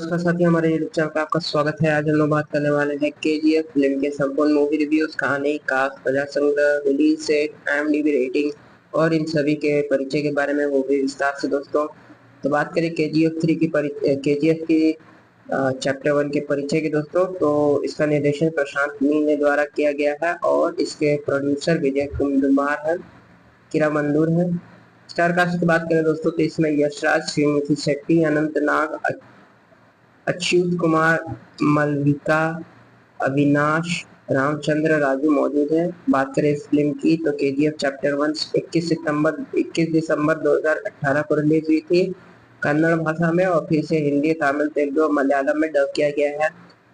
नमस्कार साथियों, हमारे यूट्यूब चैनल पर आपका स्वागत है। आज हम लोग बात करने वाले हैं केजीएफ फिल्म के संपूर्ण मूवी रिव्यूज, कहानी, कास्ट, प्रजा संग्रह, रिलीज डेट, IMDb रेटिंग और इन सभी के परिचय के बारे में, वो भी विस्तार से दोस्तों। तो बात करें केजीएफ की चैप्टर 1 के परिचय के दोस्तों, तो इसका निर्देशन प्रशांत नील ने द्वारा किया गया है और इसके प्रोड्यूसर विजय कुमार है, किरा मंदूर है। स्टार कास्ट की बात करें दोस्तों, तो इसमें यशराज, श्रीनिधि शेट्टी, अनंत नाग, अच्युत कुमार, मालविका, अविनाश, रामचंद्र, राजू मौजूद है। बात करें इस फिल्म की, तो केजीएफ चैप्टर 1 21 दिसंबर 2018 को रिलीज हुई थी कन्नड़ भाषा में, और फिर से हिंदी, तमिल, तेलुगु और मलयालम में डब किया गया है।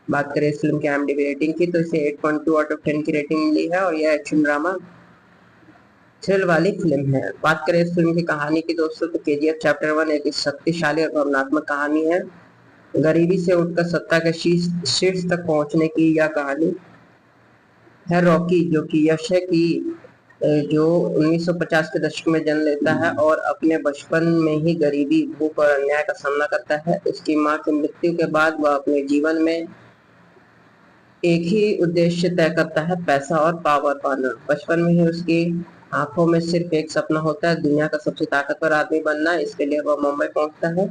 बात करें इस फिल्म की IMDb रेटिंग की, तो इसे 8.2 आउट ऑफ 10 की रेटिंग मिली है और यह एक्शन ड्रामा थ्रिल वाली फिल्म है। बात करें इस फिल्म की कहानी की दोस्तों, तो केजीएफ चैप्टर 1 एक शक्तिशाली और भावनात्मक कहानी है। गरीबी से उठकर सत्ता के शीर्ष तक पहुंचने की यह कहानी है रॉकी, जो कि यश है कि जो 1950 के दशक में जन्म लेता है और अपने बचपन में ही गरीबी, भूख और अन्याय का सामना करता है। उसकी मां की मृत्यु के बाद वह अपने जीवन में एक ही उद्देश्य तय करता है, पैसा और पावर पाना। बचपन में ही उसकी आंखों में सिर्फ एक सपना होता है, दुनिया का सबसे ताकतवर आदमी बनना। इसके लिए वह मुंबई पहुंचता है,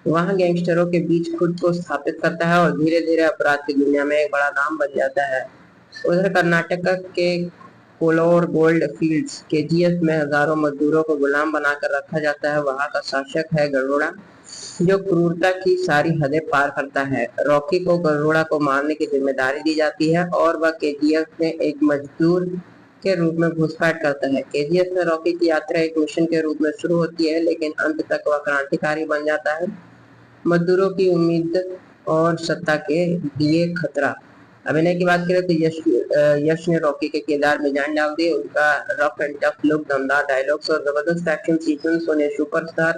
वहां गैंगस्टरों के बीच खुद को स्थापित करता है और धीरे धीरे अपराध की दुनिया में एक बड़ा नाम बन जाता है। उधर कर्नाटक के कोलोर गोल्ड फील्ड्स केजीएफ में हजारों मजदूरों को गुलाम बनाकर रखा जाता है। वहां का शासक है गरुड़ा, जो क्रूरता की सारी हदें पार करता है। रॉकी को गरुड़ा को मारने की जिम्मेदारी दी जाती है और वह केजीएफ में एक मजदूर के रूप में घुसपैठ करता है। केजीएफ में रॉकी की यात्रा एक मिशन के रूप में शुरू होती है, लेकिन अंत तक वह क्रांतिकारी बन जाता है, मजदूरों की उम्मीद और सत्ता के लिए खतरा। अभिनय की बात करें तो यश ने रॉकी के किरदार में जान डाल दी। उनका रफ एंड टफ लुक, दमदार डायलॉग्स और जबरदस्त एक्शन सीक्वेंस उन्हें सुपरस्टार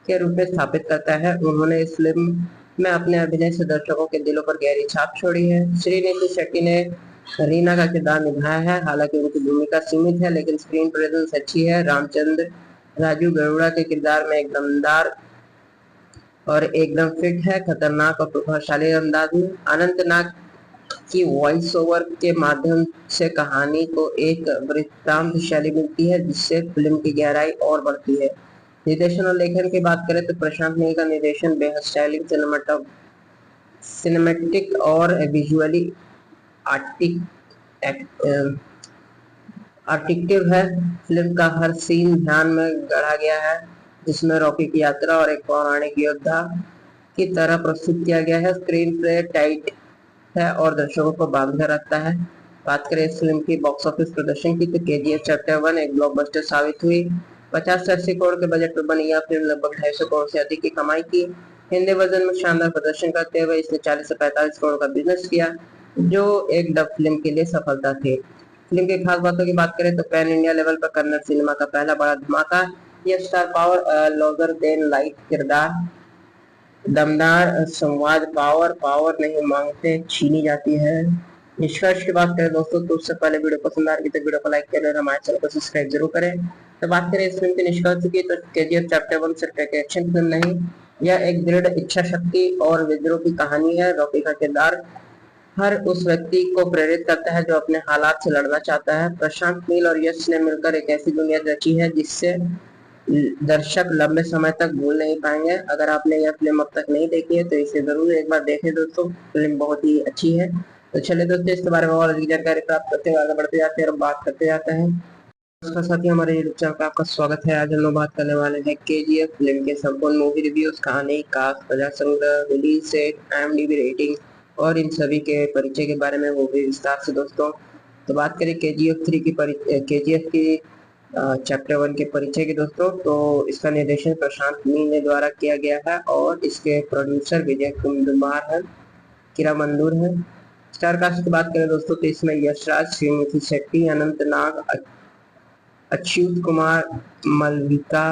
के रूप में स्थापित करता है। उन्होंने इस फिल्म में अपने अभिनय से दर्शकों के दिलों पर गहरी छाप छोड़ी है। श्रीनिधि शेट्टी ने रीना का किरदार निभाया है। हालांकि उनकी भूमिका सीमित है, लेकिन स्क्रीन प्रेजेंस अच्छी है। रामचंद्र राजू गरुड़ा के किरदार में एक दमदार और एकदम फिट है, खतरनाक और प्रभावशाली अंदाज में। अनंतनाग की वॉइस ओवर के माध्यम से कहानी को एक वृत्तांत शैली मिलती है, जिससे फिल्म की गहराई और बढ़ती है। निर्देशन और लेखन की बात करें तो प्रशांत नील का निर्देशन बेहद स्टाइलिंग, सिनेमेटिक और विजुअली आर्टिक्टिव है। फिल्म का हर सीन ध्यान में गढ़ा गया है, जिसमें रॉकी की यात्रा और एक पौराणिक योद्धा की तरह प्रस्तुत किया गया है। स्क्रीन प्ले टाइट है और दर्शकों को बांधे रखता है। बात करें इस फिल्म की बॉक्स ऑफिस प्रदर्शन की, तो केजीएफ चैप्टर 1 एक ब्लॉकबस्टर साबित हुई। 50 से 80 करोड़ के बजट पर बनी यह फिल्म लगभग 250 करोड़ से अधिक की कमाई की। हिंदी वर्जन में शानदार प्रदर्शन करते हुए इसने 40 से 45 करोड़ का बिजनेस किया, जो एक डब फिल्म के लिए सफलता थी। फिल्म की खास बातों की बात करें तो पैन इंडिया लेवल पर कन्नड़ सिनेमा का पहला बड़ा धमाका। यह star power, larger than life किरदार, दमदार संवाद, पावर नहीं मांगते छीनी जाती है। निष्कर्ष की बात करें दोस्तों, तो उससे पहले वीडियो पसंद आ रही तो वीडियो को लाइक करें और हमारे चैनल को सब्सक्राइब जरूर करें। तो बात करें इस फिल्म के निष्कर्ष की, तो केजीएफ चैप्टर 1 सिर्फ एक एक्शन फिल्म नहीं, यह एक दृढ़ इच्छा शक्ति और विद्रोह की कहानी है। रॉकी का किरदार हर उस व्यक्ति को प्रेरित करता है जो अपने हालात से लड़ना चाहता है। प्रशांत नील और यश ने मिलकर एक ऐसी दुनिया रची है जिससे दर्शक लंबे समय तक भूल नहीं पाएंगे। अगर आपने यह फिल्म अब तक नहीं देखी है तो इसे जरूर एक बार देखें दोस्तों, फिल्म बहुत ही अच्छी है। तो चलिए दोस्तों, इसके बारे में और अधिक जानकारी प्राप्त करते हुए आगे बढ़ते जाते हैं और बात करते जाते हैं। नमस्कार साथियों, हमारे यूट्यूब चैनल पर आपका स्वागत है। आज हम लोग बात करने वाले हैं केजीएफ फिल्म के संपूर्ण मूवी रिव्यूज, कहानी, कास्ट, प्रजा संग्रह, रिलीज डेट, IMDb रेटिंग और इन सभी के परिचय के बारे में, वो भी विस्तार से दोस्तों। तो बात करें केजीएफ की चैप्टर 1 के परिचय के दोस्तों, तो इसका निर्देशन प्रशांत नील ने द्वारा किया गया है और इसके प्रोड्यूसर विजय कुमार है, किरा मंदूर है। स्टार कास्ट की बात करें दोस्तों, तो इसमें यशराज, श्रीनिधि शेट्टी, अनंत नाग, अच्युत कुमार, मालविका,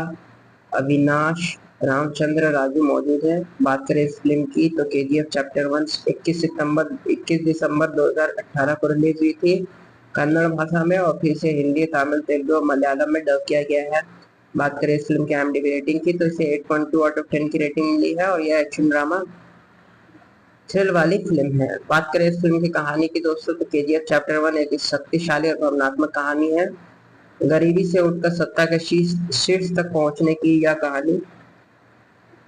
अविनाश, रामचंद्र, राजू मौजूद है। बात करें इस फिल्म की, तो केजीएफ चैप्टर 1 21 दिसंबर 2018 को रिलीज हुई थी कन्नड़ भाषा में, और फिर से हिंदी, तमिल, तेलुगु और मलयालम में डब किया गया है। बात करें इस फिल्म की IMDb रेटिंग की, तो इसे 8.2 आउट ऑफ 10 की रेटिंग मिली है और यह एक्शन ड्रामा थ्रिल वाली फिल्म है। बात करें इस फिल्म की कहानी की दोस्तों तो केजीएफ चैप्टर 1 एक शक्तिशाली और भावनात्मक कहानी है। गरीबी से उठकर सत्ता के शीर्ष शीर्ष तक पहुंचने की यह कहानी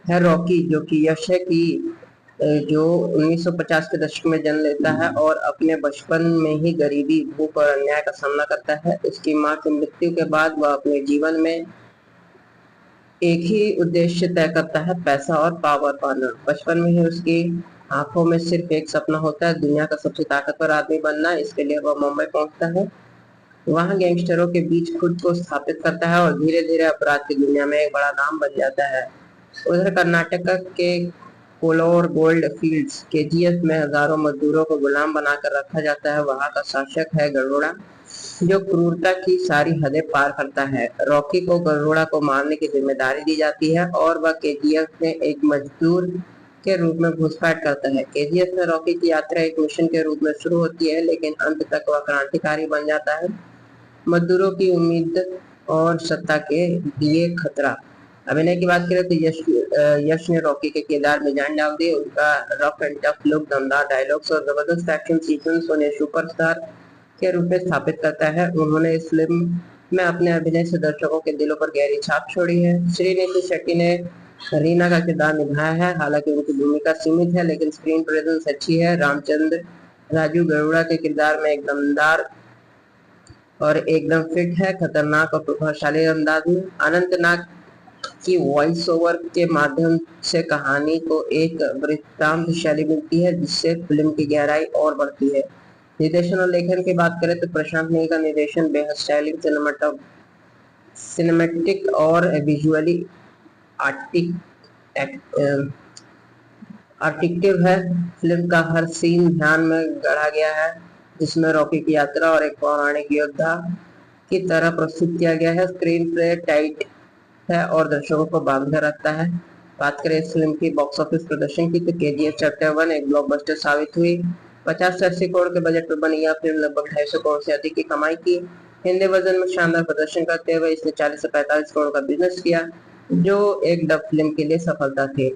है रॉकी जो कि यश है कि जो 1950 के दशक में जन्म लेता है और अपने बचपन में ही गरीबी, भूख और अन्याय का सामना करता है। उसकी मां की मृत्यु के बाद वह अपने जीवन में एक ही उद्देश्य तय करता है, पैसा और पावर पाना। बचपन में ही उसकी आंखों में सिर्फ एक सपना होता है, दुनिया का सबसे ताकतवर आदमी बनना। इसके लिए वह मुंबई पहुंचता है, वहां गैंगस्टरों के बीच खुद को स्थापित करता है और धीरे धीरे अपराध की दुनिया में एक बड़ा नाम बन जाता है। उधर कर्नाटक के कोलोर गोल्ड फील्ड्स केजीएफ में हजारों मजदूरों को गुलाम बनाकर रखा जाता है। वहां का शासक है गरुड़ा जो क्रूरता की सारी हदें पार करता है। रॉकी को गरुड़ा को मारने की जिम्मेदारी दी जाती है और वह केजीएफ में एक मजदूर के रूप में घुसपैठ करता है। केजीएफ में रॉकी की यात्रा एक मिशन के रूप में शुरू होती है, लेकिन अंत तक वह क्रांतिकारी बन जाता है, मजदूरों की उम्मीद और सत्ता के लिए खतरा। अभिनय की बात करें तो यश ने रॉकी के किरदार में जान डाल दी। उनका रफ एंड टफ लुक, दमदार डायलॉग्स और जबरदस्त एक्शन सीक्वेंस उन्हें सुपरस्टार के रूप में स्थापित करता है। उन्होंने इस फिल्म में अपने अभिनय से दर्शकों के दिलों पर गहरी छाप छोड़ी है। श्रीनिधि शेट्टी ने रीना का किरदार निभाया है। हालांकि उनकी भूमिका सीमित है, लेकिन स्क्रीन प्रेजेंस अच्छी है। रामचंद्र राजू गरुड़ा के किरदार में एक दमदार और एकदम फिट है, खतरनाक और प्रभावशाली अंदाज में। अनंतनाग की वॉइस ओवर के माध्यम से कहानी को एक वृत्तांत शैली मिलती है, जिससे फिल्म की गहराई और बढ़ती है। निर्देशन और लेखन की बात करें तो प्रशांत नील का निर्देशन बेहद स्टाइलिंग, सिनेमेटिक और विजुअली आर्टिक्टिव है। फिल्म का हर सीन ध्यान में गढ़ा गया है, जिसमें रॉकी की यात्रा और एक पौराणिक योद्धा की तरह प्रस्तुत किया गया है। स्क्रीन प्ले टाइट है और दर्शकों को बांधे रखता है। बात करें इस फिल्म की बॉक्स ऑफिस प्रदर्शन की तो केजीएफ चैप्टर 1 एक ब्लॉकबस्टर साबित हुई। 50 से 80 करोड़ के बजट पर बनी यह फिल्म लगभग 250 करोड़ से अधिक की कमाई की। हिंदी वर्जन में शानदार प्रदर्शन करते हुए इसने 40 से 45 करोड़ का बिजनेस किया, जो एक डब फिल्म के लिए सफलता थी।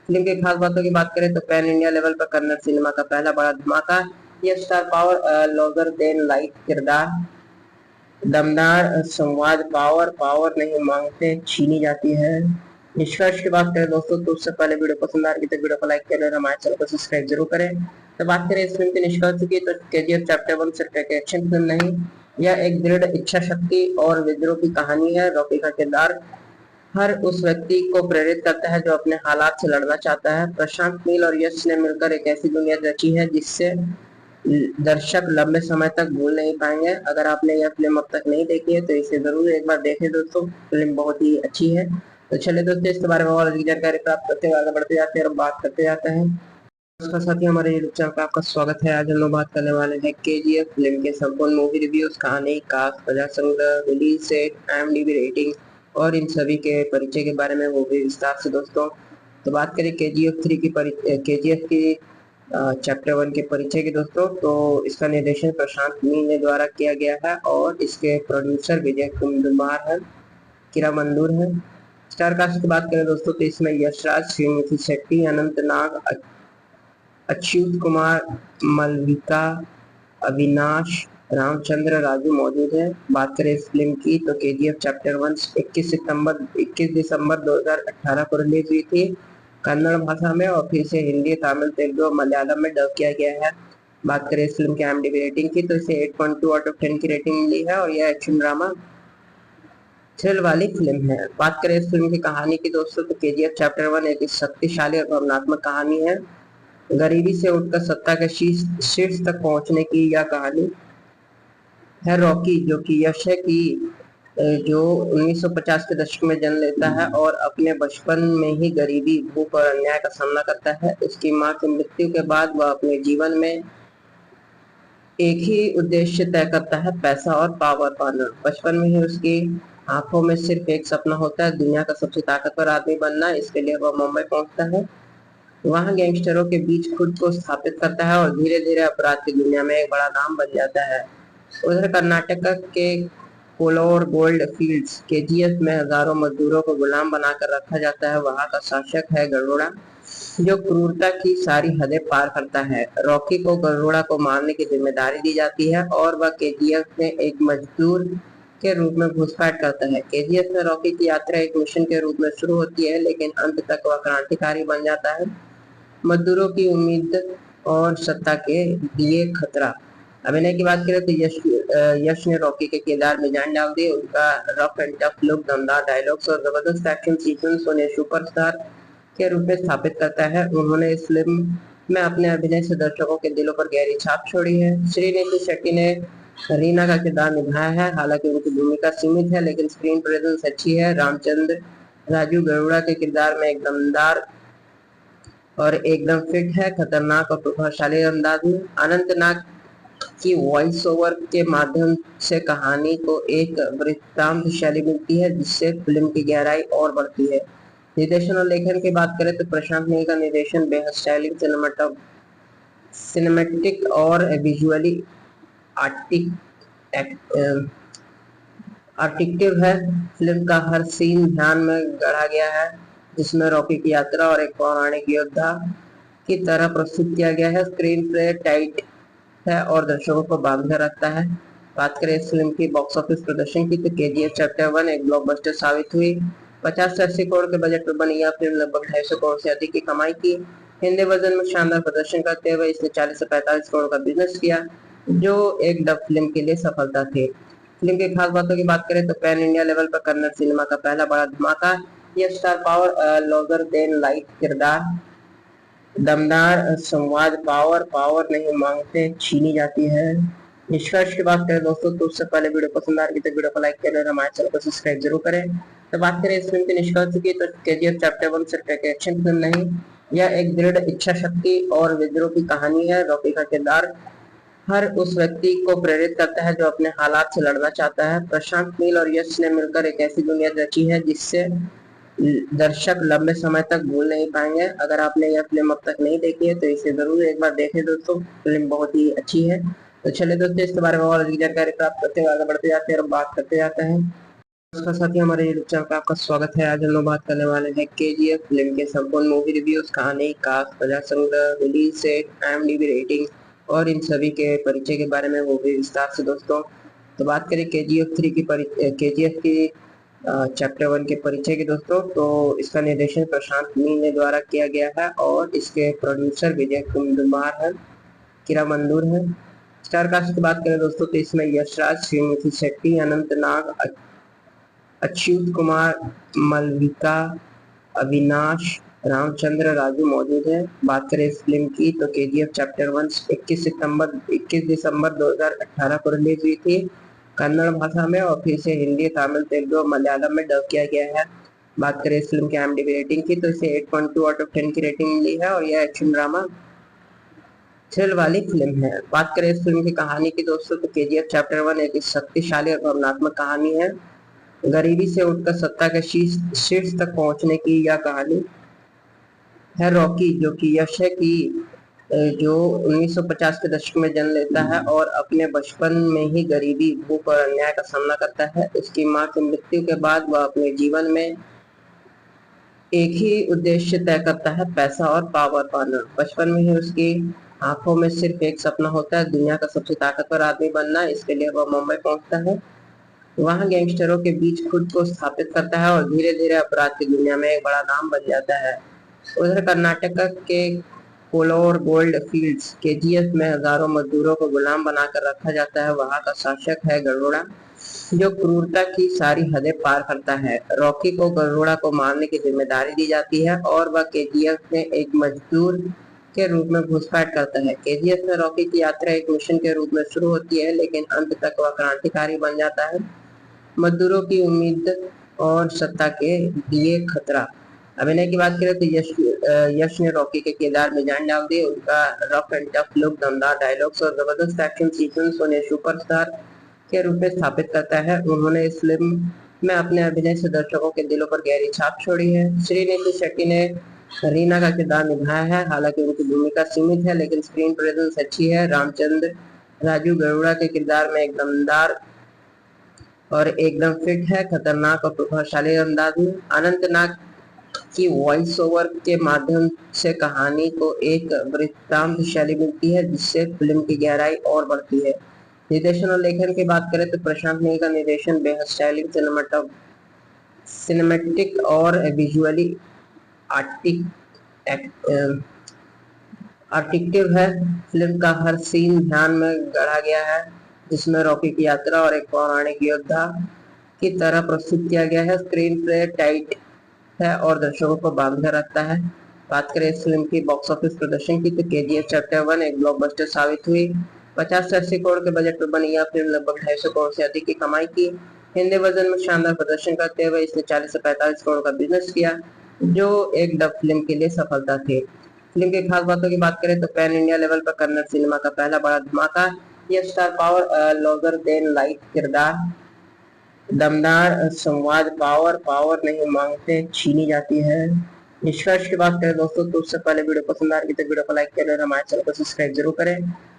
फिल्म की खास बातों की बात करें तो पैन इंडिया लेवल पर कन्नड़ सिनेमा का पहला बड़ा धमाका। यह star power, larger than life किरदार, दमदार संवाद, पावर नहीं मांगते छीनी जाती है। निष्कर्ष की बात करें दोस्तों तो उससे पहले वीडियो पसंद आ रही तो वीडियो को लाइक करें और हमारे चैनल को सब्सक्राइब जरूर करें। तो बात करें इस फिल्म के निष्कर्ष की तो केजीएफ चैप्टर 1 सिर्फ एक एक्शन फिल्म नहीं, यह एक दृढ़ इच्छा शक्ति और विद्रोह की कहानी है। रॉकी का किरदार हर उस व्यक्ति को प्रेरित करता है जो अपने हालात से लड़ना चाहता है। प्रशांत नील और यश ने मिलकर एक ऐसी दुनिया रची है जिससे दर्शक लंबे समय तक भूल नहीं पाएंगे। अगर आपने यह फिल्म अब तक नहीं देखी है तो इसे जरूर एक बार देखें दोस्तों, फिल्म बहुत ही अच्छी है। तो चलिए दोस्तों, इसके बारे में और अधिक जानकारी प्राप्त करते हुए आगे बढ़ते जाते हैं और बात करते जाते हैं। उसका साथ ही हमारे यूट्यूब चैनल पर आपका स्वागत है। आज हम लोग बात करने वाले हैं केजीएफ फिल्म के संपूर्ण मूवी रिव्यूज, कहानी, कास्ट, प्रजा संग्रह, रिलीज सेट, IMDb रेटिंग और इन सभी के परिचय के बारे में वो भी विस्तार से दोस्तों। तो बात करें केजीएफ की चैप्टर 1 के परिचय के दोस्तों, तो इसका निर्देशन प्रशांत नील ने द्वारा किया गया है और इसके प्रोड्यूसर विजय कुमार है, किरामंदूर है। स्टार कास्ट की बात करें दोस्तों तो इसमें यशराज, श्रीनिधि शेट्टी, अनंतनाग, अच्युत कुमार, मलविका, अविनाश, रामचंद्र राजू मौजूद है। बात करें इस फिल्म की तो केजीएफ चैप्टर 1 21 दिसंबर 2018 को रिलीज हुई थी कन्नड़ भाषा में, और फिर से हिंदी, तमिल, तेलुगु और मलयालम में डब किया गया है। बात करें इस फिल्म की IMDb रेटिंग की तो इसे 8.2 आउट ऑफ 10 की रेटिंग मिली है और यह एक्शन ड्रामा थ्रिल वाली फिल्म है। बात करें इस फिल्म की कहानी की दोस्तों तो केजीएफ चैप्टर 1 एक शक्तिशाली और भावनात्मक कहानी है। गरीबी से उठकर सत्ता के शीर्ष तक पहुंचने की यह कहानी है रॉकी जो कि यश है कि जो 1950 के दशक में जन्म लेता है और अपने बचपन में ही गरीबी, भूख और अन्याय का सामना करता है। उसकी मां की मृत्यु के बाद वह अपने जीवन में एक ही उद्देश्य तय करता है, पैसा और पावर पाना। बचपन में ही उसकी आंखों में सिर्फ एक सपना होता है, दुनिया का सबसे ताकतवर आदमी बनना। इसके लिए वह मुंबई पहुंचता है, वहां गैंगस्टरों के बीच खुद को स्थापित करता है और धीरे धीरे अपराध की दुनिया में एक बड़ा नाम बन जाता है। उधर कर्नाटक के कोलोर गोल्ड फील्ड्स केजीएफ में हजारों मजदूरों को गुलाम बनाकर रखा जाता है। वहां का शासक है गरुड़ा जो क्रूरता की सारी हदें पार करता है। रॉकी को गरुड़ा को मारने की जिम्मेदारी दी जाती है और वह केजीएफ में एक मजदूर के रूप में घुसपैठ करता है। केजीएफ में रॉकी की यात्रा एक मिशन के रूप में शुरू होती है, लेकिन अंत तक वह क्रांतिकारी बन जाता है, मजदूरों की उम्मीद और सत्ता के लिए खतरा। अभिनय की बात करें तो यश ने रॉकी के किरदार में जान डाल दी। उनका रफ एंड टफ लुक, दमदार डायलॉग्स और जबरदस्त एक्शन सीक्वेंस उन्हें सुपरस्टार के रूप में स्थापित करता है। उन्होंने इस फिल्म में अपने अभिनय से दर्शकों के दिलों पर गहरी छाप छोड़ी है। श्रीनिधि शेट्टी ने रीना का किरदार निभाया है। हालांकि उनकी भूमिका सीमित है, लेकिन स्क्रीन प्रेजेंस अच्छी है। रामचंद्र राजू गरुड़ा के किरदार में एक दमदार और एकदम फिट है, खतरनाक और प्रभावशाली अंदाज में। अनंतनाग की वॉइस ओवर के माध्यम से कहानी को एक वृत्तांत शैली मिलती है, जिससे फिल्म की गहराई और बढ़ती है। निर्देशन और लेखन की बात करें तो प्रशांत नील का निर्देशन बेहद स्टाइलिश, सिनेमैटिक और विजुअली आर्टिक्टिव है। फिल्म का हर सीन ध्यान में गढ़ा गया है, जिसमें रॉकी की यात्रा और एक पौराणिक योद्धा की तरह प्रस्तुत किया गया है। स्क्रीन प्ले टाइट है और दर्शकों को बांधे रखता है। बात करें इस फिल्म की बॉक्स ऑफिस प्रदर्शन की तो केजीएफ चैप्टर 1 एक ब्लॉकबस्टर साबित हुई। 50 से 80 करोड़ के बजट पर बनी यह फिल्म लगभग 250 करोड़ से अधिक की कमाई की। हिंदी वर्जन में शानदार प्रदर्शन करते हुए इसने 40 से 45 करोड़ का बिजनेस किया, जो एक डब फिल्म के लिए सफलता थी। फिल्म की खास बातों की बात करें तो पैन इंडिया लेवल पर कन्नड़ सिनेमा का पहला बड़ा धमाका। यह star power, larger than life किरदार, दमदार संवाद, पावर नहीं मांगते छीनी जाती है। निष्कर्ष की बात करें दोस्तों तो उससे पहले वीडियो पसंद आ रही तो वीडियो को लाइक करें और हमारे चैनल को सब्सक्राइब जरूर करें। तो बात करें इस फिल्म के निष्कर्ष की तो केजीएफ चैप्टर 1 सिर्फ एक एक्शन फिल्म नहीं, यह एक दृढ़ इच्छा शक्ति और विद्रोह की कहानी है। रॉकी का किरदार हर उस व्यक्ति को प्रेरित करता है जो अपने हालात से लड़ना चाहता है। प्रशांत नील और यश ने मिलकर एक ऐसी दुनिया रची है जिससे दर्शक लंबे समय तक भूल नहीं पाएंगे। अगर आपने यह फिल्म अब तक नहीं देखी है तो इसे जरूर एक बार देखें दोस्तों, फिल्म बहुत ही अच्छी है। तो चलिए दोस्तों, इसके बारे में और अधिक जानकारी प्राप्त करते हुए आगे बढ़ते जाते हैं और बात करते जाते हैं। नमस्कार साथियों, हमारे यूट्यूब चैनल पर आपका स्वागत है। आज हम लोग बात करने वाले हैं केजीएफ फिल्म के संपूर्ण मूवी रिव्यूज, कहानी, कास्ट, कथा संग्रह, रिलीज सेट, IMDb रेटिंग और इन सभी के परिचय के बारे में वो भी विस्तार से दोस्तों। तो बात करें केजीएफ की चैप्टर 1 के परिचय के दोस्तों, तो इसका निर्देशन प्रशांत नील ने द्वारा किया गया है और इसके प्रोड्यूसर विजय कुमार है, किरा मंदूर है। स्टार कास्ट की बात करें दोस्तों तो इसमें यशराज, श्रीनिधि शेट्टी, अनंतनाग, अच्युत कुमार, मलविका, अविनाश, रामचंद्र राजू मौजूद है। बात करें इस फिल्म की तो केजीएफ चैप्टर 1 21 दिसंबर 2018 को रिलीज हुई थी कन्नड़ भाषा में, और फिर से हिंदी, तमिल, तेलुगु और मलयालम में डब किया गया है। बात करें इस फिल्म की IMDb रेटिंग की तो इसे 8.2 आउट ऑफ 10 की रेटिंग मिली है और यह एक्शन ड्रामा थ्रिल वाली फिल्म है। बात करें इस फिल्म की कहानी की दोस्तों तो केजीएफ चैप्टर 1 एक शक्तिशाली और भावनात्मक कहानी है। गरीबी से उठकर सत्ता के शीर्ष तक पहुंचने की यह कहानी है। रॉकी जो कि यश है कि जो 1950 के दशक में जन्म लेता है और अपने बचपन में ही गरीबी, भूख और अन्याय का सामना करता है। उसकी मां की मृत्यु के बाद वह अपने जीवन में एक ही उद्देश्य तय करता है, पैसा और पावर पाना। बचपन में ही उसकी आंखों में सिर्फ एक सपना होता है, दुनिया का सबसे ताकतवर आदमी बनना। इसके लिए वह मुंबई पहुंचता है, वहां गैंगस्टरों के बीच खुद को स्थापित करता है और धीरे धीरे अपराध की दुनिया में एक बड़ा नाम बन जाता है। उधर कर्नाटक के कोलोर गोल्ड फील्ड्स केजीएफ में हजारों मजदूरों को गुलाम बनाकर रखा जाता है। वहां का शासक है गरुड़ा, जो क्रूरता की सारी हदें पार करता है। रॉकी को गरुड़ा को मारने की जिम्मेदारी दी जाती है और वह केजीएफ में एक मजदूर के रूप में घुसपैठ करता है। केजीएफ में रॉकी की यात्रा एक मिशन के रूप में शुरू होती है, लेकिन अंत तक वह क्रांतिकारी बन जाता है, मजदूरों की उम्मीद और सत्ता के लिए खतरा। अभिनय की बात करें तो यश ने रॉकी के किरदार में जान डाल दी। उनका रफ एंड टफ लुक, दमदार डायलॉग्स और जबरदस्त एक्शन सीक्वेंस उन्हें सुपरस्टार के रूप में स्थापित करता है। उन्होंने इस फिल्म में अपने अभिनय से दर्शकों के दिलों पर गहरी छाप छोड़ी है। श्रीनिधि शेट्टी ने रीना का किरदार निभाया है। हालांकि उनकी भूमिका सीमित है, लेकिन स्क्रीन प्रेजेंस अच्छी है। रामचंद्र राजू गरुड़ा के किरदार में एक दमदार और एकदम फिट है, खतरनाक और प्रभावशाली अंदाज में। अनंतनाग की वॉइस ओवर के माध्यम से कहानी को एक वृत्तांत शैली मिलती है, जिससे फिल्म की गहराई और बढ़ती है। निर्देशन और लेखन की बात करें तो प्रशांत नील का निर्देशन बेहद स्टाइलिंग, सिनेमैटिक और विजुअली आर्टिक्टिव है। फिल्म का हर सीन ध्यान में गढ़ा गया है, जिसमें रॉकी की यात्रा और एक पौराणिक योद्धा की तरह प्रस्तुत किया गया है। स्क्रीन प्ले टाइट है और दर्शकों को बांधे रखता है। बात करें इस फिल्म की बॉक्स ऑफिस प्रदर्शन की तो केजीएफ चैप्टर 1 एक ब्लॉकबस्टर साबित हुई। 50 से 80 करोड़ के बजट पर बनी यह फिल्म लगभग 250 करोड़ से अधिक की कमाई की। हिंदी वर्जन में शानदार प्रदर्शन करते हुए इसने 40 से 45 करोड़ का बिजनेस किया, जो एक डब फिल्म के लिए सफलता थी। फिल्म की खास बातों की बात करें तो पैन इंडिया लेवल पर कन्नड़ सिनेमा का पहला बड़ा धमाका। यह star power, larger than life किरदार, दमदार संवाद, पावर नहीं मांगते छीनी जाती है। निष्कर्ष की बात करें दोस्तों तो उससे पहले वीडियो पसंद आ रही तो वीडियो को लाइक करें और हमारे चैनल को सब्सक्राइब जरूर करें।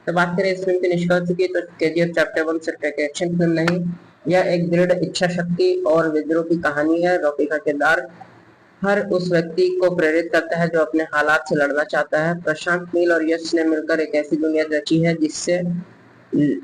तो बात करें इस फिल्म के निष्कर्ष की तो केजीएफ चैप्टर 1 सिर्फ एक एक्शन फिल्म नहीं, यह एक दृढ़ इच्छा शक्ति और विद्रोह की कहानी है। रॉकी का किरदार हर उस व्यक्ति को प्रेरित करता है जो अपने हालात से लड़ना चाहता है। प्रशांत नील और यश ने मिलकर एक ऐसी दुनिया रची है जिससे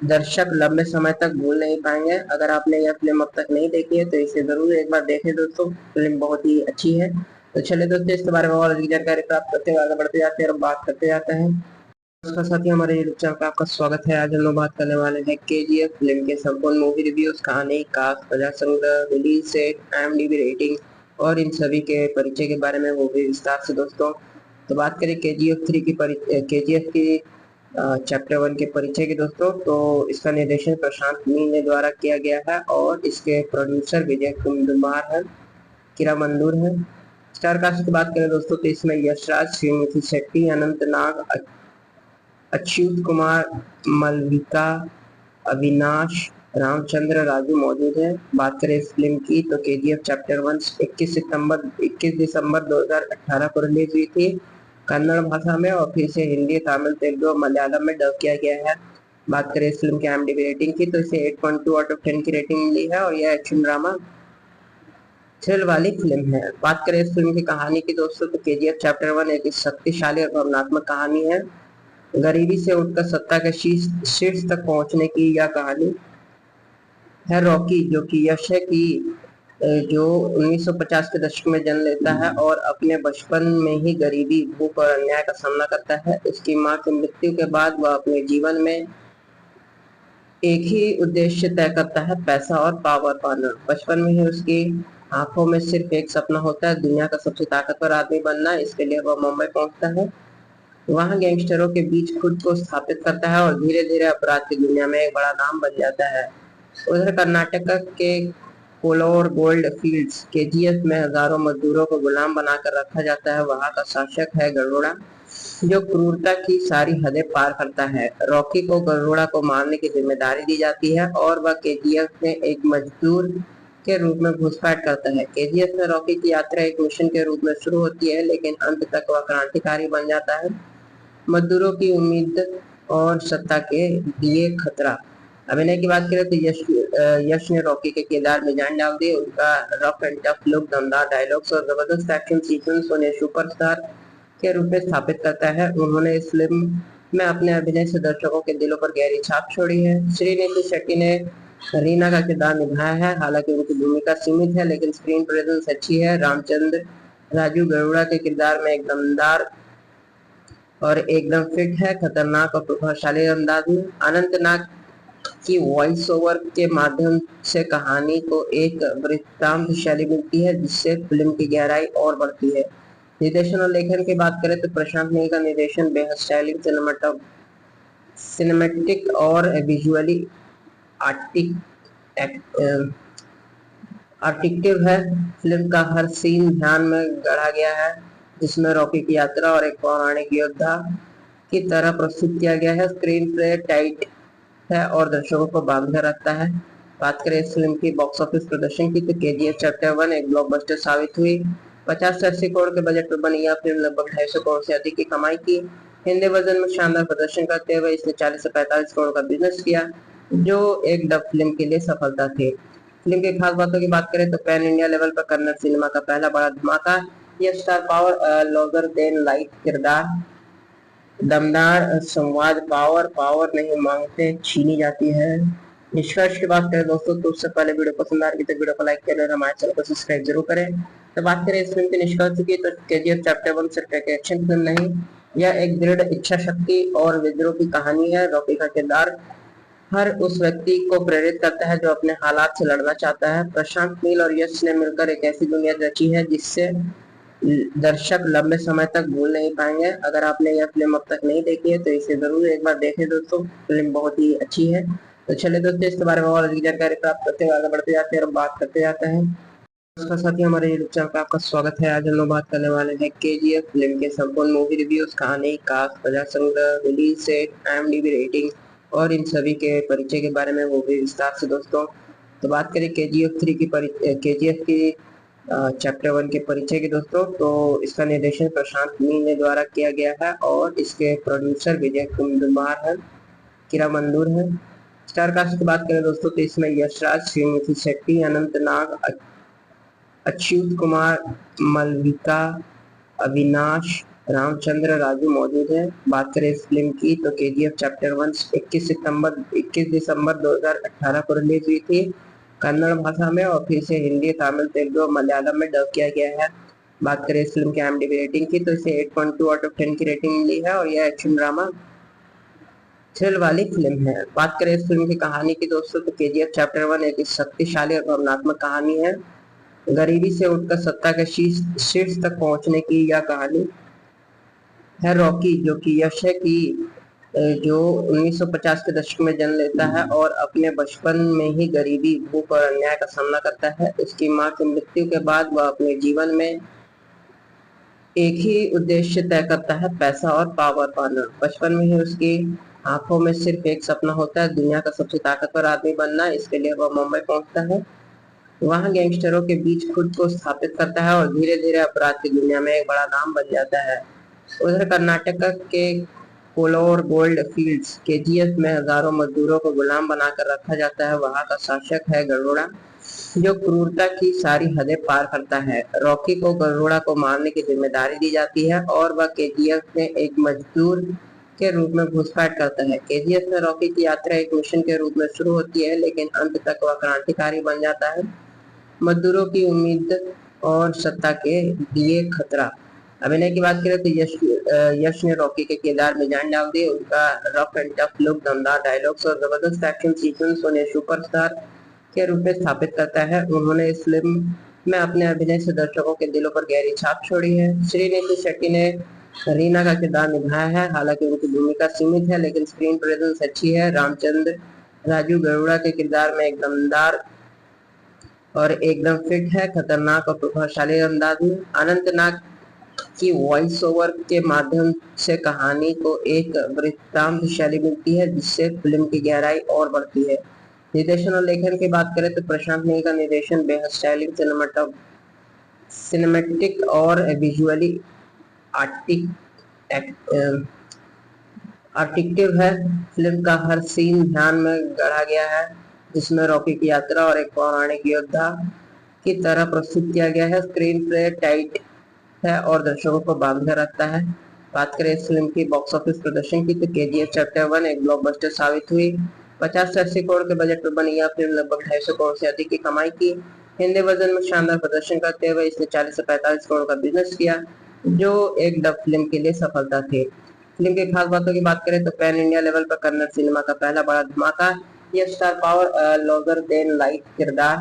दर्शक लंबे समय तक भूल नहीं पाएंगे। अगर आपने यह फिल्म अब तक नहीं देखी है तो इसे जरूर एक बार देखें दोस्तों, फिल्म बहुत ही अच्छी है। तो चलिए दोस्तों, इसके बारे में और अधिक जानकारी प्राप्त करते हुए आगे बढ़ते जाते हैं और बात करते जाते हैं। नमस्कार साथियों, हमारे यूट्यूब चैनल पर आपका स्वागत है। आज हम लोग बात करने वाले हैं केजीएफ फिल्म के संपूर्ण मूवी रिव्यूज, कहानी, कास्ट, कथा संग्रह, रिलीज डेट, IMDb रेटिंग और इन सभी के परिचय के बारे में वो भी विस्तार से दोस्तों। तो बात करें केजीएफ की चैप्टर 1 के परिचय के दोस्तों, तो इसका निर्देशन प्रशांत नील ने द्वारा किया गया है और इसके प्रोड्यूसर विजय कुमार है, किरा मंदूर है। स्टार कास्ट की बात करें दोस्तों तो इसमें यशराज, श्रीनिधि शेट्टी, अनंत नाग, अच्युत कुमार, मलविका, अविनाश, रामचंद्र राजू मौजूद है। बात करें इस फिल्म की तो केजीएफ चैप्टर 1 21 दिसंबर 2018 को रिलीज हुई थी कन्नड़ भाषा में, और फिर से हिंदी, तमिल, तेलुगु और मलयालम में डब किया गया है। बात करें इस फिल्म की IMDb रेटिंग की तो इसे 8.2 आउट ऑफ 10 की रेटिंग मिली है और यह एक्शन ड्रामा थ्रिल वाली फिल्म है। बात करें इस फिल्म की कहानी की दोस्तों तो केजीएफ चैप्टर 1 एक शक्तिशाली और भावनात्मक कहानी है। गरीबी से उठकर सत्ता के शीर्ष तक पहुंचने की यह कहानी है। रॉकी जो कि यश है कि जो 1950 के दशक में जन्म लेता है और अपने बचपन में ही गरीबी, भूख और अन्याय का सामना करता है। उसकी मां की मृत्यु के बाद वह अपने जीवन में एक ही उद्देश्य तय करता है, पैसा और पावर पाना। बचपन में ही उसकी आंखों में सिर्फ एक सपना होता है, दुनिया का सबसे ताकतवर आदमी बनना। इसके लिए वह मुंबई पहुंचता है, वहां गैंगस्टरों के बीच खुद को स्थापित करता है और धीरे धीरे अपराध की दुनिया में एक बड़ा नाम बन जाता है। उधर कर्नाटक के कोलोर गोल्ड फील्ड्स केजीएफ में हजारों मजदूरों को गुलाम बनाकर रखा जाता है। वहां का शासक है गरुड़ा, जो क्रूरता की सारी हदें पार करता है। रॉकी को गरुड़ा को मारने की जिम्मेदारी दी जाती है और वह केजीएफ में एक मजदूर के रूप में घुसपैठ करता है। केजीएफ में रॉकी की यात्रा एक मिशन के रूप में शुरू होती है, लेकिन अंत तक वह क्रांतिकारी बन जाता है, मजदूरों की उम्मीद और सत्ता के लिए खतरा। अभिनय की बात करें तो यश ने रॉकी के किरदार में जान डाल दी। उनका रफ एंड टफ लुक, दमदार डायलॉग्स और जबरदस्त एक्शन सीक्वेंस उन्हें सुपरस्टार के रूप में स्थापित करता है। उन्होंने इस फिल्म में अपने अभिनय से दर्शकों के दिलों पर गहरी छाप छोड़ी है। श्रीनिधि शेट्टी ने रीना का किरदार निभाया है। हालांकि उनकी भूमिका सीमित है, लेकिन स्क्रीन प्रेजेंस अच्छी है। रामचंद्र राजू गरुड़ा के किरदार में एक दमदार और एकदम फिट है, खतरनाक और प्रभावशाली अंदाज में। अनंत नाग की वॉइस ओवर के माध्यम से कहानी को एक वृत्तांत शैली मिलती है, जिससे फिल्म की गहराई और बढ़ती है। निर्देशन और लेखन की बात करें तो प्रशांत नील का निर्देशन बेहद स्टाइलिंग, सिनेमैटिक और विजुअली आर्टिक्टिव है। फिल्म का हर सीन ध्यान में गढ़ा गया है, जिसमें रॉकी की यात्रा और एक पौराणिक योद्धा की तरह प्रस्तुत किया गया है। स्क्रीन प्ले टाइट है और दर्शकों को बांधे रखता है। बात करें इस फिल्म की बॉक्स ऑफिस प्रदर्शन की तो केजीएफ चैप्टर 1 एक ब्लॉकबस्टर साबित हुई। 50 से 80 करोड़ के बजट पर बनी यह फिल्म लगभग 250 करोड़ से अधिक की कमाई की। हिंदी वर्जन में शानदार प्रदर्शन करते हुए इसने 40 से 45 करोड़ का बिजनेस किया, जो एक डब फिल्म के लिए सफलता थी। फिल्म की खास बातों की बात करें तो पैन इंडिया लेवल पर कन्नड़ सिनेमा का पहला बड़ा धमाका। ये star power larger than life किरदार, दमदार संवाद, पावर नहीं मांगते छीनी जाती है। निष्कर्ष की बात करें दोस्तों तो उससे पहले वीडियो पसंद आ रही तो वीडियो को लाइक करें और हमारे चैनल को सब्सक्राइब जरूर करें। तो बात करें इस फिल्म के निष्कर्ष की तो केजीएफ चैप्टर 1 सिर्फ एक एक्शन फिल्म नहीं, यह एक दृढ़ इच्छा शक्ति और विद्रोह की कहानी है। रॉकी का किरदार हर उस व्यक्ति को प्रेरित करता है जो अपने हालात से लड़ना चाहता है। प्रशांत नील और यश ने मिलकर एक ऐसी दुनिया रची है जिससे दर्शक लंबे समय तक भूल नहीं पाएंगे। अगर आपने यह फिल्म अब तक नहीं देखी है तो इसे जरूर एक बार देखें दोस्तों, फिल्म बहुत ही अच्छी है। तो चलिए दोस्तों, इसके बारे में और अधिक जानकारी प्राप्त करते हुए आगे बढ़ते जाते हैं और बात करते जाते हैं। उसका साथ ही हमारे यूट्यूब चैनल पर आपका स्वागत है। आज हम लोग बात करने वाले हैं केजीएफ फिल्म के संपूर्ण मूवी रिव्यूज, कहानी, कास्ट, प्रजा संग्रह, रिलीज सेट, IMDb रेटिंग और इन सभी के परिचय के बारे में वो भी विस्तार से दोस्तों। तो बात करें केजीएफ की चैप्टर 1 के परिचय के दोस्तों, तो इसका निर्देशन प्रशांत नील ने द्वारा किया गया है और इसके प्रोड्यूसर विजय कुमार है, किरामंदूर है। स्टार कास्ट की बात करें दोस्तों तो इसमें यशराज, श्रीनिधि शेट्टी, अनंत नाग, अच्युत कुमार, मलविका, अविनाश, रामचंद्र राजू मौजूद है। बात करें इस फिल्म की तो केजीएफ चैप्टर 1 21 दिसंबर 2018 को रिलीज हुई थी कन्नड़ भाषा में और फिर से हिंदी, तमिल, तेलुगु और मलयालम में डब किया गया है। बात करें इस फिल्म की IMDb रेटिंग की तो इसे 8.2 आउट ऑफ 10 की रेटिंग मिली है और यह एक्शन ड्रामा थ्रिल वाली फिल्म है। बात करें इस फिल्म की कहानी की दोस्तों तो केजीएफ चैप्टर 1 एक शक्तिशाली और भावनात्मक कहानी है। गरीबी से उठकर सत्ता के शीर्ष तक पहुंचने की यह कहानी है। रॉकी जो कि यश है कि जो 1950 के दशक में जन्म लेता है और अपने बचपन में ही गरीबी, भूख और अन्याय का सामना करता है। उसकी मां की मृत्यु के बाद वह अपने जीवन में एक ही उद्देश्य तय करता है, पैसा और पावर पाना। बचपन में ही उसकी आंखों में सिर्फ एक सपना होता है, दुनिया का सबसे ताकतवर आदमी बनना। इसके लिए वह मुंबई पहुंचता है, वहां गैंगस्टरों के बीच खुद को स्थापित करता है और धीरे धीरे अपराध की दुनिया में एक बड़ा नाम बन जाता है। उधर कर्नाटक के कोलोर गोल्ड फील्ड्स केजीएफ में हजारों मजदूरों को गुलाम बनाकर रखा जाता है। वहां का शासक है गरुड़ा, जो क्रूरता की सारी हदें पार करता है। रॉकी को गरुड़ा को मारने की जिम्मेदारी दी जाती है और वह केजीएफ में एक मजदूर के रूप में घुसपैठ करता है। केजीएफ में रॉकी की यात्रा एक मिशन के रूप में शुरू होती है, लेकिन अंत तक वह क्रांतिकारी बन जाता है, मजदूरों की उम्मीद और सत्ता के लिए खतरा। अभिनय की बात करें तो यश ने रॉकी के किरदार में जान डाल दी। उनका रफ एंड टफ लुक, दमदार डायलॉग्स और जबरदस्त एक्शन सीक्वेंस उन्हें सुपरस्टार के रूप में स्थापित करता है। उन्होंने इस फिल्म में अपने अभिनय से दर्शकों के दिलों पर गहरी छाप छोड़ी है। श्रीनिधि शेट्टी ने रीना का किरदार निभाया है, हालांकि उनकी भूमिका सीमित है लेकिन स्क्रीन प्रेजेंस अच्छी है। रामचंद्र राजू गरुड़ा के किरदार में एक दमदार और एकदम फिट है, खतरनाक और प्रभावशाली अंदाज में। अनंत नाग की वॉइस ओवर के माध्यम से कहानी को एक वृत्तांत शैली मिलती है, जिससे फिल्म की गहराई और बढ़ती है। निर्देशन और लेखन की बात करें तो प्रशांत नील का निर्देशन बेहद स्टाइलिश, सिनेमैटिक और विजुअली आर्टिक्टिव है। फिल्म का हर सीन ध्यान में गढ़ा गया है, जिसमें रॉकी की यात्रा और एक पौराणिक योद्धा की तरह प्रस्तुत किया गया है। स्क्रीन प्ले टाइट है और दर्शकों को बांधे रखता है। बात करें इस फिल्म की बॉक्स ऑफिस प्रदर्शन की तो केजीएफ चैप्टर 1 एक ब्लॉकबस्टर साबित हुई। 50 से 80 करोड़ के बजट पर बनी यह फिल्म लगभग 250 करोड़ से अधिक की कमाई की। हिंदी वर्जन में शानदार प्रदर्शन करते हुए इसने 40 से 45 करोड़ का बिजनेस किया, जो एक डब फिल्म के लिए सफलता थी। फिल्म की खास बातों की बात करें तो पैन इंडिया लेवल पर कन्नड़ सिनेमा का पहला बड़ा धमाका। यह star power larger than life किरदार,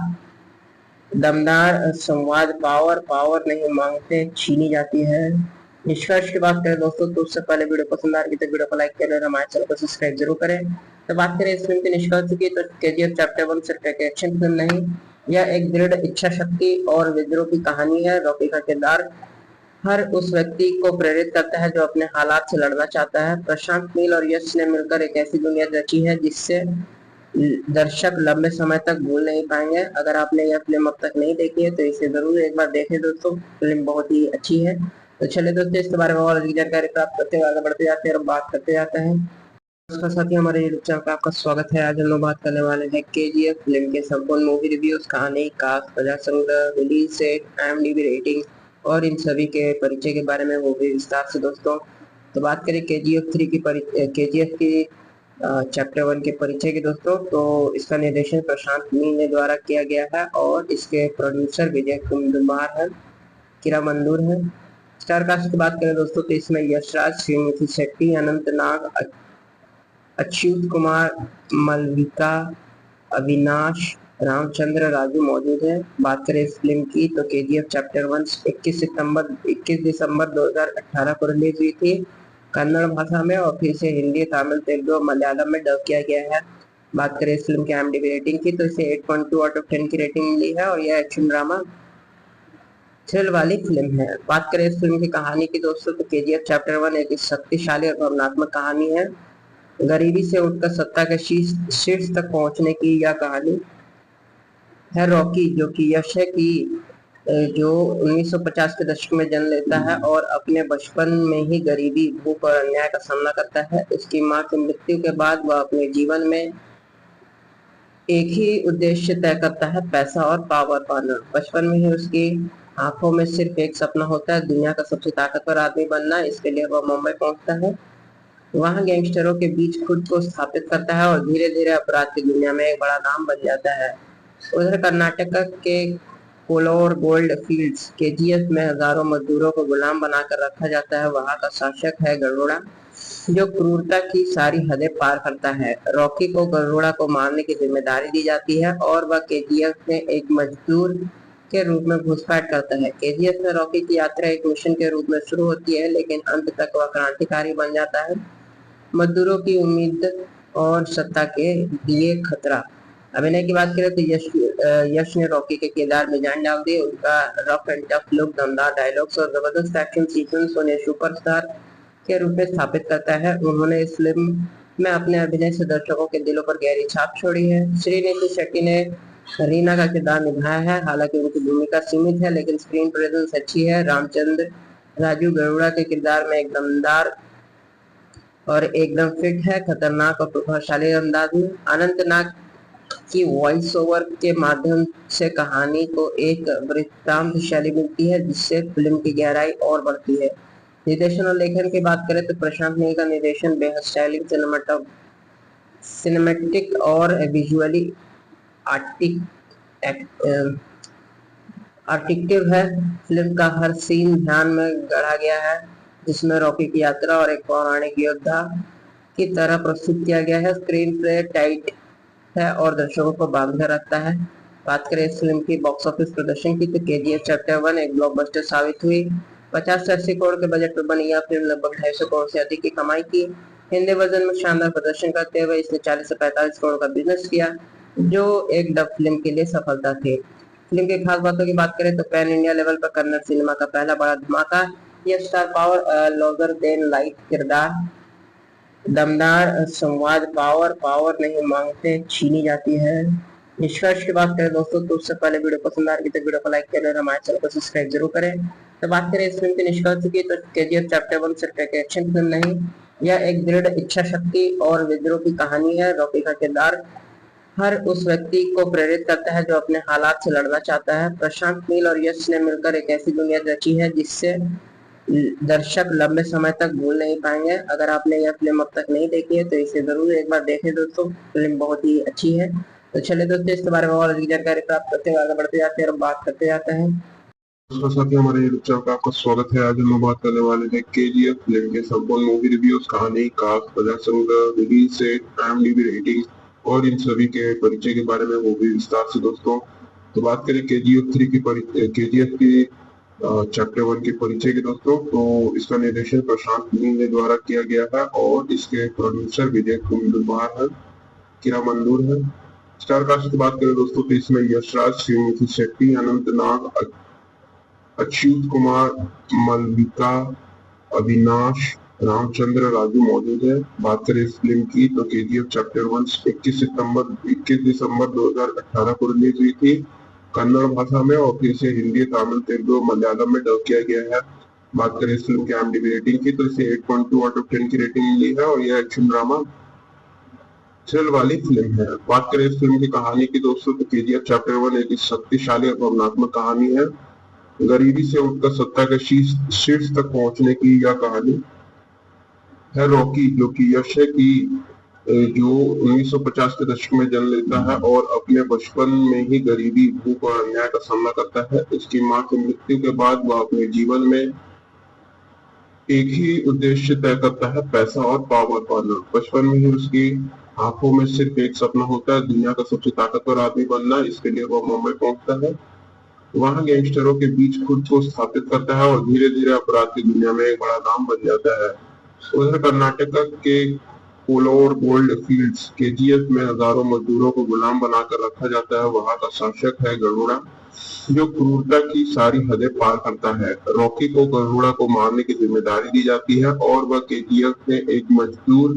दमदार संवाद, पावर नहीं मांगते छीनी जाती है। निष्कर्ष की बात करें दोस्तों तो उससे पहले वीडियो पसंद आ रही तो वीडियो को लाइक करें और हमारे चैनल को सब्सक्राइब जरूर करें। तो बात करें इस फिल्म के निष्कर्ष की तो केजीएफ चैप्टर 1 सिर्फ एक एक्शन फिल्म नहीं, यह एक दृढ़ इच्छा शक्ति और विद्रोह की कहानी है। रॉकी का किरदार हर उस व्यक्ति को प्रेरित करता है जो अपने हालात से लड़ना चाहता है। प्रशांत नील और यश ने मिलकर एक ऐसी दुनिया रची है जिससे दर्शक लंबे समय तक भूल नहीं पाएंगे। अगर आपने यह फिल्म अब तक नहीं देखी है तो इसे जरूर एक बार देखें दोस्तों, फिल्म बहुत ही अच्छी है। तो चलिए दोस्तों, इसके बारे में और अधिक जानकारी प्राप्त करते हुए आगे बढ़ते जाते हैं और बात करते जाते हैं। उसका साथ ही हमारे यूट्यूब चैनल पर आपका स्वागत है। आज हम लोग बात करने वाले हैं केजीएफ फिल्म के संपूर्ण मूवी रिव्यूज, कहानी, कास्ट, प्रजा संग्रह, रिलीज सेट, IMDb रेटिंग और इन सभी के परिचय के बारे में वो भी विस्तार से दोस्तों। तो बात करें KGF 3 की KGF की चैप्टर 1 के परिचय के दोस्तों, तो इसका निर्देशन प्रशांत नील ने द्वारा किया गया है और इसके प्रोड्यूसर विजय कुमार है, किरा मंदूर है। स्टार कास्ट की बात करें दोस्तों तो इसमें यशराज, श्रीनिधि शेट्टी, अनंत नाग, अच्युत कुमार, मलविका, अविनाश, रामचंद्र राजू मौजूद है। बात करें इस फिल्म की तो KGF चैप्टर 1 21 दिसंबर 2018 को रिलीज हुई थी कन्नड़ भाषा में, और फिर से हिंदी, तमिल, तेलुगु और मलयालम में डब किया गया है। बात करें इस फिल्म की IMDb रेटिंग की तो इसे 8.2 आउट ऑफ 10 की रेटिंग मिली है और यह एक्शन ड्रामा थ्रिल वाली फिल्म है। बात करें इस फिल्म की कहानी की दोस्तों तो KGF चैप्टर 1 एक शक्तिशाली और भावनात्मक कहानी है। गरीबी से उठकर सत्ता के शीर्ष तक पहुंचने की यह कहानी है रॉकी, जो कि यश है कि जो 1950 के दशक में जन्म लेता है और अपने बचपन में ही गरीबी, भूख और अन्याय का सामना करता है। उसकी मां की मृत्यु के बाद वह अपने जीवन में एक ही उद्देश्य तय करता है, पैसा और पावर पाना। बचपन में ही उसकी आंखों में सिर्फ एक सपना होता है, दुनिया का सबसे ताकतवर आदमी बनना। इसके लिए वह मुंबई पहुंचता है, वहां गैंगस्टरों के बीच खुद को स्थापित करता है और धीरे धीरे अपराध की दुनिया में एक बड़ा नाम बन जाता है। उधर कर्नाटक के कोलोर गोल्ड फील्ड्स KGF में हजारों मजदूरों को गुलाम बनाकर रखा जाता है। वहां का शासक है गरुड़ा, जो क्रूरता की सारी हदें पार करता है। रॉकी को गरुड़ा को मारने की जिम्मेदारी दी जाती है और वह KGF में एक मजदूर के रूप में घुसपैठ करता है। KGF में रॉकी की यात्रा एक मिशन के रूप में शुरू होती है, लेकिन अंत तक वह क्रांतिकारी बन जाता है, मजदूरों की उम्मीद और सत्ता के लिए खतरा। अभिनय की बात करें तो यश ने रॉकी के किरदार में जान डाल दी। उनका रफ एंड टफ लुक, दमदार डायलॉग्स और जबरदस्त एक्शन सीक्वेंस उन्हें सुपरस्टार के रूप में स्थापित करता है। उन्होंने इस फिल्म में अपने अभिनय से दर्शकों के दिलों पर गहरी छाप छोड़ी है। श्रीनिधि शेट्टी ने रीना का किरदार निभाया है, हालांकि उनकी भूमिका सीमित है लेकिन स्क्रीन प्रेजेंस अच्छी है। रामचंद्र राजू गरुड़ा के किरदार में एक दमदार और एकदम फिट है, खतरनाक और प्रभावशाली अंदाज में। अनंत नाग की वॉइस ओवर के माध्यम से कहानी को एक वृत्तांत शैली मिलती है, जिससे फिल्म की गहराई और बढ़ती है। निर्देशन और लेखन की बात करें तो प्रशांत नील का निर्देशन बेहद स्टाइलिंग, सिनेमैटिक और विजुअली आर्टिक्टिव है। फिल्म का हर सीन ध्यान में गढ़ा गया है, जिसमें रॉकी की यात्रा और एक पौराणिक योद्धा की तरह प्रस्तुत किया गया है। स्क्रीन प्ले टाइट है और दर्शकों को बांधे रखता है। बात करें इस फिल्म की बॉक्स ऑफिस प्रदर्शन की तो KGF चैप्टर 1 एक ब्लॉकबस्टर साबित हुई। 50 से 80 करोड़ के बजट पर बनी यह फिल्म लगभग 250 करोड़ से अधिक की कमाई की। हिंदी वर्जन में शानदार प्रदर्शन करते हुए इसने 40 से 45 करोड़ का बिजनेस किया, जो एक डब फिल्म के लिए सफलता थी। फिल्म की खास बातों की बात करें तो पैन इंडिया लेवल पर कन्नड़ सिनेमा का पहला बड़ा धमाका। यह star power, larger than life किरदार, दमदार संवाद, पावर नहीं मांगते छीनी जाती है। निष्कर्ष की बात करें दोस्तों तो उससे पहले वीडियो पसंद आ रही तो वीडियो को लाइक करें और हमारे चैनल को सब्सक्राइब जरूर करें। तो बात करें इस फिल्म के निष्कर्ष की तो KGF चैप्टर 1 सिर्फ एक एक्शन फिल्म नहीं, यह एक दृढ़ इच्छा शक्ति और विद्रोह की कहानी है। रॉकी का किरदार हर उस व्यक्ति को प्रेरित करता है जो अपने हालात से लड़ना चाहता है। प्रशांत नील और यश ने मिलकर एक ऐसी दुनिया रची है जिससे दर्शक लंबे समय तक भूल नहीं पाएंगे। अगर आपने यह फिल्म अब तक नहीं देखी है तो इसे जरूर एक बार देखें दोस्तों, फिल्म बहुत ही अच्छी है। तो चलिए दोस्तों, इसके बारे में और अधिक जानकारी प्राप्त करते हुए आगे बढ़ते जाते हैं और बात करते जाते हैं। साथियों, हमारे यूट्यूब चैनल पर आपका स्वागत है। आज हम बात करने वाले हैं KGF फिल्म के संपूर्ण मूवी रिव्यूज, कहानी, कास्ट, कथा संग्रह, रिलीज सेट, IMDb रेटिंग और इन सभी के परिचय के बारे में वो भी विस्तार से दोस्तों। तो बात करें KGF की चैप्टर 1 के परिचय के दोस्तों, तो इसका निर्देशन प्रशांत नील ने द्वारा किया गया है और इसके प्रोड्यूसर विजय कुमार है, किरा मंदूर है। स्टार कास्ट की बात करें दोस्तों तो इसमें यशराज, श्रीनिधि शेट्टी, अनंत नाग, अच्युत कुमार, मलविका, अविनाश, रामचंद्र राजू मौजूद है। बात करें इस फिल्म की तो KGF चैप्टर 1 21 दिसंबर 2018 को रिलीज हुई थी कन्नड़ भाषा में, और फिर से हिंदी, तमिल, तेलुगु, मलयालम में डब किया गया है। बात करें इस फिल्म की IMDb रेटिंग की तो इसे 8.2 आउट ऑफ 10 की रेटिंग मिली है और यह एक्शन ड्रामा थ्रिल वाली फिल्म है। बात करें इस फिल्म की कहानी की दोस्तों तो KGF चैप्टर 1 एक शक्तिशाली और भावनात्मक कहानी है। गरीबी से उठकर सत्ता के शीर्ष तक पहुंचने की यह कहानी है रॉकी, जो कि यश है कि जो 1950 के दशक में जन्म लेता है और अपने बचपन में ही गरीबी, भूख और अन्याय का सामना करता है। उसकी मां की मृत्यु के बाद वह अपने जीवन में एक ही उद्देश्य तय करता है, पैसा और पावर पाना। बचपन में ही उसकी आंखों में सिर्फ एक सपना होता है, दुनिया का सबसे ताकतवर आदमी बनना। इसके लिए वह मुंबई पहुंचता है, वहां गैंगस्टरों के बीच खुद को स्थापित करता है और धीरे धीरे अपराध की दुनिया में एक बड़ा नाम बन जाता है। उधर कर्नाटक के कोलोर गोल्ड फील्ड्स केजीएफ में हजारों मजदूरों को गुलाम बनाकर रखा जाता है। वहां का शासक है गरुड़ा, जो क्रूरता की सारी हदें पार करता है। रॉकी को गरुड़ा को मारने की जिम्मेदारी दी जाती है और वह केजीएफ में एक मजदूर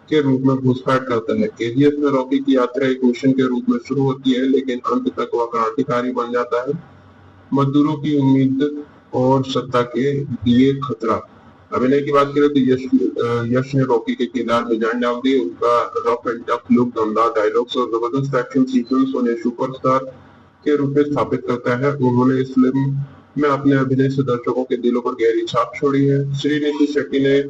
के रूप में घुसपैठ करता है। केजीएफ में रॉकी की यात्रा एक मिशन के रूप में शुरू होती है, लेकिन अंत तक वह क्रांतिकारी बन जाता है, मजदूरों की उम्मीद और सत्ता के लिए खतरा। अभिनय की बात करें तो यश ने रॉकी के किरदार में जान डाल दी। उनका रफ एंड टफ लुक, दमदार डायलॉग्स और जबरदस्त एक्शन सीक्वेंस उन्हें सुपरस्टार के रूप में स्थापित करता है। उन्होंने इस फिल्म में अपने अभिनय से दर्शकों के दिलों पर गहरी छाप छोड़ी है। श्रीनिधि शेट्टी ने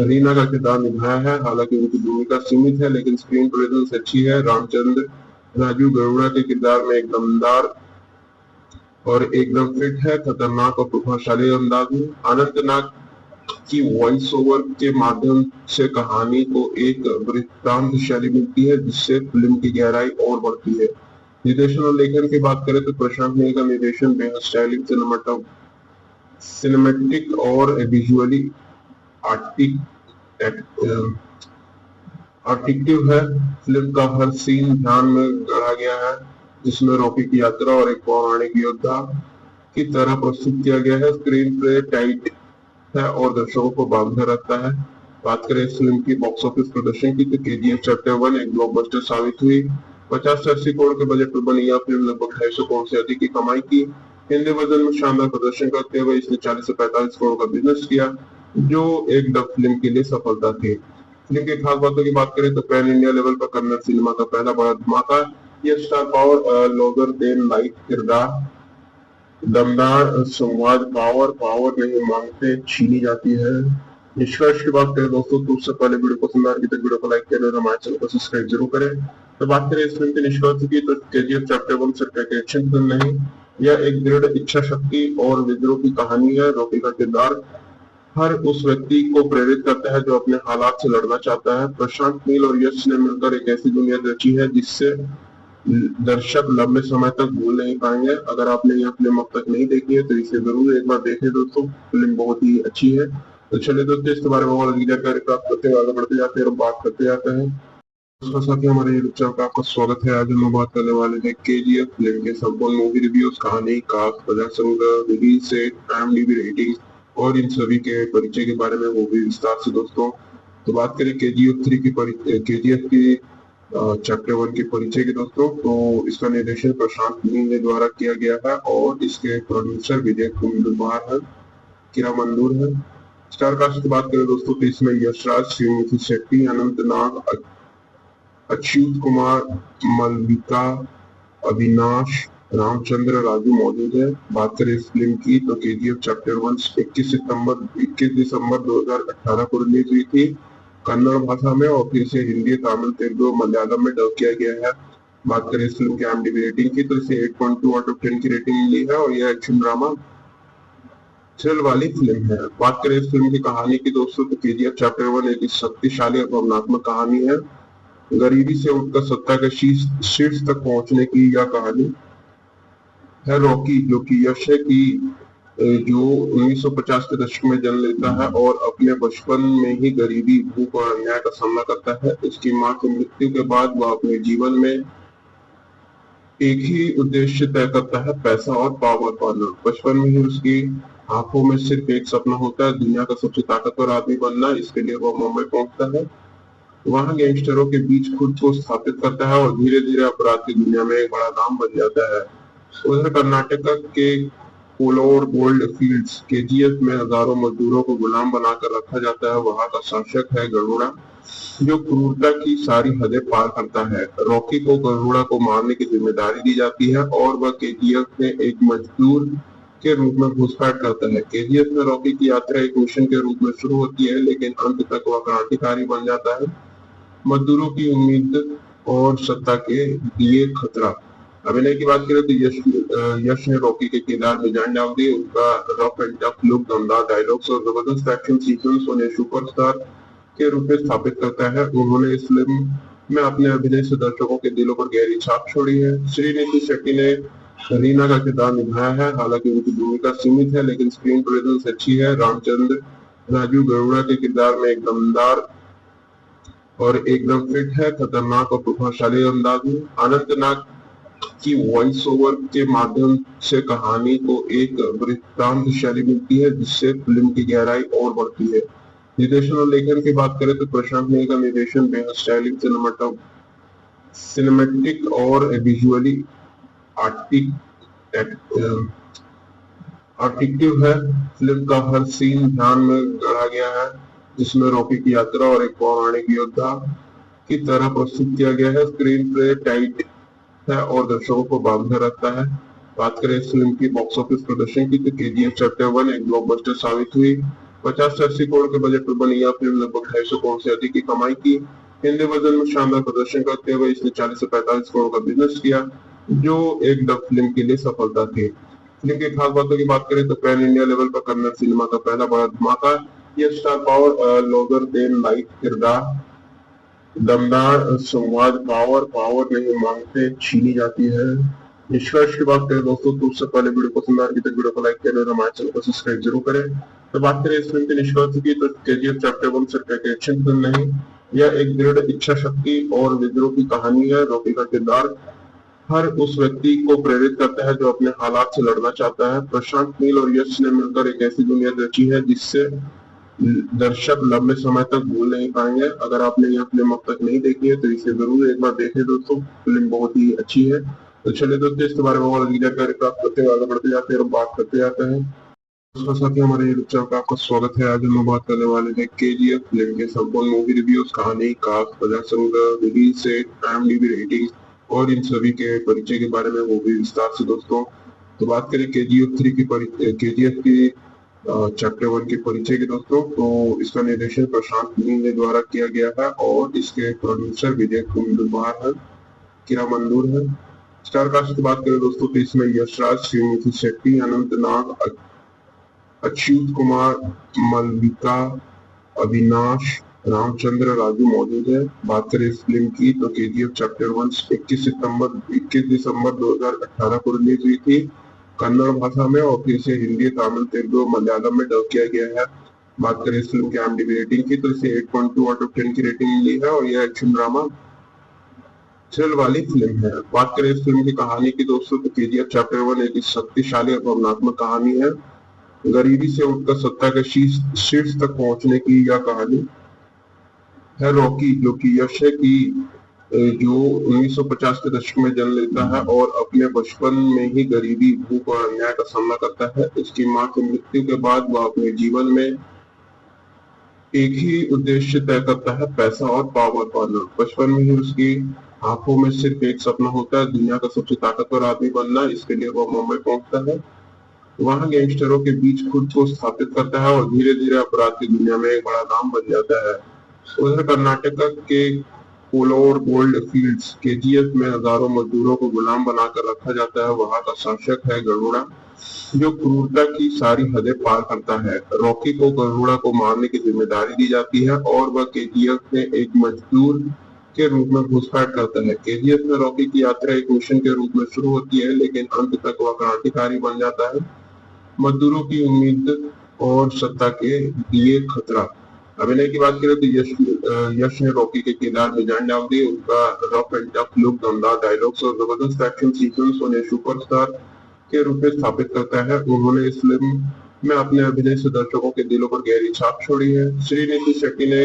रीना का किरदार निभाया है, हालांकि उनकी भूमिका सीमित है, लेकिन स्क्रीन प्रेजेंस अच्छी है। रामचंद्र राजू गरुड़ा के किरदार में एक दमदार और एकदम फिट है, खतरनाक और प्रभावशाली अंदाज में। अनंतनाग की वॉइस ओवर के माध्यम से कहानी को एक वृत्तांत शैली मिलती है, जिससे फिल्म की गहराई और बढ़ती है। निर्देशन और लेखन की बात करें तो प्रशांत नील का निर्देशन बेहद स्टाइलिश, सिनेमैटिक और विजुअली आर्टिक्टिव है। फिल्म का हर सीन ध्यान में गढ़ा गया है, जिसमें रॉकी की यात्रा और एक पौराणिक योद्धा की तरह प्रस्तुत किया गया है। स्क्रीन प्ले टाइट है और दर्शकों को बांधे रखता है। बात करें इस फिल्म की बॉक्स ऑफिस प्रदर्शन की तो केजीएफ चैप्टर 1 एक ब्लॉकबस्टर साबित हुई। 50 से 80 करोड़ के बजट पर बनी यह फिल्म लगभग 250 करोड़ से अधिक की कमाई की। हिंदी वर्जन में शानदार प्रदर्शन करते हुए इसने 40 से 45 करोड़ का बिजनेस किया, जो एक डब फिल्म के लिए सफलता थी। फिल्म की खास बातों की बात करें तो पैन इंडिया लेवल पर कन्नड़ सिनेमा का पहला बड़ा धमाका। यह star power, Logar then life किरदार, दमदार संवाद, पावर नहीं मांगते छीनी जाती है। निष्कर्ष की बात करें दोस्तों तो उससे पहले वीडियो पसंद आए तो वीडियो को लाइक करें और हमारे चैनल को सब्सक्राइब जरूर करें। तो बात करें इस फिल्म के निष्कर्ष की तो केजीएफ चैप्टर 1 सिर्फ एक एक्शन फिल्म नहीं, यह एक दृढ़ इच्छा शक्ति और विद्रोह की कहानी है। रॉकी का किरदार हर उस व्यक्ति को प्रेरित करता है जो अपने हालात से लड़ना चाहता है। प्रशांत नील और यश ने मिलकर एक ऐसी दुनिया रची है जिससे दर्शक लंबे समय तक भूल नहीं पाएंगे। अगर आपने यह फिल्म अब तक नहीं देखी है तो इसे जरूर एक बार देखें दोस्तों, फिल्म बहुत ही अच्छी है। तो चलिए दोस्तों, इसके बारे में और अधिक जानकारी प्राप्त करते हुए आगे बढ़ते जाते हैं और बात करते जाते हैं। उसके साथ ही हमारे यूट्यूब चैनल का आपका स्वागत है। आज हम बात करने वाले हैं केजीएफ फिल्म के संपूर्ण मूवी रिव्यूज, कहानी, कास्ट, कथा संग्रह, रिलीज डेट, IMDb रेटिंग और इन सभी के परिचय के बारे में वो भी विस्तार से दोस्तों। तो बात करें केजीएफ की चैप्टर 1 के परिचय के दोस्तों, तो इसका निर्देशन प्रशांत नील ने द्वारा किया गया है और इसके प्रोड्यूसर विजय कुमार है, किरा मंदूर है। स्टार कास्ट की बात करें दोस्तों तो इसमें यशराज, श्रीनिधि शेट्टी, अनंतनाग, अच्युत कुमार, मलविका, अविनाश, रामचंद्र राजू मौजूद है। बात करें इस फिल्म की तो केजीएफ चैप्टर 1 21 दिसंबर 2018 को रिलीज हुई थी कन्नड़ भाषा में और फिर इसे हिंदी, तमिल, तेलुगु, मलयालम में डब किया गया है। बात करें इस फिल्म की IMDb रेटिंग की तो इसे 8.2 आउट ऑफ 10 की रेटिंग मिली है और यह एक्शन ड्रामा थ्रिल वाली फिल्म है। बात करें इस फिल्म की कहानी की दोस्तों तो केजीएफ चैप्टर 1 एक शक्तिशाली और भावनात्मक कहानी है। गरीबी से उठकर सत्ता के शीर्ष तक पहुंचने की यह कहानी है रॉकी, जो कि यश है कि जो 1950 के दशक में जन्म लेता है और अपने बचपन में ही गरीबी, भूख और अन्याय का सामना करता है। उसकी मां की मृत्यु के बाद वह अपने जीवन में एक ही उद्देश्य तय करता है, पैसा और पावर पाना। बचपन में ही उसकी आंखों में सिर्फ एक सपना होता है, दुनिया का सबसे ताकतवर आदमी बनना। इसके लिए वह मुंबई पहुंचता है, वहां गैंगस्टरों के बीच खुद को स्थापित करता है और धीरे धीरे अपराध की दुनिया में एक बड़ा नाम बन जाता है। उधर कर्नाटक के कोलोर गोल्ड फील्ड्स केजीएफ में हजारों मजदूरों को गुलाम बनाकर रखा जाता है। वहां का शासक है गरुड़ा, जो क्रूरता की सारी हदें पार करता है। रॉकी को गरुड़ा को मारने की जिम्मेदारी दी जाती है और वह केजीएफ में एक मजदूर के रूप में घुसपैठ करता है। केजीएफ में रॉकी की यात्रा एक मिशन के रूप में शुरू होती है, लेकिन अंत तक वह क्रांतिकारी बन जाता है। मजदूरों की उम्मीद और सत्ता के लिए खतरा। अभिनय की बात करें तो यश ने रॉकी के किरदार में जान डाल दी। उनका रफ एंड टफ लुक, दमदार डायलॉग्स और जबरदस्त एक्शन सीक्वेंस उन्हें सुपरस्टार के रूप में स्थापित करता है। उन्होंने इस फिल्म में अपने अभिनय से दर्शकों के दिलों पर गहरी छाप छोड़ी है। श्रीनिधि शेट्टी ने रीना का किरदार निभाया है। हालांकि उनकी भूमिका सीमित है, लेकिन स्क्रीन प्रेजेंस अच्छी है। रामचंद्र राजू गरुड़ा के किरदार में एक दमदार और एकदम फिट है, खतरनाक और प्रभावशाली अंदाज में। अनंतनाग की वॉइस ओवर के माध्यम से कहानी को एक वृत्तांत शैली मिलती है, जिससे फिल्म की गहराई और बढ़ती है। निर्देशन और लेखन की बात करें तो प्रशांत नील का निर्देशन बेहद स्टाइलिश, सिनेमैटिक और विजुअली आर्टिक्टिव है। फिल्म का हर सीन ध्यान में गढ़ा गया है, जिसमें रॉकी की यात्रा और एक पौराणिक योद्धा की तरह प्रस्तुत किया गया है। स्क्रीन प्ले टाइट है और दर्शकों को बांधे रखता है। बात करें इस फिल्म की बॉक्स ऑफिस प्रदर्शन की तो केजीएफ चैप्टर 1 एक ब्लॉकबस्टर साबित हुई। 50 से 80 करोड़ के बजट पर बनी यह फिल्म लगभग 250 करोड़ से अधिक की कमाई की। हिंदी वर्जन में शानदार प्रदर्शन करते हुए इसने 40 से 45 करोड़ का बिजनेस किया, जो एक डब फिल्म के लिए सफलता थी। फिल्म की खास बातों की बात करें तो पैन इंडिया लेवल पर कन्नड़ सिनेमा का पहला बड़ा धमाका। यह star power, Logar then life किरदार, दमदार संवाद, पावर नहीं मांगते छीनी जाती है। निष्कर्ष की बात करें दोस्तों तो उससे पहले वीडियो पसंद आएगी तो वीडियो को लाइक करें और हमारे चैनल को सब्सक्राइब जरूर करें। तो बात करें इस फिल्म के निष्कर्ष की तो केजीएफ चैप्टर 1 सिर्फ एक एक्शन फिल्म नहीं, यह एक दृढ़ इच्छा शक्ति और विद्रोह की कहानी है। रॉकी का किरदार हर उस व्यक्ति को प्रेरित करता है जो अपने हालात से लड़ना चाहता है। प्रशांत नील और यश ने मिलकर एक ऐसी दुनिया रची है जिससे दर्शक लंबे समय तक भूल नहीं पाएंगे। अगर आपने यह फिल्म अब तक नहीं देखी है तो इसे जरूर एक बार देखें दोस्तों, फिल्म बहुत ही अच्छी है। तो चलिए दोस्तों, इसके बारे में और अधिक जानकारी प्राप्त करते हुए आगे बढ़ते जाते हैं और बात करते जाते हैं। दोस्तों साथ ही हमारे यूट्यूब चैनल का आपका स्वागत है। आज हम बात करने वाले हैं केजीएफ फिल्म के संपूर्ण मूवी रिव्यूज, कहानी, कास्ट, कथा संग्रह, रिलीज डेट, IMDb रेटिंग और इन सभी के परिचय के बारे में वो भी विस्तार से दोस्तों। तो बात करें केजीएफ की चैप्टर 1 के परिचय के दोस्तों, तो इसका निर्देशन प्रशांत नील ने द्वारा किया गया है और इसके प्रोड्यूसर विजय कुमार है, किरामंदूर है। स्टार कास्ट की बात करें दोस्तों तो इसमें यशराज, श्रीनिधि शेट्टी, अनंतनाग, अच्युत कुमार, मलविका, अविनाश, रामचंद्र राजू मौजूद है। बात करें इस फिल्म की तो केजीएफ चैप्टर 1 21 दिसंबर 2018 को रिलीज हुई थी कन्नड़ भाषा में, और फिर इसे हिंदी, तमिल, तेलुगु, मलयालम में डब किया गया है। बात करें इस फिल्म की IMDb रेटिंग की तो इसे 8.2 आउट ऑफ 10 की रेटिंग मिली है और यह एक्शन ड्रामा थ्रिल वाली फिल्म है। बात करें इस फिल्म की कहानी की दोस्तों तो केजीएफ चैप्टर 1 एक शक्तिशाली और भावनात्मक कहानी है। गरीबी से उठकर सत्ता के शीर्ष तक पहुंचने की यह कहानी है। रॉकी जो कि यश है की जो 1950 के दशक में जन्म लेता है और अपने बचपन में ही गरीबी, भूख और अन्याय का सामना करता है। उसकी मां की मृत्यु के बाद वह अपने जीवन में एक ही उद्देश्य तय करता है, पैसा और पावर पाना। बचपन में ही उसकी आंखों में सिर्फ एक सपना होता है, दुनिया का सबसे ताकतवर आदमी बनना। इसके लिए वह मुंबई पहुंचता है, वहां गैंगस्टरों के बीच खुद को स्थापित करता है और धीरे धीरे अपराध की दुनिया में एक बड़ा नाम बन जाता है। उधर कर्नाटक के कोलोर गोल्ड फील्ड्स केजीएफ में हजारों मजदूरों को गुलाम बनाकर रखा जाता है। वहां का शासक है गरुड़ा, जो क्रूरता की सारी हदें पार करता है। रॉकी को गरुड़ा को मारने की जिम्मेदारी दी जाती है और वह केजीएफ में एक मजदूर के रूप में घुसपैठ करता है। केजीएफ में रॉकी की यात्रा एक मिशन के रूप में शुरू होती है, लेकिन अंत तक वह क्रांतिकारी बन जाता है। मजदूरों की उम्मीद और सत्ता के लिए खतरा। अभिनय की बात करें तो यश ने रॉकी के किरदार में जान डाल दी। उनका रफ एंड टफ लुक, दमदार डायलॉग्स और जबरदस्त एक्शन सीक्वेंस उन्हें सुपरस्टार के रूप में स्थापित करता है। उन्होंने इस फिल्म में अपने अभिनय से दर्शकों के दिलों पर गहरी छाप छोड़ी है। श्रीनिधि शेट्टी ने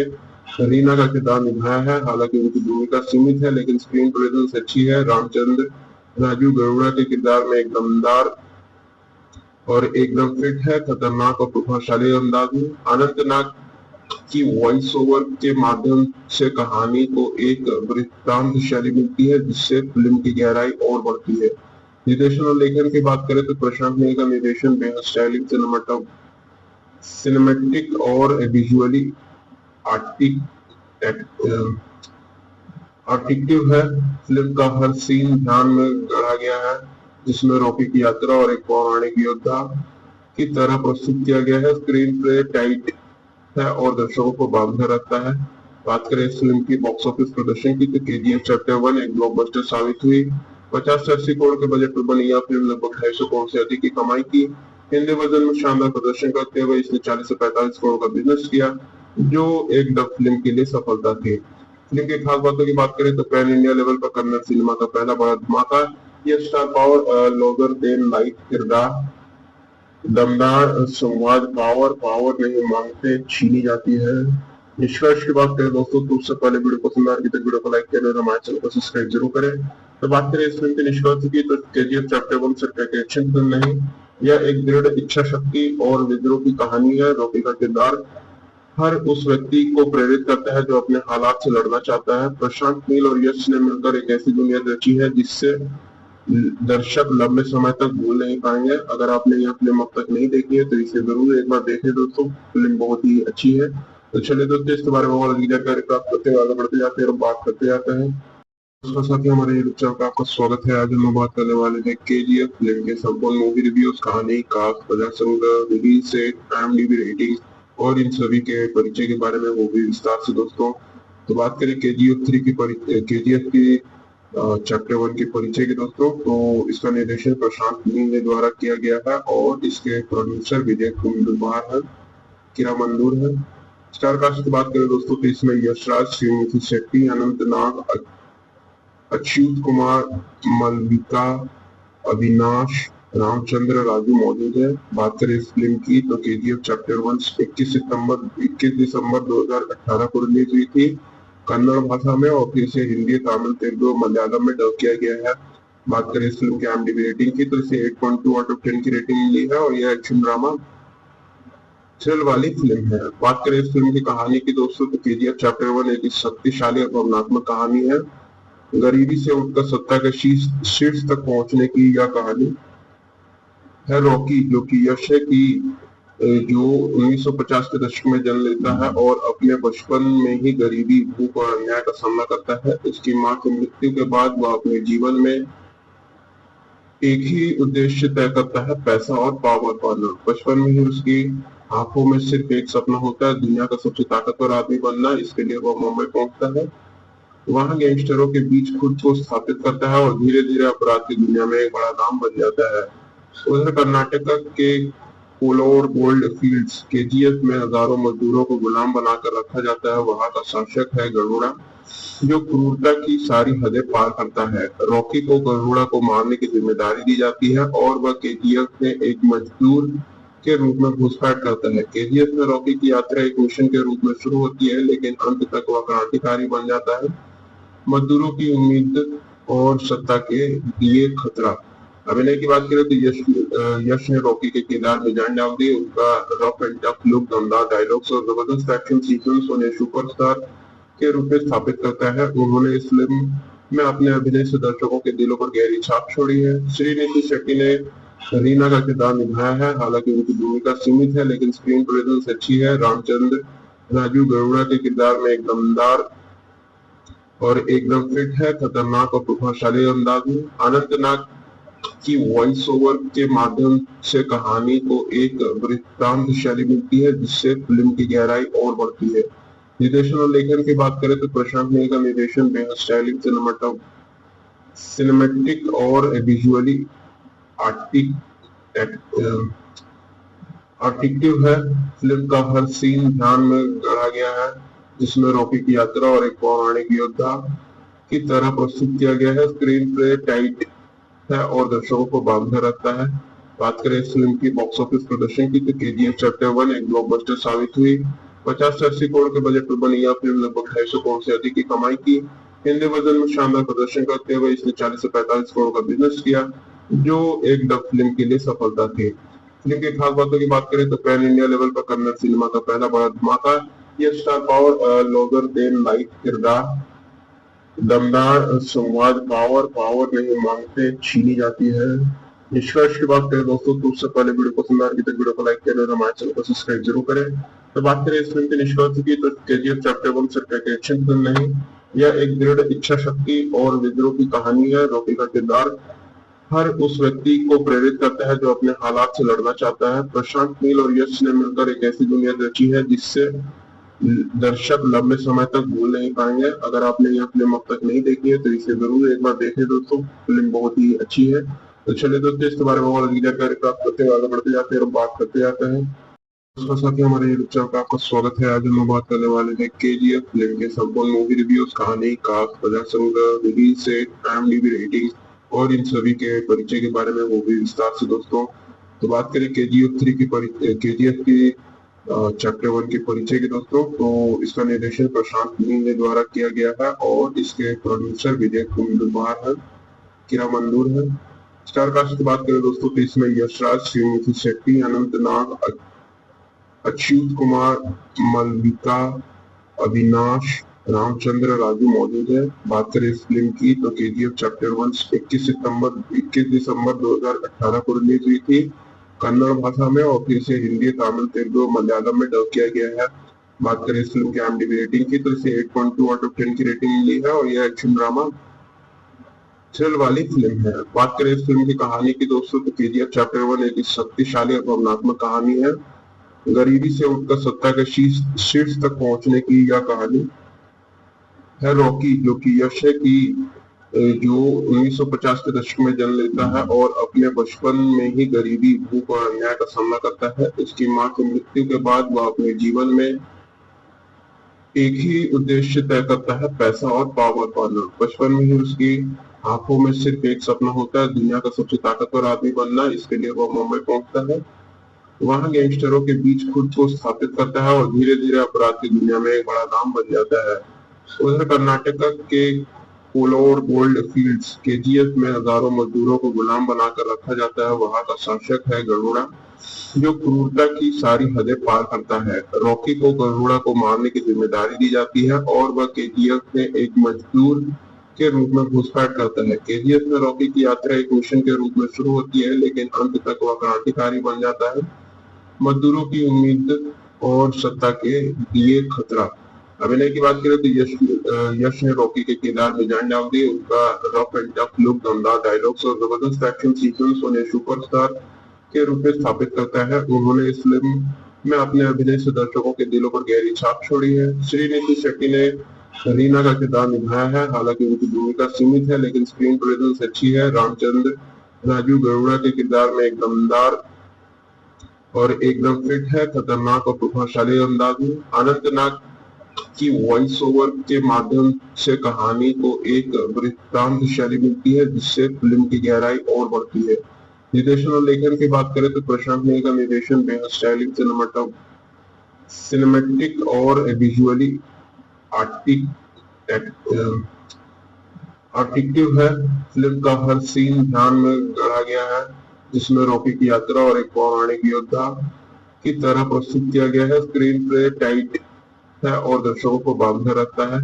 रीना का किरदार निभाया है। हालांकि उनकी भूमिका सीमित है, लेकिन स्क्रीन प्रेजेंस अच्छी है। रामचंद्र राजू गरुड़ा के किरदार में एक दमदार और एकदम फिट है, खतरनाक और प्रभावशाली अंदाज में। अनंतनाग की वॉइस ओवर के माध्यम से कहानी को एक वृत्तांत शैली मिलती है, जिससे फिल्म की गहराई और बढ़ती है। निर्देशन और लेखन की बात करें तो प्रशांत नील का निर्देशन बेहद स्टाइलिश सिनेमैटिक और विजुअली आर्टिक्टिव है। फिल्म का हर सीन ध्यान में गढ़ा गया है, जिसमें रॉकी की यात्रा और एक पौराणिक योद्धा की तरह प्रस्तुत किया गया है। स्क्रीन प्ले टाइट है और दर्शकों को बांधे रखता है। बात करें इस फिल्म की बॉक्स ऑफिस प्रदर्शन की तो केजीएफ चैप्टर 1 एक ब्लॉकबस्टर साबित हुई। 50 से 80 करोड़ के बजट पर बनी यह फिल्म लगभग 250 करोड़ से अधिक की कमाई की। हिंदी वर्जन में शानदार प्रदर्शन करते हुए इसने 40 से 45 करोड़ का बिजनेस किया, जो एक डब फिल्म के लिए सफलता थी। फिल्म की खास बातों की बात करें तो पैन इंडिया लेवल पर कन्नड़ सिनेमा का पहला बड़ा धमाका। यह star power Logar then life किरदार, दमदार संवाद, पावर नहीं मांगते छीनी जाती है। निष्कर्ष की बात करें दोस्तों तो उससे पहले वीडियो पसंद आ रही तो वीडियो को लाइक करें और हमारे चैनल को सब्सक्राइब जरूर करें। तो बात करें इस फिल्म के निष्कर्ष की तो केजीएफ चैप्टर 1 सिर्फ एक एक्शन फिल्म नहीं, यह एक दृढ़ इच्छा शक्ति और विद्रोह की कहानी है। रॉकी का किरदार हर उस व्यक्ति को प्रेरित करता है जो अपने हालात से लड़ना चाहता है। प्रशांत नील और यश ने मिलकर एक ऐसी दुनिया रची है जिससे दर्शक लंबे समय तक भूल नहीं पाएंगे। अगर आपने यह फिल्म अब तक नहीं देखी है तो इसे जरूर एक बार देखें दोस्तों, फिल्म बहुत ही अच्छी है। तो चलिए दोस्तों, इसके बारे में और अधिक जानकारी प्राप्त करते हुए आगे बढ़ते जाते हैं और बात करते जाते हैं। दोस्तों साथ ही हमारे यूट्यूब चैनल का आपका स्वागत है। आज हम बात करने वाले हैं केजीएफ फिल्म के संपूर्ण मूवी रिव्यूज, कहानी, कास्ट, बजट, संग्रह, रिलीज डेट, IMDb रेटिंग और इन सभी के परिचय के बारे में वो भी विस्तार से दोस्तों। तो बात करें केजीएफ की चैप्टर 1 के परिचय के दोस्तों, तो इसका निर्देशन प्रशांत नील द्वारा किया गया है और इसके प्रोड्यूसर विजय कुमार है, किरामंदूर है। स्टार कास्ट की बात करें दोस्तों तो इसमें यशराज, श्रीमती शेट्टी, अनंत नाग, अच्युत कुमार, मलविका, अविनाश, रामचंद्र, राजू मौजूद है। बात करें इस फिल्म की तो केजीएफ चैप्टर 1 21 दिसंबर 2018 को रिलीज हुई थी कन्नड़ भाषा में और फिर से हिंदी, तमिल, तेलुगु, मलयालम में डब किया गया है। बात करें इस फिल्म की IMDb रेटिंग की तो इसे 8.2 आउट ऑफ 10 की रेटिंग मिली है और यह एक्शन ड्रामा थ्रिल वाली फिल्म है। बात करें इस फिल्म की कहानी की दोस्तों तो केजीएफ चैप्टर 1 एक शक्तिशाली और भावनात्मक कहानी है। गरीबी से उठकर सत्ता के शीर्ष तक पहुंचने की यह कहानी है। रॉकी जो कि यश है की जो 1950 के दशक में जन्म लेता है और अपने बचपन में ही गरीबी, भूख और अन्याय का सामना करता है। उसकी मां की मृत्यु के बाद वह अपने जीवन में एक ही उद्देश्य तय करता है, पैसा और पावर पाना। बचपन में ही उसकी आंखों में सिर्फ एक सपना होता है, दुनिया का सबसे ताकतवर आदमी बनना। इसके लिए वह मुंबई पहुंचता है, वहां गैंगस्टरों के बीच खुद को स्थापित करता है और धीरे धीरे अपराध की दुनिया में एक बड़ा नाम बन जाता है। उधर कर्नाटक के कोलोर गोल्ड फील्ड्स केजीएफ में हजारों मजदूरों को गुलाम बनाकर रखा जाता है। वहां का शासक है गरुड़ा, जो क्रूरता की सारी हदें पार करता है। रॉकी को गरुड़ा को मारने की जिम्मेदारी दी जाती है और वह केजीएफ में एक मजदूर के रूप में घुसपैठ करता है। केजीएफ में रॉकी की यात्रा एक मिशन के रूप में शुरू होती है, लेकिन अंत तक वह क्रांतिकारी बन जाता है। मजदूरों की उम्मीद और सत्ता के लिए खतरा। अभिनय की बात करें तो यश ने रॉकी के किरदार में जान डाल दी। उनका रफ एंड टफ लुक, दमदार डायलॉग्स और जबरदस्त एक्शन सीक्वेंस उन्हें सुपरस्टार के रूप में स्थापित करता है। उन्होंने इस फिल्म में अपने अभिनय से दर्शकों के दिलों पर गहरी छाप छोड़ी है। श्रीनिधि शेट्टी ने रीना का किरदार निभाया है, हालांकि उनकी भूमिका सीमित है लेकिन स्क्रीन प्रेजेंस अच्छी है। रामचंद्र राजू गरुड़ा के किरदार में एक दमदार और एकदम फिट है, खतरनाक और प्रभावशाली अंदाज में। अनंत नाग की वॉइस ओवर के माध्यम से कहानी को एक वृत्तांत शैली मिलती है, जिससे फिल्म की गहराई और बढ़ती है। निर्देशन और लेखन की बात करें तो प्रशांत नील का निर्देशन बेहद स्टाइलिश सिनेमैटिक और विजुअली आर्टिक्टिव है। फिल्म का हर सीन ध्यान में गढ़ा गया है, जिसमें रॉकी की यात्रा और एक पौराणिक योद्धा की तरह प्रस्तुत किया गया है। स्क्रीन प्ले टाइट है और दर्शकों को बांधे रखता है। बात करें इस फिल्म की बॉक्स ऑफिस प्रदर्शन की तो केजीएफ चैप्टर 1 एक ब्लॉकबस्टर साबित हुई। 50 से 80 करोड़ के बजट पर बनी यह फिल्म लगभग 250 करोड़ से अधिक की कमाई की। हिंदी वर्जन में शानदार प्रदर्शन करते हुए इसने 40 से 45 करोड़ का बिजनेस किया, जो एक डब फिल्म के लिए सफलता थी। फिल्म की खास बातों की बात करें तो पैन इंडिया लेवल पर कन्नड़ सिनेमा का पहला बड़ा धमाका। यह star power Logar then life किरदार, दमदार संवाद पावर नहीं मांगते छीनी जाती है। निष्कर्ष की बात करें दोस्तों तो उससे पहले वीडियो पसंद आ रही तो वीडियो को लाइक करें और हमारे चैनल को सब्सक्राइब जरूर करें। तो बात करें इस फिल्म के निष्कर्ष की तो केजीएफ चैप्टर 1 सिर्फ एक एक्शन फिल्म नहीं, यह एक दृढ़ इच्छा शक्ति और विद्रोह की कहानी है। रॉकी का किरदार हर उस व्यक्ति को प्रेरित करता है जो अपने हालात से लड़ना चाहता है। प्रशांत नील और यश ने मिलकर एक ऐसी दुनिया रची है जिससे दर्शक लंबे समय तक भूल नहीं पाएंगे। अगर आपने यह फिल्म अब तक नहीं देखी है तो इसे जरूर एक बार देखें दोस्तों, फिल्म बहुत ही अच्छी है। तो चलिए दोस्तों इसके बारे में और अधिक जानकारी प्राप्त करते हुए आगे बढ़ते जाते हैं और बात करते जाते हैं। उसके साथ ही हमारे यूट्यूब चैनल का आपका स्वागत है। आज हम बात करने वाले हैं केजीएफ फिल्म के संपूर्ण मूवी रिव्यूज, कहानी, कास्ट, कथा संग्रह, रिलीज डेट, IMDb रेटिंग और इन सभी के परिचय के बारे में वो भी विस्तार से दोस्तों। तो बात करें केजीएफ की चैप्टर 1 के परिचय के दोस्तों, तो इसका निर्देशन प्रशांत नील ने द्वारा किया गया है और इसके प्रोड्यूसर विजय कुमार है, किरा मंदूर है। स्टार कास्ट की बात करें दोस्तों तो इसमें यशराज, श्रीमती शेट्टी, अनंत नाग, अच्युत कुमार, मलविका, अविनाश, रामचंद्र राजू मौजूद है। बात करें इस फिल्म की तो केजीएफ चैप्टर 1 21 दिसंबर 2018 को रिलीज हुई थी कन्नड़ भाषा में और फिर इसे हिंदी, तमिल, तेलुगु, मलयालम में डब किया गया है। बात करें इस फिल्म की IMDb रेटिंग की तो इसे 8.2 आउट ऑफ 10 की रेटिंग मिली है और यह एक्शन ड्रामा थ्रिल वाली फिल्म है। बात करें इस फिल्म की कहानी की दोस्तों तो केजीएफ चैप्टर 1 एक शक्तिशाली और भावनात्मक कहानी है। गरीबी से उठकर सत्ता के शीर्ष तक पहुंचने की यह कहानी है। रॉकी जो कि यश है की जो 1950 के दशक में जन्म लेता है और अपने बचपन में ही गरीबी, भूख और अन्याय का सामना करता है। उसकी मां की मृत्यु के बाद वह अपने जीवन में एक ही उद्देश्य तय करता है, पैसा और पावर पाना। बचपन में ही उसकी आंखों में सिर्फ एक सपना होता है, दुनिया का सबसे ताकतवर आदमी बनना। इसके लिए वह मुंबई पहुंचता है, वहां गैंगस्टरों के बीच खुद को स्थापित करता है और धीरे धीरे अपराध की दुनिया में एक बड़ा नाम बन जाता है। उधर कर्नाटक के कोलोर गोल्ड फील्ड्स केजीएफ में हजारों मजदूरों को गुलाम बनाकर रखा जाता है। वहां का शासक है गरुड़ा जो क्रूरता की सारी हदें पार करता है। रॉकी को गरुड़ा को मारने की जिम्मेदारी दी जाती है और वह केजीएफ में एक मजदूर के रूप में घुसपैठ करता है। केजीएफ में रॉकी की यात्रा एक मिशन के रूप में शुरू होती है लेकिन अंत तक वह क्रांतिकारी बन जाता है, मजदूरों की उम्मीद और सत्ता के लिए खतरा। अभिनय की बात करें तो यश ने रॉकी के किरदार में जान डाल दी। उनका रफ एंड टफ लुक, दमदार डायलॉग्स और जबरदस्त एक्शन सीक्वेंस उन्हें सुपरस्टार के रूप में स्थापित करता है। उन्होंने इस फिल्म में अपने अभिनय से दर्शकों के दिलों पर गहरी छाप छोड़ी है। श्रीनिधि शेट्टी ने रीना का किरदार निभाया है, हालांकि उनकी भूमिका सीमित है लेकिन स्क्रीन प्रेजेंस अच्छी है। रामचंद्र राजू गरुड़ा के किरदार में एक दमदार और एकदम फिट है, खतरनाक और प्रभावशाली अंदाज में। अनंत नाग की वॉइस ओवर के माध्यम से कहानी को एक वृत्तांत शैली मिलती है जिससे फिल्म की गहराई और बढ़ती है। निर्देशन और लेखन की बात करें तो प्रशांत नील का निर्देशन बेहद स्टाइलिश, सिनेमैटिक और विजुअली आर्टिक्टिव है। फिल्म का हर सीन ध्यान में गढ़ा गया है जिसमें रॉकी की यात्रा और एक पौराणिक योद्धा की तरह प्रस्तुत किया गया है। स्क्रीन प्ले टाइट है और दर्शकों को बांधे रखता है।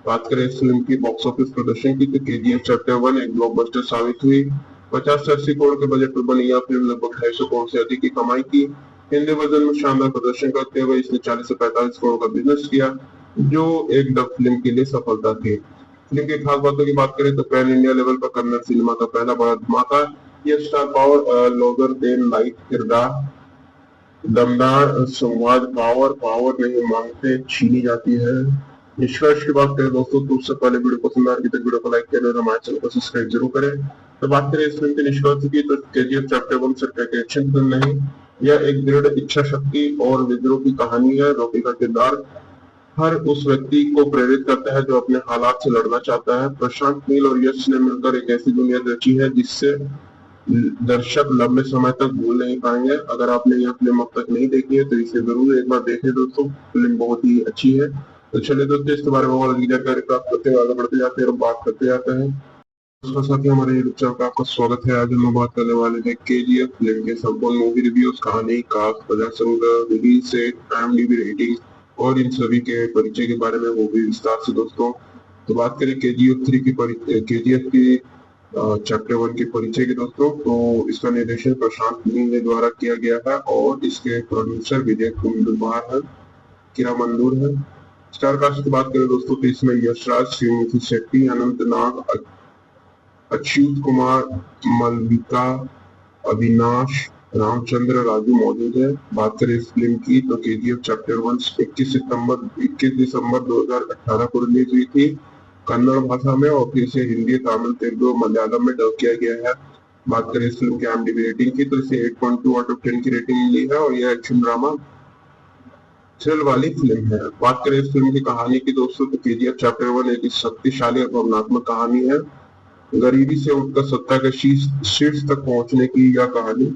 बात करें इस फिल्म की बॉक्स ऑफिस प्रदर्शन की तो केजीएफ चैप्टर 1 एक ब्लॉकबस्टर साबित हुई। 50 से 80 करोड़ के बजट पर बनी यह फिल्म लगभग 250 करोड़ से अधिक की कमाई की। हिंदी वर्जन में शानदार प्रदर्शन करते हुए इसने 40 से 45 करोड़ का बिजनेस किया जो एक डब फिल्म के लिए सफलता थी। फिल्म की खास बातों की बात करें तो पैन इंडिया लेवल पर कन्नड़ सिनेमा का पहला बड़ा धमाका। यह star power Logar then life किरदार, दमदार संवाद पावर नहीं मांगते छीनी जाती है। निष्कर्ष की बात करें दोस्तों तो उससे पहले वीडियो पसंद आ रही तो वीडियो को लाइक करें और हमारे चैनल को सब्सक्राइब जरूर करें। तो बात करें इस फिल्म के निष्कर्ष की तो केजीएफ चैप्टर 1 सिर्फ एक एक्शन फिल्म नहीं, यह एक दृढ़ इच्छा शक्ति और विद्रोह की कहानी है। रॉकी का किरदार हर उस व्यक्ति को प्रेरित करता है जो अपने हालात से लड़ना चाहता है। प्रशांत नील और यश ने मिलकर एक ऐसी दुनिया रची है जिससे दर्शक लंबे समय तक भूल नहीं पाएंगे। अगर आपने यह फिल्म अब तक नहीं देखी है तो इसे जरूर एक बार देखें दोस्तों, फिल्म बहुत ही अच्छी है। तो चलिए दोस्तों इसके बारे में और अधिक जानकारी प्राप्त करते हुए आगे बढ़ते जाते हैं और बात करते जाते हैं। उसके साथ ही हमारे यूट्यूब चैनल का आपका स्वागत है। आज हम बात करने वाले हैं केजीएफ फिल्म के संपूर्ण मूवी रिव्यूज, कहानी, कास्ट, कथा संग्रह, रिलीज डेट, IMDb रेटिंग और इन सभी के परिचय के बारे में वो भी विस्तार से दोस्तों। तो बात करें केजीएफ की चैप्टर 1 के परिचय के दोस्तों, तो इसका निर्देशन प्रशांत नील के द्वारा किया गया है और इसके प्रोड्यूसर विजय कुमार है, किरा मंदूर है। स्टार कास्ट की बात करें दोस्तों तो इसमें यशराज, श्रीमती शेट्टी, अनंत नाग, अच्युत कुमार, मलविका, अविनाश, रामचंद्र, राजू मौजूद है। बात करें इस फिल्म की तो केजीएफ चैप्टर 1 21 दिसंबर 2018 को रिलीज हुई थी कन्नड़ भाषा में और फिर इसे हिंदी, तमिल, तेलुगु, मलयालम में डब किया गया है। बात करें इस फिल्म की IMDb रेटिंग की तो इसे 8.2 आउट ऑफ 10 की रेटिंग मिली है और यह एक्शन ड्रामा थ्रिल वाली फिल्म है। बात करें इस फिल्म की कहानी की दोस्तों तो केजीएफ चैप्टर 1 एक शक्तिशाली और भावनात्मक कहानी है। गरीबी से उठकर सत्ता के शीर्ष तक पहुंचने की यह कहानी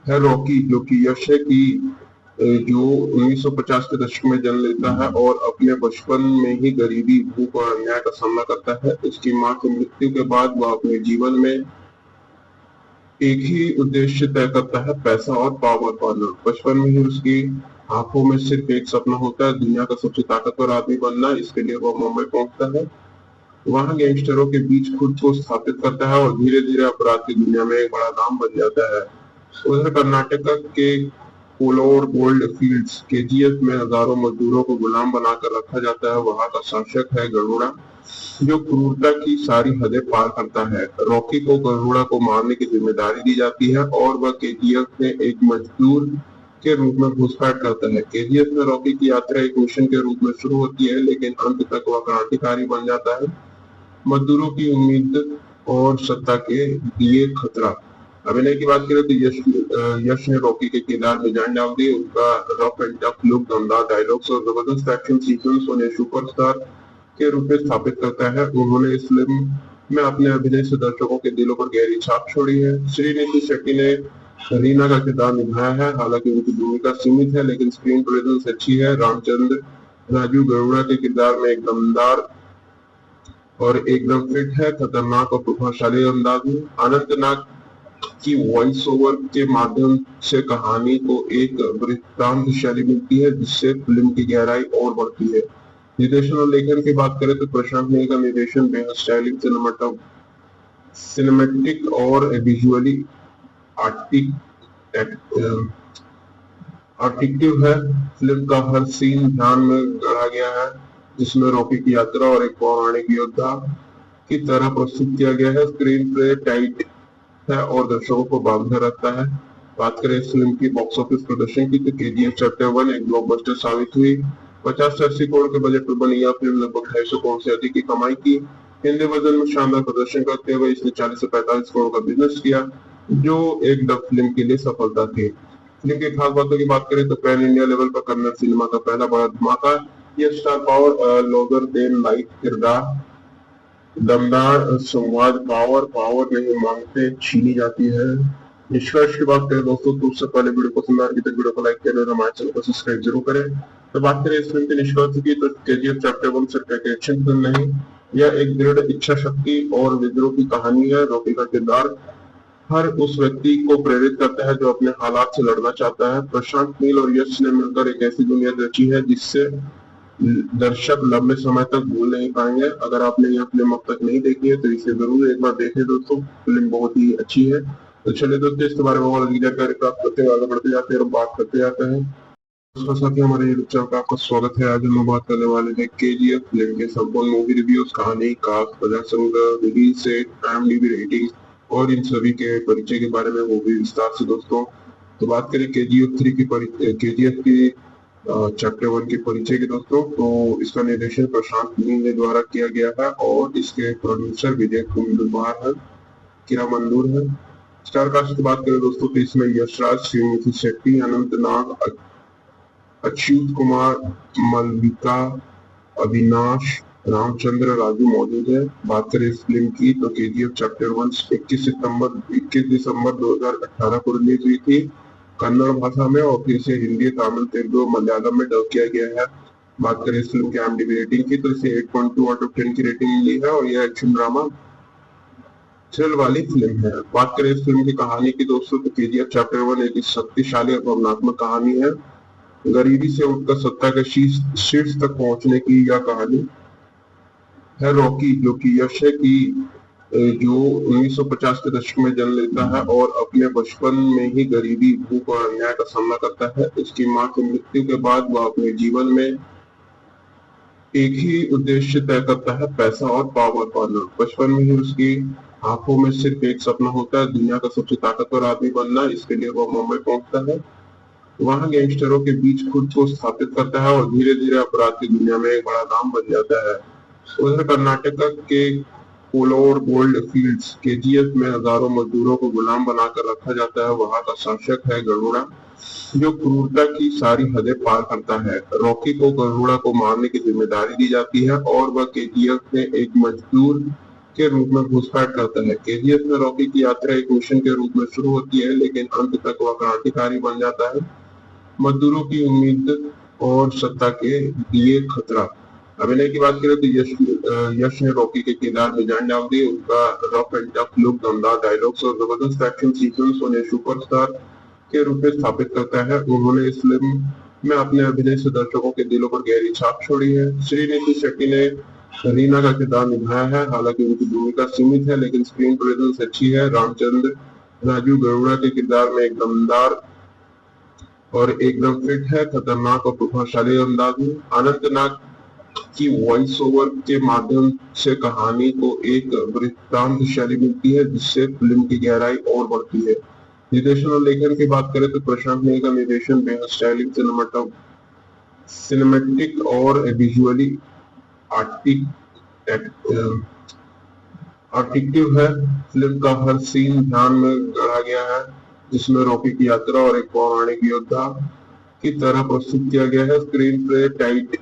है रॉकी, जो कि यश है कि जो 1950 के दशक में जन्म लेता है और अपने बचपन में ही गरीबी, भूख और अन्याय का सामना करता है। उसकी मां की मृत्यु के बाद वह अपने जीवन में एक ही उद्देश्य तय करता है, पैसा और पावर पाना। बचपन में ही उसकी आंखों में सिर्फ एक सपना होता है, दुनिया का सबसे ताकतवर आदमी बनना। इसके लिए वह मुंबई पहुंचता है, वहां गैंगस्टरों के बीच खुद को स्थापित करता है और धीरे धीरे अपराध की दुनिया में एक बड़ा नाम बन जाता है। उधर कर्नाटक के कोलोर गोल्ड फील्ड्स केजीएफ में हजारों मजदूरों को गुलाम बनाकर रखा जाता है। वहां का शासक है गरुड़ा, जो क्रूरता की सारी हदें पार करता है। रॉकी को गरुड़ा को मारने की जिम्मेदारी दी जाती है और वह केजीएफ में एक मजदूर के रूप में घुसपैठ करता है। केजीएफ में रॉकी की यात्रा एक मिशन के रूप में शुरू होती है, लेकिन अंत तक वह क्रांतिकारी बन जाता है, मजदूरों की उम्मीद और सत्ता के लिए खतरा। अभिनय की बात करें तो यश ने रॉकी के किरदार में जान डाल दी। उनका रफ एंड टफ लुक, दमदार डायलॉग्स और जबरदस्त एक्शन सीक्वेंस उन्हें सुपरस्टार के रूप में स्थापित करता है। उन्होंने इस फिल्म में अपने अभिनय से दर्शकों के दिलों पर गहरी छाप छोड़ी है। श्रीनिधि शेट्टी ने रीना का किरदार निभाया है, हालांकि उनकी भूमिका सीमित है लेकिन स्क्रीन प्रेजेंस अच्छी है। रामचंद्र राजू गरुड़ा के किरदार में एक दमदार और एकदम फिट है, खतरनाक और प्रभावशाली अंदाज में। अनंत नाग की वॉइस ओवर के माध्यम से कहानी को एक वृत्तांत शैली मिलती है, जिससे फिल्म की गहराई और बढ़ती है। निर्देशन और लेखन की बात करें तो प्रशांत नील का निर्देशन बेहद स्टाइलिश, सिनेमैटिक और विजुअली आर्टिक्टिव है। फिल्म का हर सीन ध्यान में गढ़ा गया है, जिसमें रॉकी की यात्रा और एक पौराणिक योद्धा की तरह प्रस्तुत किया गया है। स्क्रीन प्ले टाइट है और दर्शकों को बांधे रखता है। बात करें इस फिल्म की बॉक्स ऑफिस प्रदर्शन की तो केजीएफ चैप्टर 1 एक ब्लॉकबस्टर साबित हुई। 50 से 80 करोड़ के बजट पर बनी यह फिल्म लगभग 250 करोड़ से अधिक की कमाई की। हिंदी वर्जन में शानदार प्रदर्शन करते हुए इसने 40 से 45 करोड़ का बिजनेस किया, जो एक डब फिल्म के लिए सफलता थी। फिल्म की खास बातों की बात करें तो पैन इंडिया लेवल पर कन्नड़ सिनेमा का पहला बड़ा धमाका। यह star power, Logar then life किरदार, दमदार संवाद, पावर नहीं मांगते छीनी जाती है। निष्कर्ष की बात करें दोस्तों तो उससे पहले वीडियो पसंद आ रही तो वीडियो को लाइक करें और हमारे चैनल को सब्सक्राइब जरूर करें। तो बात करें इस फिल्म के निष्कर्ष की तो केजीएफ चैप्टर 1 सिर्फ एक एक्शन फिल्म नहीं, यह एक दृढ़ इच्छा शक्ति और विद्रोह की कहानी है। रॉकी का किरदार हर उस व्यक्ति को प्रेरित करता है जो अपने हालात से लड़ना चाहता है। प्रशांत नील और यश ने मिलकर एक ऐसी दुनिया रची है जिससे दर्शक लंबे समय तक भूल नहीं पाएंगे। अगर आपने यह फिल्म अब तक नहीं देखी है तो इसे जरूर एक बार देखें दोस्तों, फिल्म बहुत ही अच्छी है। तो चलिए दोस्तों, इसके बारे में और अधिक जानकारी प्राप्त करते हुए आगे बढ़ते जाते हैं और बात करते जाते हैं। दोस्तों साथ हमारे यूट्यूब चैनल पर आपका स्वागत है। आज हम बात करने वाले हैं केजीएफ फिल्म के संपूर्ण मूवी रिव्यूज, कहानी, कास्ट, कथा संग्रह, रिलीज सेट, IMDb रेटिंग और इन सभी के परिचय के बारे में वो भी विस्तार से दोस्तों। तो बात करें केजीएफ की चैप्टर 1 के परिचय के दोस्तों, तो इसका निर्देशन प्रशांत नील के द्वारा किया गया है और इसके प्रोड्यूसर विजय कुमार है, किरा मंदूर है। स्टार कास्ट की बात करें दोस्तों तो इसमें यशराज, श्रीमती शेट्टी, अनंत नाग, अच्युत कुमार, मलविका, अविनाश, रामचंद्र, राजू मौजूद है। बात करें इस फिल्म की तो केजीएफ चैप्टर 1 21 दिसंबर 2018 को रिलीज हुई थी कन्नड़ भाषा में और फिर इसे हिंदी, तमिल, तेलुगु, मलयालम में डब किया गया है। बात करें इस फिल्म की IMDb रेटिंग की तो इसे 8.2 आउट ऑफ 10 की रेटिंग मिली है और यह एक्शन ड्रामा थ्रिल वाली फिल्म है। बात करें इस फिल्म की कहानी की दोस्तों तो केजीएफ चैप्टर 1 एक शक्तिशाली और भावनात्मक कहानी है। गरीबी से उठकर सत्ता के शीर्ष तक पहुंचने की यह कहानी है रॉकी, जो कि यश है कि जो 1950 के दशक में जन्म लेता है और अपने बचपन में ही गरीबी, भूख और अन्याय का सामना करता है। उसकी मां की मृत्यु के बाद वह अपने जीवन में एक ही उद्देश्य तय करता है, पैसा और पावर पाना। बचपन में ही उसकी आंखों में सिर्फ एक सपना होता है, दुनिया का सबसे ताकतवर आदमी बनना। इसके लिए वह मुंबई पहुंचता है, वहां गैंगस्टरों के बीच खुद को स्थापित करता है और धीरे धीरे अपराध की दुनिया में एक बड़ा नाम बन जाता है। उधर कर्नाटक के कोलोर गोल्ड फील्ड्स केजीएफ में हजारों मजदूरों को गुलाम बनाकर रखा जाता है। वहां का शासक है गरुड़ा, जो क्रूरता की सारी हदें पार करता है। रॉकी को गरुड़ा को मारने की जिम्मेदारी दी जाती है और वह केजीएफ में एक मजदूर के रूप में घुसपैठ करता है। केजीएफ में रॉकी की यात्रा एक मिशन के रूप में शुरू होती है, लेकिन अंत तक वह क्रांतिकारी बन जाता है, मजदूरों की उम्मीद और सत्ता के लिए खतरा। अभिनय की बात करें तो यश ने रॉकी के किरदार में जान डाल दी। उनका रफ एंड टफ लुक, दमदार डायलॉग्स और जबरदस्त एक्शन सीक्वेंस उन्हें सुपरस्टार के रूप में स्थापित करता है। उन्होंने इस फिल्म में अपने अभिनय से दर्शकों के दिलों पर गहरी छाप छोड़ी है। श्रीनिधि शेट्टी ने रीना का किरदार निभाया है, हालांकि उनकी भूमिका सीमित है लेकिन स्क्रीन प्रेजेंस अच्छी है। रामचंद्र राजू गरुड़ा के किरदार में एक दमदार और एकदम फिट है, खतरनाक और प्रभावशाली अंदाज में। अनंतनाग की वॉइस ओवर के माध्यम से कहानी को एक वृत्तांत शैली मिलती है, जिससे फिल्म की गहराई और बढ़ती है। निर्देशन और लेखन की बात करें तो प्रशांत नील का निर्देशन बेहद स्टाइलिश, सिनेमैटिक और विजुअली आर्टिक्टिव है। फिल्म का हर सीन ध्यान में गढ़ा गया है, जिसमें रॉकी की यात्रा और एक पौराणिक योद्धा की तरह प्रस्तुत किया गया है। स्क्रीन प्ले टाइट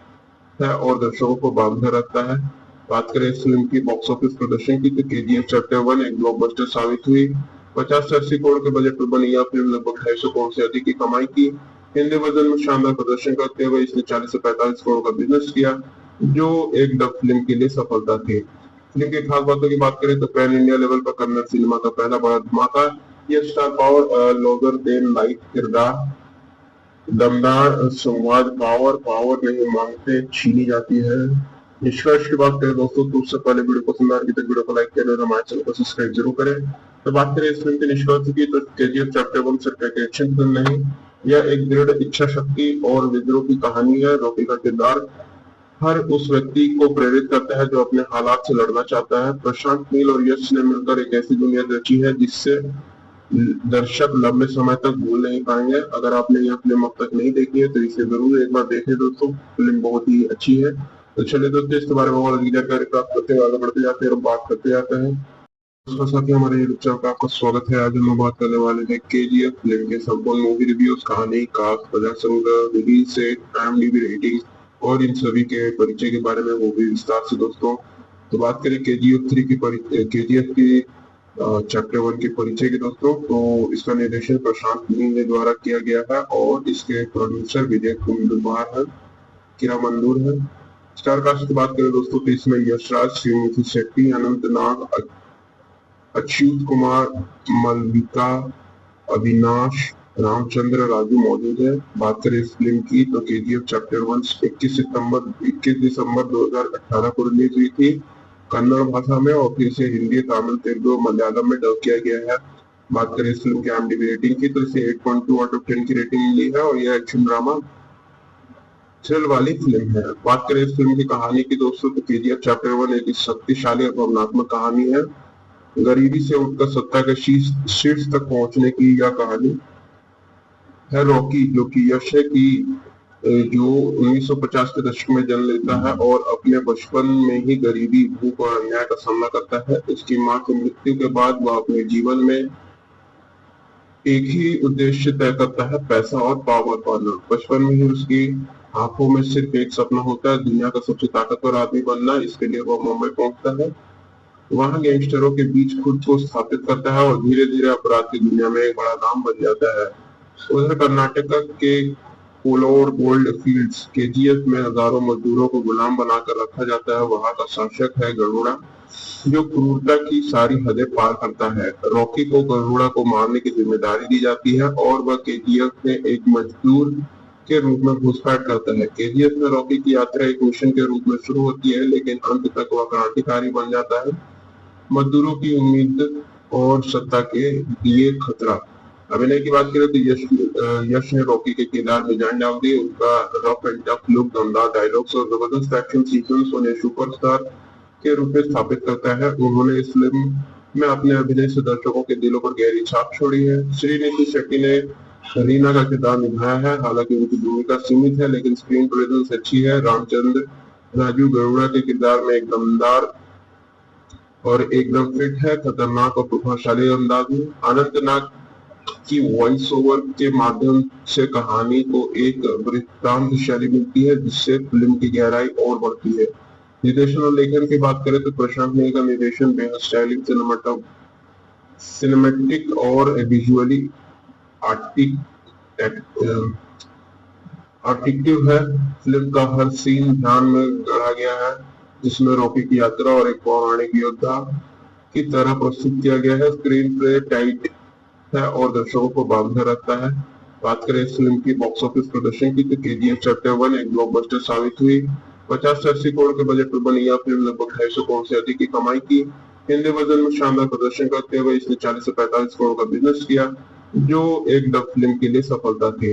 है और दर्शकों को बांधे रखता है। बात करें इस फिल्म की बॉक्स ऑफिस प्रदर्शन की तो केजीएफ चैप्टर 1 एक ब्लॉकबस्टर साबित हुई। 50 से 80 करोड़ के बजट पर बनी यह फिल्म लगभग 250 करोड़ से अधिक की कमाई की। हिंदी वर्जन में शानदार प्रदर्शन करते हुए इसने 40 से 45 करोड़ का बिजनेस किया, जो एक डब फिल्म के लिए सफलता थी। फिल्म की खास बातों की बात करें तो पैन इंडिया लेवल पर कन्नड़ सिनेमा का पहला बड़ा धमाका। यह star power, Logar then life किरदार, दमदार संवाद, पावर नहीं मांगते छीनी जाती है। निष्कर्ष की बात करें दोस्तों तो उससे पहले वीडियो पसंद आ रही तो वीडियो को लाइक करें और हमारे चैनल को सब्सक्राइब जरूर करें। तो बात करें इस फिल्म के निष्कर्ष की तो केजीएफ चैप्टर 1 सिर्फ एक एक्शन फिल्म नहीं, यह एक दृढ़ इच्छा शक्ति और विद्रोह की कहानी है। रॉकी का किरदार हर उस व्यक्ति को प्रेरित करता है जो अपने हालात से लड़ना चाहता है। प्रशांत नील और यश ने मिलकर एक ऐसी दुनिया रची है जिससे दर्शक लंबे समय तक भूल नहीं पाएंगे। अगर आपने यह फिल्म अब तक नहीं देखी है तो इसे जरूर एक बार देखें दोस्तों, फिल्म बहुत ही अच्छी है। तो चलिए दोस्तों, इसके बारे में और अधिक जानकारी प्राप्त करते हुए आगे बढ़ते जाते हैं और बात करते जाते हैं। दोस्तों साथ ही हमारे यूट्यूब चैनल का आपका स्वागत है। आज हम बात करने वाले हैं केजीएफ फिल्म के संपूर्ण मूवी रिव्यूज, कहानी, कास्ट, कथा संग्रह, रिलीज डेट, IMDb रेटिंग और इन सभी के परिचय के बारे में वो भी विस्तार से दोस्तों। तो बात करें केजीएफ की चैप्टर 1 के परिचय के दोस्तों, तो इसका निर्देशन प्रशांत नील द्वारा किया गया है और इसके प्रोड्यूसर विजय कुमार है, किरा मंदूर है। स्टार कास्ट की बात करें दोस्तों तो इसमें यशराज, श्रीनिधि शेट्टी, अनंतनाग, अच्युत कुमार, मल्लिका, अविनाश, रामचंद्र राजू मौजूद है। बात करें इस फिल्म की तो केजीएफ चैप्टर 1 21 दिसंबर 2018 को रिलीज हुई थी कन्नड़ भाषा में और फिर इसे हिंदी, तमिल, तेलुगु, मलयालम में डब किया गया है। बात करें इस फिल्म की IMDb रेटिंग की तो इसे 8.2 आउट ऑफ 10 की रेटिंग मिली है और यह एक्शन ड्रामा थ्रिल वाली फिल्म है। बात करें इस फिल्म की कहानी की दोस्तों तो केजीएफ चैप्टर 1 एक शक्तिशाली और भावनात्मक कहानी है। गरीबी से उठकर सत्ता के शीर्ष तक पहुंचने की यह कहानी है रॉकी, जो कि यश है कि जो 1950 के दशक में जन्म लेता है और अपने बचपन में ही गरीबी, भूख और अन्याय का सामना करता है। उसकी मां की मृत्यु के बाद वह अपने जीवन में एक ही उद्देश्य तय करता है, पैसा और पावर पाना। बचपन में ही उसकी आंखों में सिर्फ एक सपना होता है, दुनिया का सबसे ताकतवर आदमी बनना। इसके लिए वह मुंबई पहुंचता है, वहां गैंगस्टरों के बीच खुद को स्थापित करता है और धीरे धीरे अपराध की दुनिया में एक बड़ा नाम बन जाता है। उधर कर्नाटक के कोलोर गोल्ड फील्ड्स केजीएफ में हजारों मजदूरों को गुलाम बनाकर रखा जाता है। वहां का शासक है गरुड़ा, जो क्रूरता की सारी हदें पार करता है। रॉकी को गरुड़ा को मारने की जिम्मेदारी दी जाती है और वह केजीएफ में एक मजदूर के रूप में घुसपैठ करता है। केजीएफ में रॉकी की यात्रा एक मिशन के रूप में शुरू होती है, लेकिन अंत तक वह क्रांतिकारी बन जाता है। मजदूरों की उम्मीद और सत्ता के लिए खतरा। अभिनय की बात करें तो यश ने रॉकी के किरदार में जान डाल दी। उनका रफ एंड टफ लुक, दमदार डायलॉग्स और जबरदस्त एक्शन सीक्वेंस उन्हें सुपरस्टार के रूप में स्थापित करता है। उन्होंने इस फिल्म में अपने अभिनय से दर्शकों के दिलों पर गहरी छाप छोड़ी है। श्रीनिधि शेट्टी ने रीना का किरदार निभाया है। हालांकि उनकी भूमिका सीमित है, लेकिन स्क्रीन प्रेजेंस अच्छी है। रामचंद्र राजू गरुड़ा के किरदार में एक दमदार और एकदम फिट है, खतरनाक और प्रभावशाली अंदाज में। अनंतनाग की वॉइस ओवर के माध्यम से कहानी को एक वृत्तांत शैली मिलती है, जिससे फिल्म की गहराई और बढ़ती है। निर्देशन और लेखन की बात करें तो प्रशांत नील का निर्देशन बेहद स्टाइलिंग, सिनेमैटिक और विजुअली आर्टिक्टिव है। फिल्म का हर सीन ध्यान में गढ़ा गया है, जिसमें रॉकी की यात्रा और एक पौराणिक योद्धा की तरह प्रस्तुत किया गया है। स्क्रीन प्ले टाइट है और दर्शकों को बांधे रखता है। बात करें इस फिल्म की बॉक्स ऑफिस प्रदर्शन की तो केजीएफ चैप्टर 1 एक ब्लॉकबस्टर साबित हुई। 50 से 80 करोड़ के बजट पर बनी यह फिल्म लगभग 250 करोड़ से अधिक की कमाई की। हिंदी वर्जन में शानदार प्रदर्शन करते हुए इसने 40 से 45 करोड़ का बिजनेस किया, जो एक डब फिल्म के लिए सफलता थी।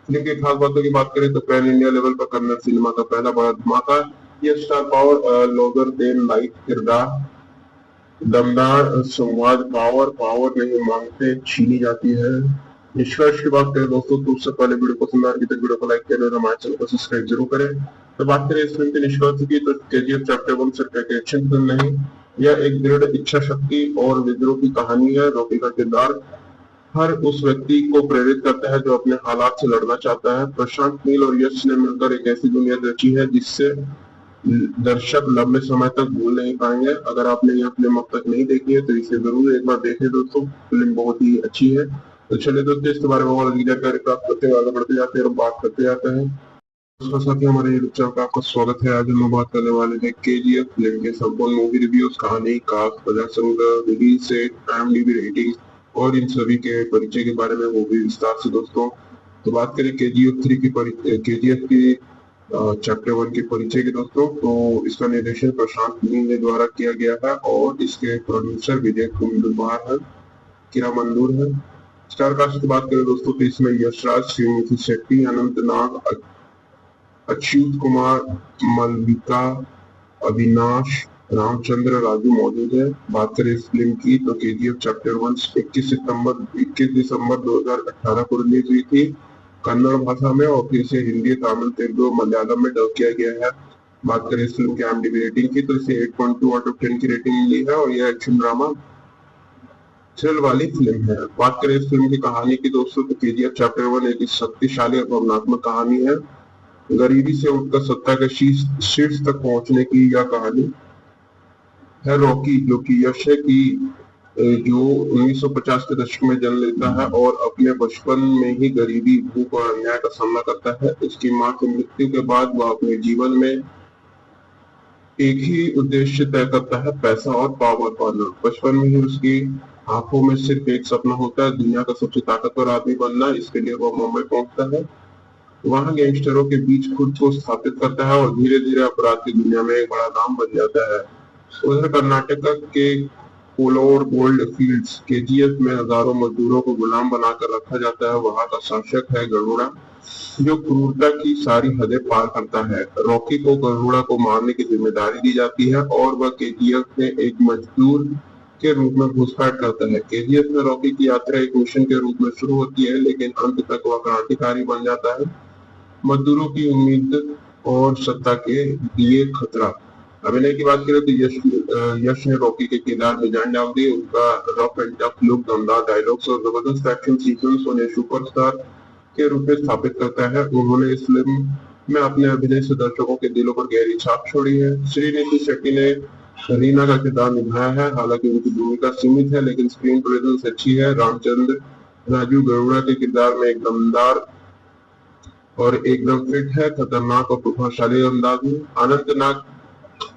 फिल्म की खास बातों की बात करें तो पैन इंडिया लेवल पर कन्नड़ सिनेमा का पहला बड़ा धमाका। यह star power, Logar then life किरदार, दमदार संवाद, पावर नहीं मांगते छीनी जाती है। निष्कर्ष की बात करें दोस्तों तो उससे पहले वीडियो पसंद आए तो वीडियो को लाइक करें और हमारे चैनल को सब्सक्राइब जरूर करें। तो बात करें इस फिल्म के निष्कर्ष की तो केजीएफ चैप्टर 1 सिर्फ एक एक्शन फिल्म नहीं, यह एक दृढ़ इच्छा शक्ति और विद्रोह की कहानी है। रॉकी का किरदार हर उस व्यक्ति को प्रेरित करता है जो अपने हालात से लड़ना चाहता है। प्रशांत नील और यश ने मिलकर एक ऐसी दुनिया रची है जिससे दर्शक लंबे समय तक भूल नहीं पाएंगे। अगर आपने यह फिल्म अब तक नहीं देखी है तो इसे जरूर एक बार देखें दोस्तों, फिल्म बहुत ही अच्छी है। तो चलिए दोस्तों, इसके बारे में और अधिक जानकारी प्राप्त करते हुए आगे बढ़ते जाते हैं और बात करते जाते हैं। दोस्तों साथ ही हमारे यूट्यूब चैनल का आपका स्वागत है। आज हम बात करने वाले हैं केजीएफ फिल्म के संपूर्ण मूवी रिव्यूज, कहानी, कास्ट, कथा संग्रह, रिलीज डेट, IMDb रेटिंग और इन सभी के परिचय के बारे में वो भी विस्तार से दोस्तों। तो बात करें केजीएफ की चैप्टर 1 के परिचय के दोस्तों, तो इसका निर्देशन प्रशांत नील ने द्वारा किया गया है और इसके प्रोड्यूसर विजय कुमार है, किरामंदूर है। स्टार कास्ट की बात करें दोस्तों तो इसमें यशराज, श्रीनिधि शेट्टी, अनंतनाग, अच्युत कुमार, मलविका, अविनाश, रामचंद्र राजू मौजूद है। बात करें इस फिल्म की तो केजीएफ चैप्टर 1 21 दिसंबर 2018 को रिलीज हुई थी कन्नड़ भाषा में, और फिर इसे हिंदी, तमिल, तेलुगु, मलयालम में डब किया गया है। बात करें इस फिल्म की IMDb रेटिंग की तो इसे 8.2 आउट ऑफ 10 की रेटिंग मिली है और यह एक्शन ड्रामा थ्रिल वाली फिल्म है। बात करें इस फिल्म की कहानी की दोस्तों तो केजीएफ चैप्टर 1 एक शक्तिशाली और भावनात्मक कहानी है। गरीबी से उठकर सत्ता के शीर्ष तक पहुंचने की यह कहानी है। रॉकी जो कि यश है की जो 1950 के दशक में जन्म लेता है और अपने बचपन में ही गरीबी, भूख और अन्याय का सामना करता है। उसकी मां की मृत्यु के बाद वह अपने जीवन में एक ही उद्देश्य तय करता है, पैसा और पावर पाना। बचपन में ही उसकी आंखों में सिर्फ एक सपना होता है, दुनिया का सबसे ताकतवर आदमी बनना। इसके लिए वह मुंबई पहुंचता है, वहां गैंगस्टरों के बीच खुद को स्थापित करता है और धीरे धीरे अपराध की दुनिया में एक बड़ा नाम बन जाता है। उधर कर्नाटक के कोलोर गोल्ड फील्ड्स केजीएफ में हजारों मजदूरों को गुलाम बनाकर रखा जाता है। वहां का शासक है गरुड़ा, जो क्रूरता की सारी हदें पार करता है। रॉकी को गरुड़ा को मारने की जिम्मेदारी दी जाती है और वह केजीएफ में एक मजदूर के रूप में घुसपैठ करता है। केजीएफ में रॉकी की यात्रा एक मिशन के रूप में शुरू होती है, लेकिन अंत तक वह क्रांतिकारी बन जाता है। मजदूरों की उम्मीद और सत्ता के लिए खतरा। अभिनय की बात करें तो यश ने रॉकी के किरदार में जान डाल दी। उनका रफ एंड टफ लुक, दमदार डायलॉग्स और जबरदस्त एक्शन सीक्वेंस उन्हें सुपरस्टार के रूप में स्थापित करता है। उन्होंने इस फिल्म में अपने अभिनय से दर्शकों के दिलों पर गहरी छाप छोड़ी है। श्रीनिधि शेट्टी ने रीना का किरदार निभाया है। हालांकि उनकी भूमिका सीमित है, लेकिन स्क्रीन प्रेजेंस अच्छी है। रामचंद्र राजू गरुड़ा के किरदार में एक दमदार और एकदम फिट है, खतरनाक और प्रभावशाली अंदाज में। अनंतनाग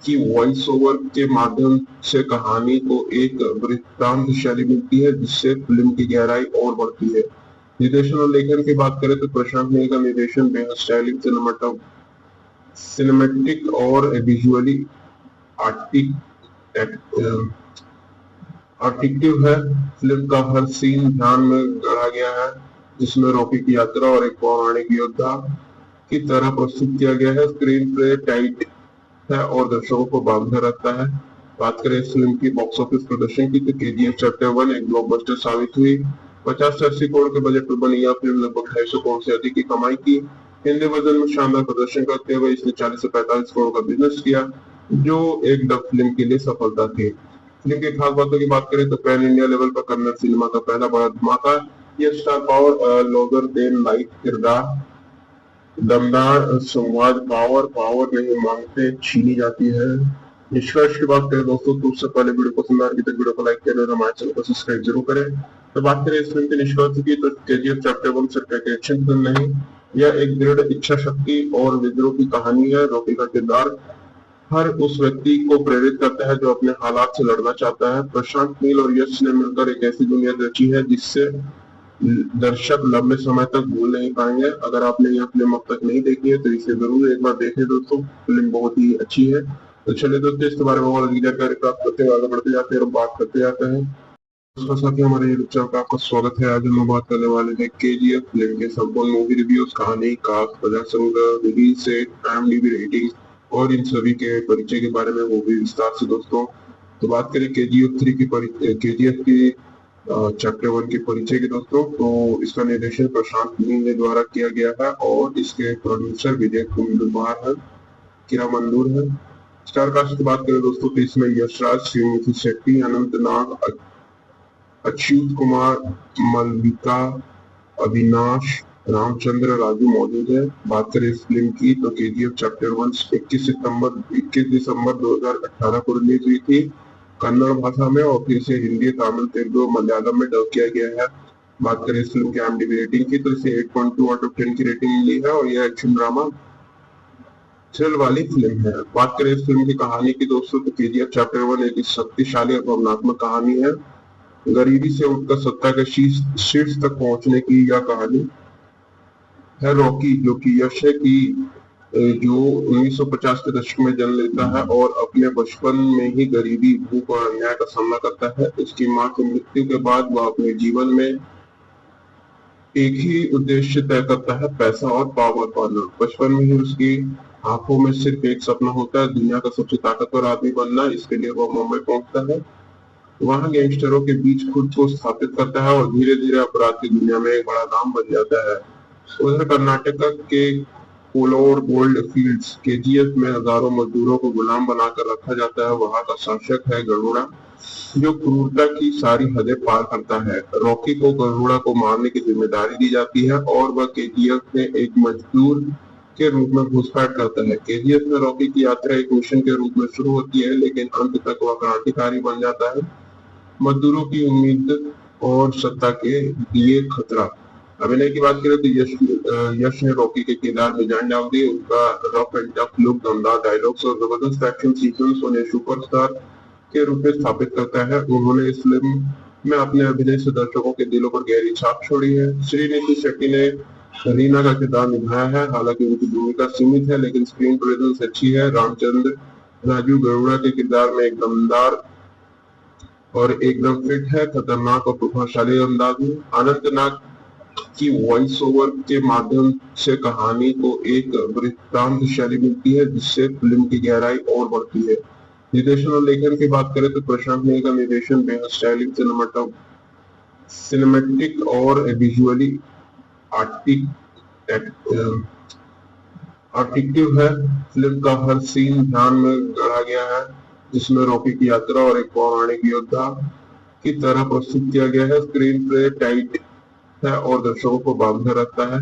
की वॉइस ओवर के माध्यम से कहानी को एक वृत्तांत शैली मिलती है, जिससे फिल्म की गहराई और बढ़ती है। निर्देशन और लेखन की बात करें तो प्रशांत नील का निर्देशन बेहद स्टाइलिश सिनेमेटिक और विजुअली आर्टिक्टिव है। फिल्म का हर सीन ध्यान में गढ़ा गया है, जिसमें रॉकी की यात्रा और एक पौराणिक योद्धा की तरह प्रस्तुत किया गया है। स्क्रीन प्ले टाइट है और दर्शकों को बांधे रखता है। बात करें इस फिल्म की बॉक्स ऑफिस प्रदर्शन की तो केजीएफ चैप्टर 1 एक ब्लॉकबस्टर साबित हुई। 50 से 80 करोड़ के बजट पर बनी यह फिल्म लगभग 250 करोड़ से अधिक की कमाई की। हिंदी वर्जन में शानदार प्रदर्शन करते हुए इसने 40 से 45 करोड़ का बिजनेस किया, जो एक डब फिल्म के लिए सफलता थी। फिल्म की खास बातों की बात करें तो पैन इंडिया लेवल पर कन्नड़ सिनेमा का पहला बड़ा धमाका। यह star power Logar then life किरदार, दमदार संवाद, पावर नहीं मांगते छीनी जाती है। निष्कर्ष की बात करें दोस्तों तो उससे पहले वीडियो पसंद आ रही तो वीडियो को लाइक करें और हमारे चैनल को सब्सक्राइब जरूर करें। तो बात करें इस फिल्म के निष्कर्ष की तो केजीएफ चैप्टर 1 सिर्फ एक एक्शन फिल्म नहीं, यह एक दृढ़ इच्छा शक्ति और विद्रोह की कहानी है। रॉकी का किरदार हर उस व्यक्ति को प्रेरित करता है जो अपने हालात से लड़ना चाहता है। प्रशांत नील और यश ने मिलकर एक ऐसी दुनिया रची है जिससे दर्शक लंबे समय तक भूल नहीं पाएंगे। अगर आपने यह फिल्म अब तक नहीं देखी है तो इसे जरूर एक बार देखें दोस्तों, फिल्म बहुत ही अच्छी है। तो चलिए दोस्तों, इसके बारे में और अधिक जानकारी प्राप्त करते हुए आगे बढ़ते जाते हैं और बात करते जाते हैं। दोस्तों साथ हमारे यूट्यूब चैनल पर आपका स्वागत है। आज हम बात करने वाले हैं केजीएफ फिल्म के संपूर्ण मूवी रिव्यूज, कहानी, कास्ट, कथा संग्रह, रिलीज सेट, IMDb रेटिंग और इन सभी के परिचय के बारे में वो भी विस्तार से दोस्तों। तो बात करें केजीएफ की चैप्टर 1 के परिचय के दोस्तों, तो इसका निर्देशन प्रशांत नील द्वारा किया गया है और इसके प्रोड्यूसर विजय कुमार है, किरामंदूर है। स्टार कास्ट की बात करें दोस्तों तो इसमें यशराज, श्रीमती शेट्टी, अनंत नाग, अच्युत कुमार, मलविका, अविनाश, रामचंद्र, राजू मौजूद है। बात करें इस फिल्म की तो केजीएफ चैप्टर 1 21 दिसंबर 2018 को रिलीज हुई थी कन्नड़ भाषा में और फिर से हिंदी, तमिल, तेलुगु, मलयालम में डब किया गया है। बात करें इस फिल्म की IMDb रेटिंग की तो इसे 8.2 आउट ऑफ 10 की रेटिंग मिली है और यह एक्शन ड्रामा थ्रिल वाली फिल्म है। बात करें इस फिल्म की कहानी की दोस्तों तो केजीएफ चैप्टर 1 एक शक्तिशाली और भावनात्मक कहानी है। गरीबी से उठकर सत्ता के शीर्ष तक पहुंचने की यह कहानी है। रॉकी जो कि यश है की जो 1950 के दशक में जन्म लेता है और अपने बचपन में ही गरीबी, भूख और अन्याय का सामना करता है। उसकी मां की मृत्यु के बाद वह अपने जीवन में एक ही उद्देश्य तय करता है, पैसा और पावर पाना। बचपन में ही उसकी आंखों में सिर्फ एक सपना होता है, दुनिया का सबसे ताकतवर आदमी बनना। इसके लिए वह मुंबई पहुंचता है, वहां गैंगस्टरों के बीच खुद को स्थापित करता है और धीरे धीरे अपराध की दुनिया में एक बड़ा नाम बन जाता है। उधर कर्नाटक के कोलोर गोल्ड फील्ड्स केजीएफ में हजारों मजदूरों को गुलाम बनाकर रखा जाता है। वहां का शासक है गरुड़ा, जो क्रूरता की सारी हदें पार करता है। रॉकी को गरुड़ा को मारने की जिम्मेदारी दी जाती है और वह केजीएफ में एक मजदूर के रूप में घुसपैठ करता है। केजीएफ में रॉकी की यात्रा एक मिशन के रूप में शुरू होती है, लेकिन अंत तक वह क्रांतिकारी बन जाता है। मजदूरों की उम्मीद और सत्ता के लिए खतरा। अभिनय की बात करें तो यश ने रॉकी के किरदार में जान डाल दी। उनका रफ एंड टफ लुक, दमदार डायलॉग्स और जबरदस्त एक्शन सीक्वेंस उन्हें सुपरस्टार के रूप में स्थापित करता है। उन्होंने इस फिल्म में अपने अभिनय से दर्शकों के दिलों पर गहरी छाप छोड़ी है। श्रीनिधि शेट्टी ने रीना का किरदार निभाया है, हालांकि उनकी भूमिका सीमित है लेकिन स्क्रीन प्रेजेंस अच्छी है। रामचंद्र राजू गरुड़ा के किरदार में एक दमदार और एकदम फिट है, खतरनाक और प्रभावशाली अंदाज में। अनंत नाग की वॉइस ओवर के माध्यम से कहानी को एक वृत्तांत शैली मिलती है, जिससे फिल्म की गहराई और बढ़ती है। निर्देशन और लेखन की बात करें तो प्रशांत नील का निर्देशन बेहद स्टाइलिश, सिनेमेटिक और विजुअली आर्टिक्टिव है। फिल्म का हर सीन ध्यान में गढ़ा गया है, जिसमें रॉकी की यात्रा और एक पौराणिक योद्धा की तरह प्रस्तुत किया गया है। स्क्रीन प्ले टाइट है और दर्शकों को बांधे रखता है।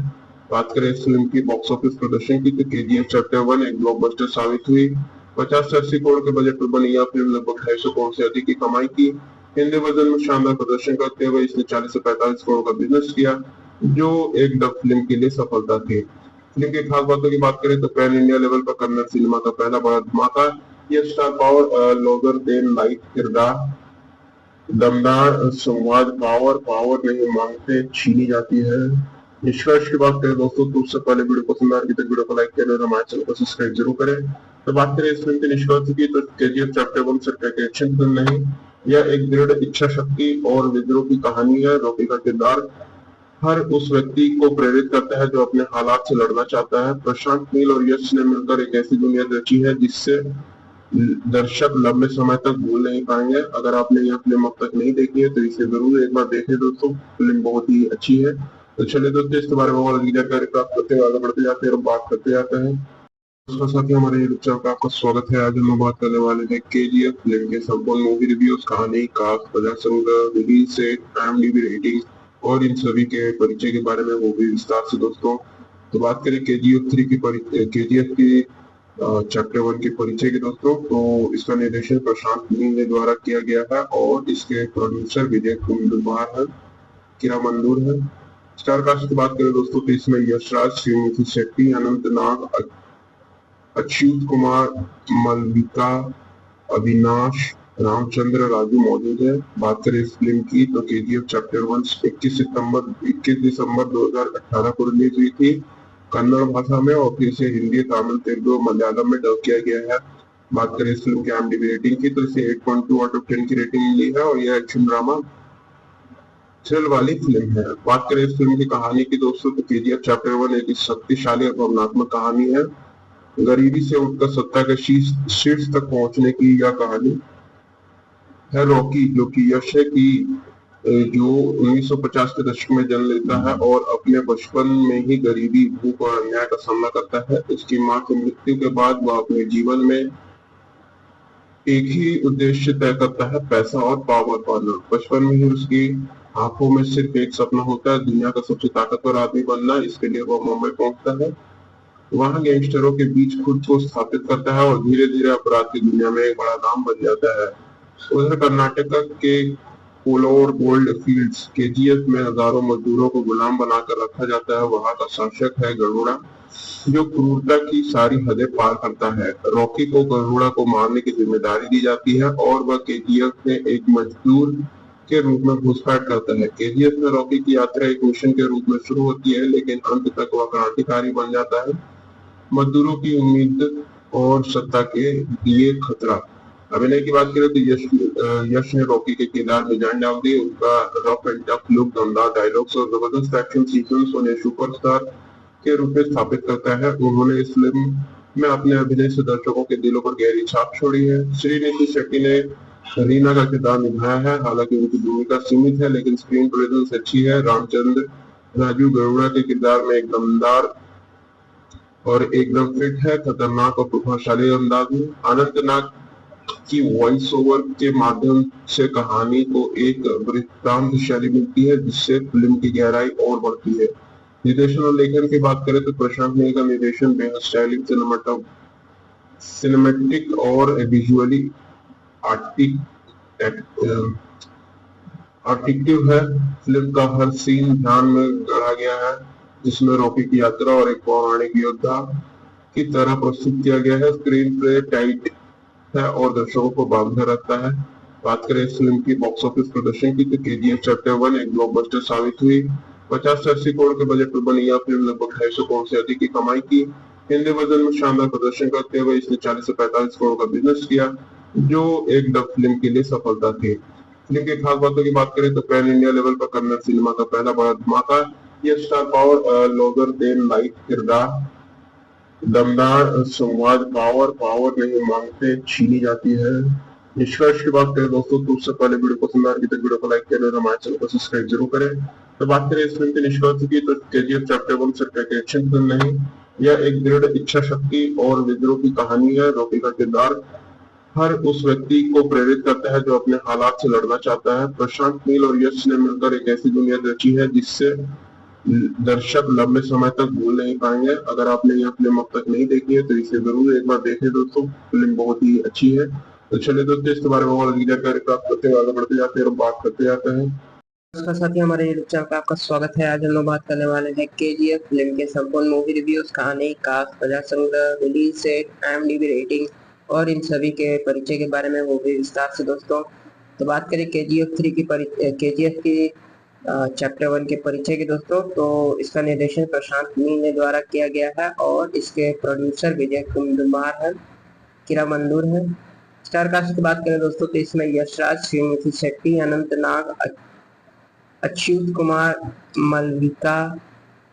बात करें इस फिल्म की बॉक्स ऑफिस प्रदर्शन की तो केजीएफ चैप्टर 1 एक ब्लॉकबस्टर साबित हुई। 50 से 80 करोड़ के बजट पर बनी यह फिल्म लगभग 250 करोड़ से अधिक की कमाई की। हिंदी वर्जन में शानदार प्रदर्शन करते हुए इसने 40 से 45 करोड़ का बिजनेस किया, जो एक डब फिल्म के लिए सफलता थी। फिल्म की खास बातों की बात करें तो पैन इंडिया लेवल पर कन्नड़ सिनेमा का पहला बड़ा धमाका। यह star power Logar then life किरदार, दमदार संवाद पावर पावर नहीं मांगते छीनी जाती है। निष्कर्ष की बात करें दोस्तों तो उससे पहले वीडियो पसंद आ रही तो वीडियो को लाइक करें और हमारे चैनल को सब्सक्राइब जरूर करें। तो बात करें इस फिल्म के निष्कर्ष की तो केजीएफ चैप्टर 1 सिर्फ एक एक्शन फिल्म नहीं, यह एक दृढ़ इच्छा शक्ति और विद्रोह की कहानी है। रॉकी का किरदार हर उस व्यक्ति को प्रेरित करता है जो अपने हालात से लड़ना चाहता है। प्रशांत नील और यश ने मिलकर एक ऐसी दुनिया रची है जिससे दर्शक लंबे समय तक भूल नहीं पाएंगे। अगर आपने यह फिल्म अब तक नहीं देखी है तो इसे जरूर एक बार देखें दोस्तों, फिल्म बहुत ही अच्छी है। तो चलिए दोस्तों इसके बारे में और अधिक जानकारी प्राप्त करते हुए आगे बढ़ते जाते हैं और बात करते जाते हैं। दोस्तों साथ ही हमारे यूट्यूब चैनल का आपका स्वागत है। आज हम बात करने वाले हैं केजीएफ फिल्म के संपूर्ण मूवी रिव्यूज, कहानी, कास्ट, कथा संग्रह, रिलीज डेट, IMDb रेटिंग और इन सभी के परिचय के बारे में वो भी विस्तार से दोस्तों। तो बात करें केजीएफ की चैप्टर 1 के परिचय के दोस्तों, तो इसका निर्देशन प्रशांत नील ने द्वारा किया गया है और इसके प्रोड्यूसर विजय कुमार है, किरा मंदूर है। स्टार कास्ट की बात करें दोस्तों तो इसमें यशराज, श्रीनिधि शेट्टी, अनंत नाग, अच्युत कुमार, मलविका, अविनाश, रामचंद्र राजू मौजूद है। बात करें इस फिल्म की तो केजीएफ चैप्टर 1 21 दिसंबर 2018 को रिलीज हुई थी कन्नड़ भाषा में और फिर इसे हिंदी, तमिल, तेलुगु, मलयालम में डब किया गया है। बात करें इस फिल्म की IMDb रेटिंग की तो इसे 8.2 आउट ऑफ 10 की रेटिंग मिली है और यह एक्शन ड्रामा थ्रिल वाली फिल्म है। बात करें इस फिल्म की कहानी की दोस्तों तो केजीएफ चैप्टर 1 एक शक्तिशाली और भावनात्मक कहानी है। गरीबी से उठकर सत्ता के शीर्ष तक पहुंचने की यह कहानी है। रॉकी जो कि यश है की जो 1950 के दशक में जन्म लेता है और अपने बचपन में ही गरीबी, भूख और अन्याय का सामना करता है। उसकी मां की मृत्यु के बाद वह अपने जीवन में एक ही उद्देश्य तय करता है, पैसा और पावर पाना। बचपन में ही उसकी आंखों में सिर्फ एक सपना होता है, दुनिया का सबसे ताकतवर आदमी बनना। इसके लिए वह मुंबई पहुंचता है, वहां गैंगस्टरों के बीच खुद को स्थापित करता है और धीरे धीरे अपराध की दुनिया में एक बड़ा नाम बन जाता है। उधर कर्नाटक के कोलोर गोल्ड फील्ड्स केजीएफ में हजारों मजदूरों को गुलाम बनाकर रखा जाता है। वहां का शासक है गरुड़ा, जो क्रूरता की सारी हदें पार करता है। रॉकी को गरुड़ा को मारने की जिम्मेदारी दी जाती है और वह केजीएफ में एक मजदूर के रूप में घुसपैठ करता है। केजीएफ में रॉकी की यात्रा एक मिशन के रूप में शुरू होती है, लेकिन अंत तक वह क्रांतिकारी बन जाता है, मजदूरों की उम्मीद और सत्ता के लिए खतरा। अभिनय की बात करें तो यश ने रॉकी के किरदार में जान डाल दी। उनका रफ एंड टफ लुक, दमदार डायलॉग्स और जबरदस्त एक्शन सीक्वेंस उन्हें सुपरस्टार के रूप में स्थापित करता है। उन्होंने इस फिल्म में अपने अभिनय से दर्शकों के दिलों पर गहरी छाप छोड़ी है। श्रीनिधि शेट्टी ने रीना का किरदार निभाया है, हालांकि उनकी भूमिका सीमित है लेकिन स्क्रीन प्रेजेंस अच्छी है। रामचंद्र राजू गरुड़ा के किरदार में एक दमदार और एकदम फिट है, खतरनाक और प्रभावशाली अंदाज में। अनंत नाग की वॉइस ओवर के माध्यम से कहानी को एक वृत्तांत शैली मिलती है जिससे फिल्म की गहराई और बढ़ती है। निर्देशन और लेखन की बात करें तो प्रशांत नील का निर्देशन बेहद स्टाइलिश, सिनेमैटिक और विजुअली आर्टिक्टिव है। फिल्म का हर सीन ध्यान में गढ़ा गया है, जिसमें रॉकी की यात्रा और एक पौराणिक योद्धा की तरह प्रस्तुत किया गया है। स्क्रीन प्ले टाइट है और दर्शकों को बांधे रखता है। बात करें इस फिल्म की बॉक्स ऑफिस प्रदर्शन की तो केजीएफ चैप्टर 1 एक ब्लॉकबस्टर साबित हुई। 50 से 80 करोड़ के बजट पर बनी यह फिल्म लगभग 250 करोड़ से अधिक की कमाई की। हिंदी वर्जन में शानदार प्रदर्शन करते हुए इसने 40 से 45 करोड़ का बिजनेस किया, जो एक डब फिल्म के लिए सफलता थी। फिल्म की खास बातों की बात करें तो पैन इंडिया लेवल पर कन्नड़ सिनेमा का पहला बड़ा धमाका। यह star power Logar then life किरदार, दमदार संवाद पावर पावर नहीं मांगते छीनी जाती है। निष्कर्ष की बात करें दोस्तों तो उससे पहले वीडियो पसंद आ रही तो वीडियो को लाइक करें और हमारे चैनल को सब्सक्राइब जरूर करें। तो बात करें इस फिल्म के निष्कर्ष की तो केजीएफ चैप्टर 1 सिर्फ एक एक्शन फिल्म नहीं, यह एक दृढ़ इच्छा शक्ति और विद्रोह की कहानी है। रॉकी का किरदार हर उस व्यक्ति को प्रेरित करता है जो अपने हालात से लड़ना चाहता है। प्रशांत नील और यश ने मिलकर एक ऐसी दुनिया रची है जिससे दर्शक लंबे समय तक भूल नहीं पाएंगे। अगर आपने यह फिल्म अब तक नहीं देखी है तो इसे जरूर एक बार देखें दोस्तों, फिल्म बहुत ही अच्छी है। तो चलिए दोस्तों इसके बारे में और अधिक जानकारी प्राप्त करते हुए आगे बढ़ते जाते हैं और बात करते जाते हैं। नमस्कार साथियों, हमारे यूट्यूब चैनल पर आपका स्वागत है। आज हम लोग बात करने वाले हैं केजीएफ फिल्म के संपूर्ण मूवी रिव्यूज, कहानी, कास्ट, कथा संग्रह, रिलीज डेट, IMDb रेटिंग और इन सभी के परिचय के बारे में वो भी विस्तार से दोस्तों। तो बात करें KGF 3 की KGF की चैप्टर 1 के परिचय के दोस्तों, तो इसका निर्देशन प्रशांत नील ने द्वारा किया गया है और इसके प्रोड्यूसर विजय कुमार है, किरा मंदूर है। स्टार कास्ट की बात करें दोस्तों तो इसमें यशराज, श्रीनिधि शेट्टी, अनंत नाग, अच्युत कुमार, मलविका,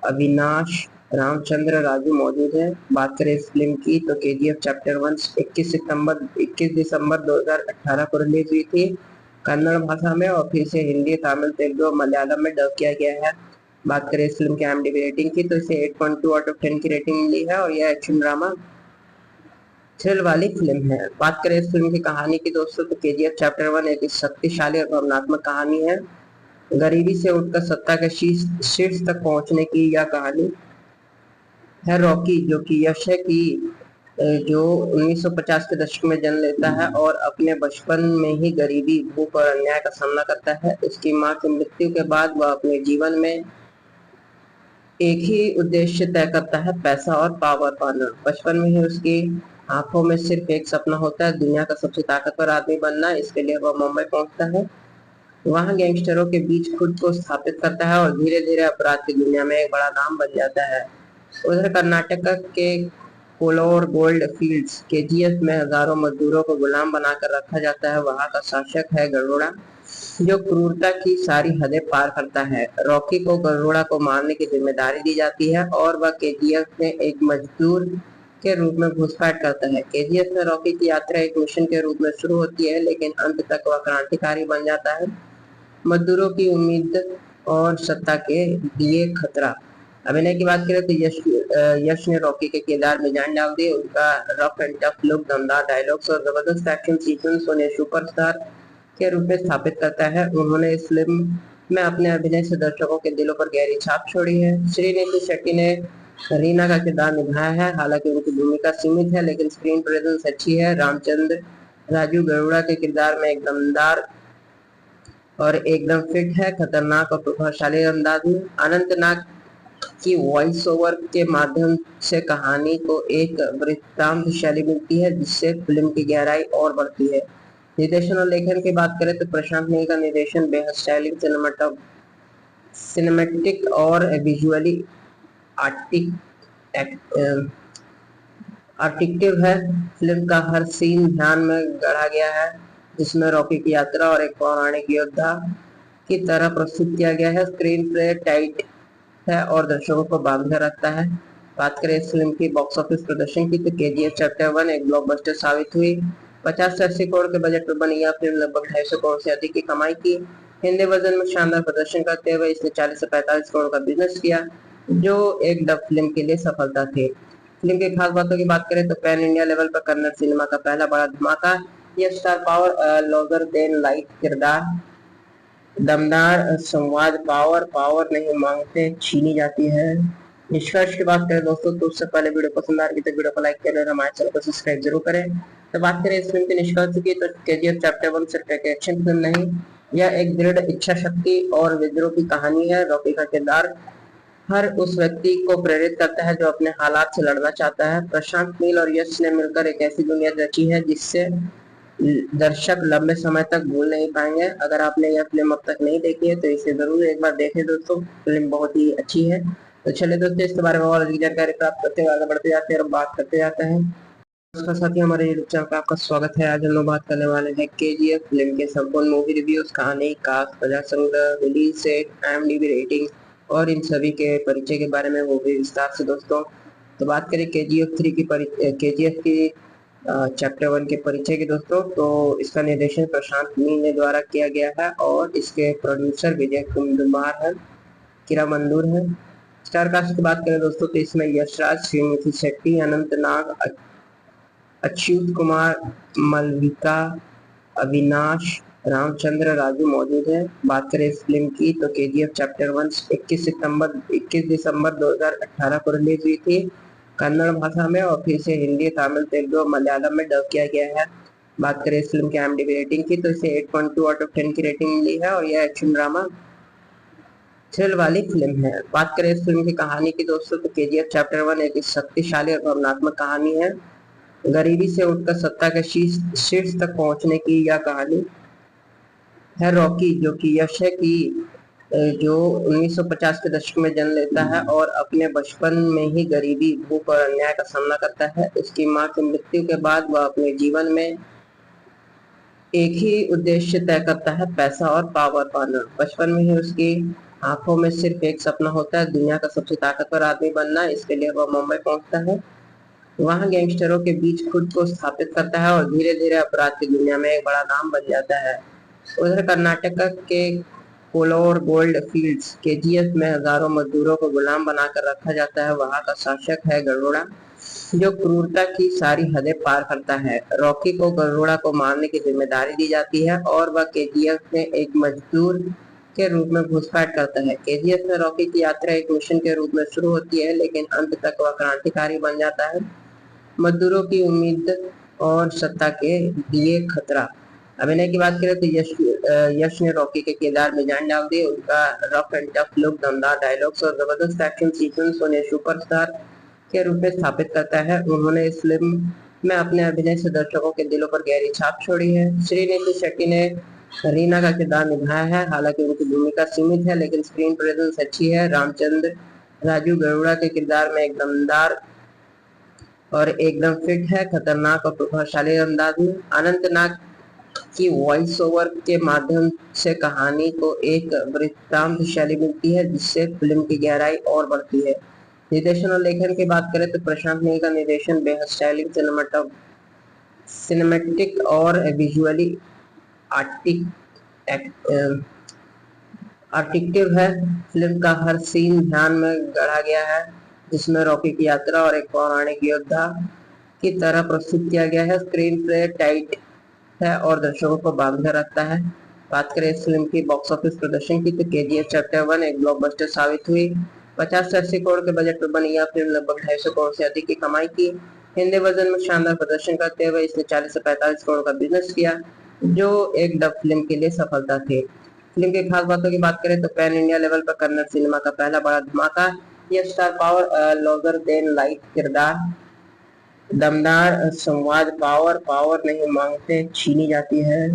अविनाश, रामचंद्र राजू मौजूद है। बात करें इस फिल्म की तो KGF चैप्टर 1 21 दिसंबर 2018 को रिलीज हुई थी कन्नड़ भाषा में, और फिर से हिंदी, तमिल, तेलुगु और मलयालम में डब किया गया है। बात करें इस फिल्म की IMDb रेटिंग की तो इसे 8.2 आउट ऑफ 10 की रेटिंग मिली है और यह एक्शन ड्रामा थ्रिल वाली फिल्म है। बात करें इस फिल्म की कहानी की दोस्तों तो KGF चैप्टर 1 एक शक्तिशाली और भावनात्मक कहानी है। गरीबी से उठकर सत्ता के शीर्ष तक पहुंचने की यह कहानी है। रॉकी जो कि यश है कि जो 1950 के दशक में जन्म लेता है और अपने बचपन में ही गरीबी, भूख और अन्याय का सामना करता है। उसकी मां की मृत्यु के बाद वह अपने जीवन में एक ही उद्देश्य तय करता है, पैसा और पावर पाना। बचपन में ही उसकी आंखों में सिर्फ एक सपना होता है, दुनिया का सबसे ताकतवर आदमी बनना। इसके लिए वह मुंबई पहुंचता है, वहां गैंगस्टरों के बीच खुद को स्थापित करता है और धीरे धीरे अपराध की दुनिया में एक बड़ा नाम बन जाता है। उधर कर्नाटक के कोलोर गोल्ड फील्ड्स KGF में हजारों मजदूरों को गुलाम बनाकर रखा जाता है। वहां का शासक है गरुड़ा, जो क्रूरता की सारी हदें पार करता है। रॉकी को गरुड़ा को मारने की जिम्मेदारी दी जाती है और वह KGF में एक मजदूर के रूप में घुसपैठ करता है। KGF में रॉकी की यात्रा एक मिशन के रूप में शुरू होती है, लेकिन अंत तक वह क्रांतिकारी बन जाता है, मजदूरों की उम्मीद और सत्ता के लिए खतरा। अभिनय की बात करें तो यश ने रॉकी के किरदार में जान डाल दी। उनका रफ एंड टफ लुक, दमदार डायलॉग्स और जबरदस्त एक्शन सीक्वेंस उन्हें सुपरस्टार के रूप में स्थापित करता है। उन्होंने इस फिल्म में अपने अभिनय से दर्शकों के दिलों पर गहरी छाप छोड़ी है। श्रीनिधि शेट्टी ने रीना का किरदार निभाया है, हालांकि उनकी भूमिका सीमित है लेकिन स्क्रीन प्रेजेंस अच्छी है। रामचंद्र राजू गरुड़ा के किरदार में एक दमदार और एकदम फिट है, खतरनाक और प्रभावशाली अंदाज में। अनंत नाग की वॉइस ओवर के माध्यम से कहानी को एक वृत्तांत शैली मिलती है, जिससे फिल्म की गहराई और बढ़ती है। निर्देशन और लेखन की बात करें तो प्रशांत नील का निर्देशन बेहद स्टाइलिंग, सिनेमैटिक और विजुअली आर्टिक्टिव है। फिल्म का हर सीन ध्यान में गढ़ा गया है, जिसमें रॉकी की यात्रा और एक पौराणिक योद्धा की तरह प्रस्तुत किया गया है। स्क्रीन प्ले टाइट है और दर्शकों को बांधे रखता है। बात करें इस फिल्म की बॉक्स ऑफिस प्रदर्शन की तो KGF चैप्टर 1 एक ब्लॉकबस्टर साबित हुई। 50 से 80 करोड़ के बजट पर बनी यह फिल्म लगभग 250 करोड़ से अधिक की कमाई की। हिंदी वर्जन में शानदार प्रदर्शन करते हुए इसने 40 से 45 करोड़ का बिजनेस किया, जो एक डब फिल्म के लिए सफलता थी। फिल्म की खास बातों की बात करें तो पैन इंडिया लेवल पर कन्नड़ सिनेमा का पहला बड़ा धमाका। यह star power, larger than life किरदार, दमदार संवाद, पावर नहीं मांगते छीनी जाती है। निष्कर्ष की बात करें दोस्तों तो उससे पहले वीडियो पसंद आ रही तो वीडियो को लाइक करें और हमारे चैनल को सब्सक्राइब जरूर करें। तो बात करें इस फिल्म के निष्कर्ष की तो KGF चैप्टर 1 सिर्फ एक एक्शन फिल्म नहीं, यह एक दृढ़ इच्छा शक्ति और विद्रोह की कहानी है। रॉकी का किरदार हर उस व्यक्ति को प्रेरित करता है जो अपने हालात से लड़ना चाहता है। प्रशांत नील और यश ने मिलकर एक ऐसी दुनिया रची है जिससे दर्शक लंबे समय तक भूल नहीं पाएंगे। अगर आपने यह फिल्म अब तक नहीं देखी है तो इसे जरूर एक बार देखें दोस्तों, फिल्म बहुत ही अच्छी है। तो चलिए दोस्तों, इसके बारे में और अधिक जानकारी प्राप्त करते हुए आगे बढ़ते जाते हैं और बात करते जाते हैं। नमस्कार साथियों, हमारे यूट्यूब चैनल पर आपका स्वागत है। आज हम लोग बात करने वाले हैं KGF फिल्म के संपूर्ण मूवी रिव्यूज, कहानी, कास्ट, कथा संग्रह, रिलीज सेट, IMDb रेटिंग और इन सभी के परिचय के बारे में वो भी विस्तार से दोस्तों। तो बात करें KGF की चैप्टर 1 के परिचय के दोस्तों, तो इसका निर्देशन प्रशांत नील ने द्वारा किया गया है और इसके प्रोड्यूसर विजय कुमार है, किरा मंदूर है। स्टार कास्ट की बात करें दोस्तों तो इसमें यशराज, श्रीनिधि शेट्टी, अनंत नाग, अच्युत कुमार, मलविका, अविनाश, रामचंद्र राजू मौजूद है। बात करें इस फिल्म की तो KGF चैप्टर 1 21 दिसंबर 2018 को रिलीज हुई थी कन्नड़ भाषा में, और फिर से हिंदी, तमिल, तेलुगु और मलयालम में डब किया गया है। बात करें इस फिल्म की IMDb रेटिंग की तो इसे 8.2 आउट ऑफ 10 की रेटिंग मिली है और यह एक्शन ड्रामा थ्रिल वाली फिल्म है। बात करें इस फिल्म की कहानी की दोस्तों तो KGF चैप्टर 1 एक शक्तिशाली और भावनात्मक कहानी है। गरीबी से उठकर सत्ता के शीर्ष तक पहुंचने की यह कहानी है रॉकी, जो कि यश है कि जो 1950 के दशक में जन्म लेता है और अपने बचपन में ही गरीबी, भूख और अन्याय का सामना करता है। उसकी मां की मृत्यु के बाद वह अपने जीवन में एक ही उद्देश्य तय करता है, पैसा और पावर पाना। बचपन में ही उसकी आंखों में सिर्फ एक सपना होता है, दुनिया का सबसे ताकतवर आदमी बनना। इसके लिए वह मुंबई पहुंचता है, वहां गैंगस्टरों के बीच खुद को स्थापित करता है और धीरे धीरे अपराध की दुनिया में एक बड़ा नाम बन जाता है। उधर कर्नाटक के कोलोर गोल्ड फील्ड्स केजीएफ में हजारों मजदूरों को गुलाम बनाकर रखा जाता है। वहां का शासक है गरुड़ा, जो क्रूरता की सारी हदें पार करता है। रॉकी को गरुड़ा को मारने की जिम्मेदारी दी जाती है और वह केजीएफ में एक मजदूर के रूप में घुसपैठ करता है। केजीएफ में रॉकी की यात्रा एक मिशन के रूप में शुरू होती है, लेकिन अंत तक वह क्रांतिकारी बन जाता है, मजदूरों की उम्मीद और सत्ता के लिए खतरा। अभिनय की बात करें तो यश ने रॉकी के किरदार में जान डाल दी। उनका रफ एंड टफ लुक, दमदार डायलॉग्स और जबरदस्त एक्शन सीक्वेंस उन्हें सुपरस्टार के रूप में स्थापित करता है। उन्होंने इस फिल्म में अपने अभिनय से दर्शकों के दिलों पर गहरी छाप छोड़ी है। श्रीनिधि शेट्टी ने रीना का किरदार निभाया है। हालांकि उनकी भूमिका सीमित है, लेकिन स्क्रीन प्रेजेंस अच्छी है। रामचंद्र राजू गरुड़ा के किरदार में एक दमदार और एकदम फिट है, खतरनाक और प्रभावशाली अंदाज में। अनंत नाग की वॉइस ओवर के माध्यम से कहानी को एक वृत्तांत शैली मिलती है, जिससे फिल्म की गहराई और बढ़ती है। निर्देशन और लेखन की बात करें तो प्रशांत नील का निर्देशन बेहद स्टाइलिंग, सिनेमैटिक और विजुअली आर्टिक्टिव है। फिल्म का हर सीन ध्यान में गढ़ा गया है, जिसमें रॉकी की यात्रा और एक पौराणिक योद्धा की तरह प्रस्तुत किया गया है। स्क्रीन प्ले टाइट है और दर्शकों को बांधे रखता है। बात करें इस फिल्म की बॉक्स ऑफिस प्रदर्शन की तो केजीएफ चैप्टर 1 एक ब्लॉकबस्टर साबित हुई। 50 से 80 करोड़ के बजट पर बनी यह फिल्म लगभग 250 करोड़ से अधिक की कमाई की। हिंदी वर्जन में शानदार प्रदर्शन करते हुए इसने 40 से 45 करोड़ का बिजनेस किया, जो एक डब फिल्म के लिए सफलता थी। फिल्म की खास बातों की बात करें तो पैन इंडिया लेवल पर कन्नड़ सिनेमा का पहला बड़ा धमाका। यह star power, larger than life किरदार, दमदार संवाद, पावर नहीं मांगते छीनी जाती है।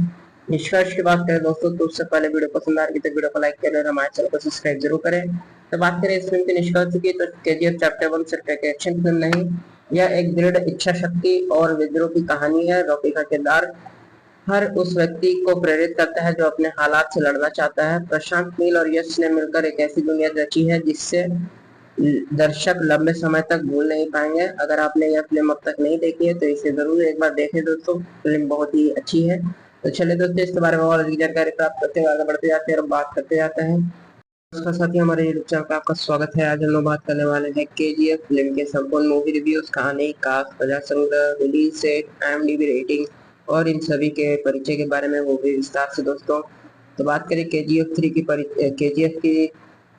निष्कर्ष की बात करें दोस्तों तो उससे पहले वीडियो पसंद आ रही तो वीडियो को लाइक करें और हमारे चैनल को सब्सक्राइब जरूर करें। तो बात करें इस फिल्म के निष्कर्ष की तो केजीएफ चैप्टर 1 सिर्फ एक एक्शन फिल्म नहीं, यह एक दृढ़ इच्छा शक्ति और विद्रोह की कहानी है। रॉकी का किरदार हर उस व्यक्ति को प्रेरित करता है जो अपने हालात से लड़ना चाहता है। प्रशांत नील और यश ने मिलकर एक ऐसी दुनिया रची है जिससे दर्शक लंबे समय तक भूल नहीं पाएंगे। अगर आपने यह फिल्म अब तक नहीं देखी है तो इसे जरूर एक बार देखें दोस्तों, फिल्म बहुत ही अच्छी है। तो चलिए दोस्तों, इसके बारे में और अधिक जानकारी प्राप्त करते हुए आगे बढ़ते जाते हैं और बात करते जाते हैं। नमस्कार साथियों, हमारे यूट्यूब चैनल पर आपका स्वागत है। आज हम लोग बात करने वाले हैं केजीएफ फिल्म के संपूर्ण मूवी रिव्यूज, कहानी, कास्ट, प्रजा संग्रह, रिलीज डेट, IMDb रेटिंग और इन सभी के परिचय के बारे में वो भी विस्तार से दोस्तों। तो बात करें केजीएफ की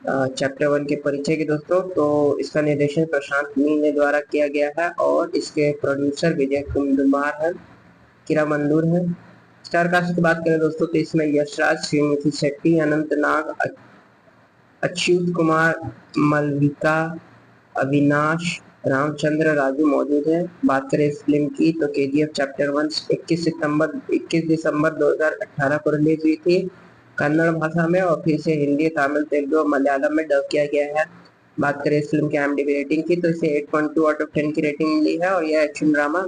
चैप्टर 1 के परिचय के दोस्तों, तो इसका निर्देशन प्रशांत नील ने द्वारा किया गया है और इसके प्रोड्यूसर विजय कुमार है, किरा मंदूर है। स्टार कास्ट की बात करें दोस्तों तो इसमें यशराज, श्रीनिधि शेट्टी, अनंत नाग, अच्युत कुमार, मलविका, अविनाश, रामचंद्र राजू मौजूद है। बात करें इस फिल्म की तो केजीएफ चैप्टर 1 21 दिसंबर 2018 को रिलीज हुई थी कन्नड़ भाषा में, और फिर से हिंदी, तमिल, तेलुगु और मलयालम में डब किया गया है। बात करें इस फिल्म की IMDb रेटिंग की तो इसे 8.2 आउट ऑफ 10 की रेटिंग मिली है और यह एक्शन ड्रामा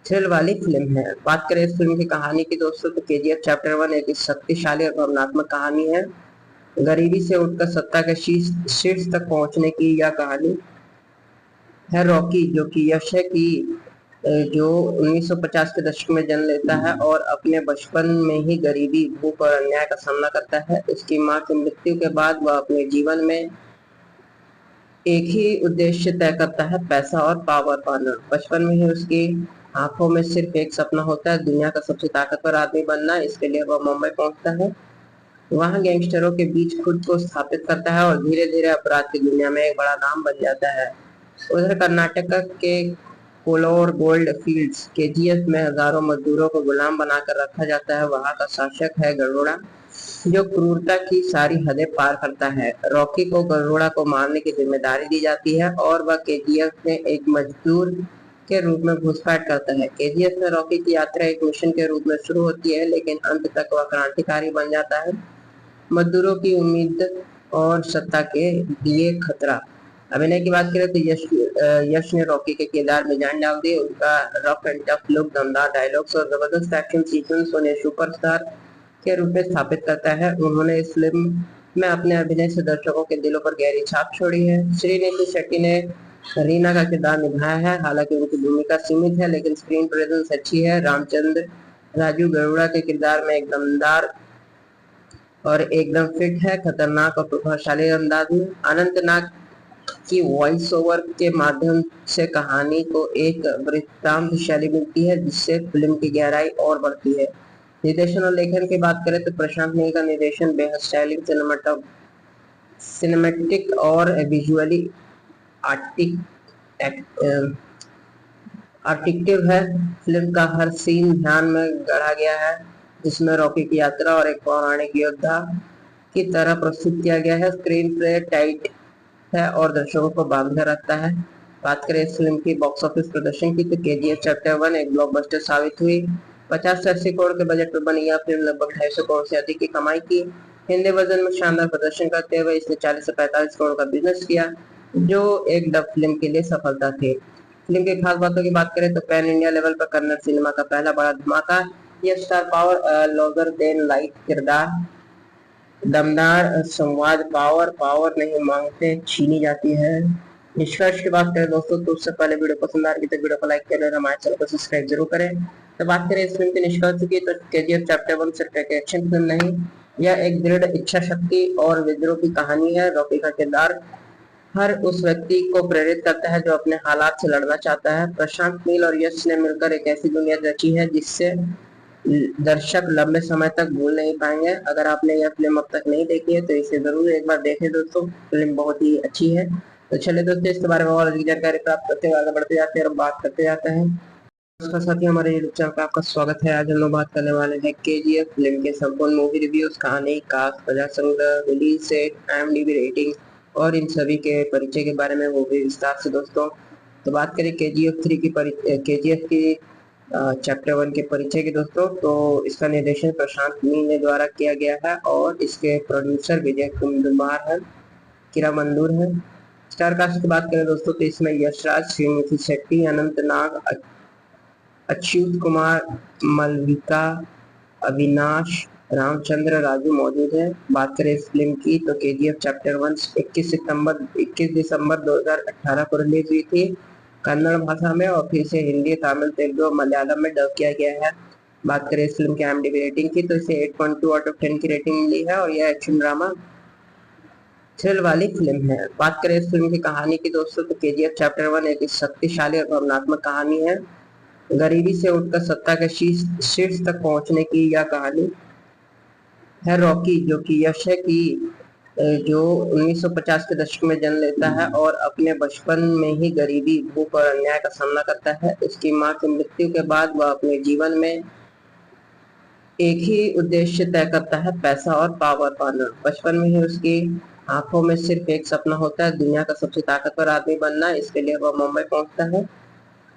थ्रिल वाली फिल्म है। बात करें इस फिल्म की कहानी की दोस्तों तो केजीएफ चैप्टर 1 एक शक्तिशाली और भावनात्मक कहानी है। गरीबी से उठकर सत्ता के शीर्ष तक पहुंचने की यह कहानी है रॉकी, जो कि यश है कि जो 1950 के दशक में जन्म लेता है और अपने बचपन में ही गरीबी, भूख और अन्याय का सामना करता है। उसकी मां की मृत्यु के बाद वह अपने जीवन में एक ही उद्देश्य तय करता है, पैसा और पावर पाना। बचपन में ही उसकी आंखों में सिर्फ एक सपना होता है, दुनिया का सबसे ताकतवर आदमी बनना। इसके लिए वह मुंबई पहुंचता है, वहां गैंगस्टरों के बीच खुद को स्थापित करता है और धीरे धीरे अपराध की दुनिया में एक बड़ा नाम बन जाता है। उधर कर्नाटक के कोलोर गोल्ड फील्ड्स केजीएफ में हजारों मजदूरों को गुलाम बनाकर रखा जाता है। वहां का शासक है गरुड़ा, जो क्रूरता की सारी हदें पार करता है। रॉकी को गरुड़ा को मारने की जिम्मेदारी दी जाती है और वह केजीएफ में एक मजदूर के रूप में घुसपैठ करता है। केजीएफ में रॉकी की यात्रा एक मिशन के रूप में शुरू होती है, लेकिन अंत तक वह क्रांतिकारी बन जाता है, मजदूरों की उम्मीद और सत्ता के लिए खतरा। अभिनय की बात करें तो यश ने रॉकी के किरदार में जान डाल दी। उनका रफ एंड टफ लुक, दमदार डायलॉग्स और जबरदस्त एक्शन सीक्वेंस उन्हें सुपरस्टार के रूप में स्थापित करता है। उन्होंने इस फिल्म में अपने अभिनय से दर्शकों के दिलों पर गहरी छाप छोड़ी है। श्रीनिधि शेट्टी ने रीना का किरदार निभाया है। हालांकि उनकी भूमिका सीमित है, लेकिन स्क्रीन प्रेजेंस अच्छी है। रामचंद्र राजू गरुड़ा के किरदार में एक दमदार और एकदम फिट है, खतरनाक और प्रभावशाली अंदाज में। अनंतनाग की वॉइस ओवर के माध्यम से कहानी को एक वृत्तांत शैली मिलती है, जिससे फिल्म की गहराई और बढ़ती है। निर्देशन और लेखन की बात करें तो प्रशांत नील का निर्देशन बेहद स्टाइलिश, सिनेमैटिक और विजुअली आर्टिक्टिव है। फिल्म का हर सीन ध्यान में गढ़ा गया है, जिसमें रॉकी की यात्रा और एक पौराणिक योद्धा की तरह प्रस्तुत किया गया है। स्क्रीन प्ले टाइट है और दर्शकों को बांधे रखता है। बात करें इस फिल्म की बॉक्स ऑफिस प्रदर्शन की तो केजीएफ चैप्टर 1 एक ब्लॉकबस्टर साबित हुई। 50 से 80 करोड़ के बजट पर बनी यह फिल्म लगभग 250 करोड़ से अधिक की कमाई की। हिंदी वर्जन में शानदार प्रदर्शन करते हुए इसने 40 से 45 करोड़ का बिजनेस किया, जो एक डब फिल्म के लिए सफलता थी। फिल्म की खास बातों की बात करें तो पैन इंडिया लेवल पर कन्नड़ सिनेमा का पहला बड़ा धमाका। यह star power, larger than life किरदार, दमदार संवाद, पावर नहीं मांगते छीनी जाती है। निष्कर्ष की बात करें दोस्तों तो उससे पहले वीडियो पसंद आ रही तो वीडियो को लाइक करें और हमारे चैनल को सब्सक्राइब जरूर करें। तो बात करें इस फिल्म के निष्कर्ष की तो केजीएफ चैप्टर 1 सिर्फ एक एक्शन फिल्म नहीं, यह एक दृढ़ इच्छा शक्ति और विद्रोह की कहानी है। रॉकी का किरदार हर उस व्यक्ति को प्रेरित करता है जो अपने हालात से लड़ना चाहता है। प्रशांत नील और यश ने मिलकर एक ऐसी दुनिया रची है जिससे दर्शक लंबे समय तक भूल नहीं पाएंगे। अगर आपने यह फिल्म अब तक नहीं देखी है तो इसे जरूर एक बार देखें दोस्तों, फिल्म बहुत ही अच्छी है। तो चलिए दोस्तों, इसके बारे में और अधिक जानकारी प्राप्त करते हुए आगे बढ़ते जाते हैं और बात करते जाते हैं। नमस्कार साथियों, हमारे यूट्यूब चैनल पर आपका स्वागत है। आज हम लोग बात करने वाले हैं केजीएफ फिल्म के संपूर्ण मूवी रिव्यूज, कहानी, कास्ट, कथा संग्रह, रिलीज सेट, IMDb रेटिंग और इन सभी के परिचय के बारे में वो भी विस्तार से दोस्तों। तो बात करें केजीएफ की चैप्टर 1 के परिचय के दोस्तों, तो इसका निर्देशन प्रशांत नील ने द्वारा किया गया है और इसके प्रोड्यूसर विजय कुमार है, किरा मंदूर है। स्टार कास्ट की बात करें दोस्तों तो इसमें यशराज, श्रीनिधि शेट्टी, अनंतनाग, अच्युत कुमार, मलविका, अविनाश, रामचंद्र राजू मौजूद है। बात करें इस फिल्म की तो केजीएफ चैप्टर 1 21 दिसंबर 2018 को रिलीज हुई थी कन्नड़ भाषा में, और फिर से हिंदी, तमिल, तेलुगु और मलयालम में डब किया गया है। बात करें इस फिल्म की IMDb रेटिंग की तो इसे 8.2 आउट ऑफ 10 की रेटिंग मिली है और यह एक्शन ड्रामा थ्रिल वाली फिल्म है। बात करें इस फिल्म की कहानी की दोस्तों तो केजीएफ चैप्टर 1 एक शक्तिशाली और भावनात्मक कहानी है। गरीबी से उठकर सत्ता के शीर्ष तक पहुंचने की यह कहानी है। रॉकी जो कि यश है कि जो 1950 के दशक में जन्म लेता है और अपने बचपन में ही गरीबी, भूख और अन्याय का सामना करता है। उसकी मां की मृत्यु के बाद वह अपने जीवन में एक ही उद्देश्य तय करता है, पैसा और पावर पाना। बचपन में ही उसकी आंखों में सिर्फ एक सपना होता है, दुनिया का सबसे ताकतवर आदमी बनना। इसके लिए वह मुंबई पहुंचता है,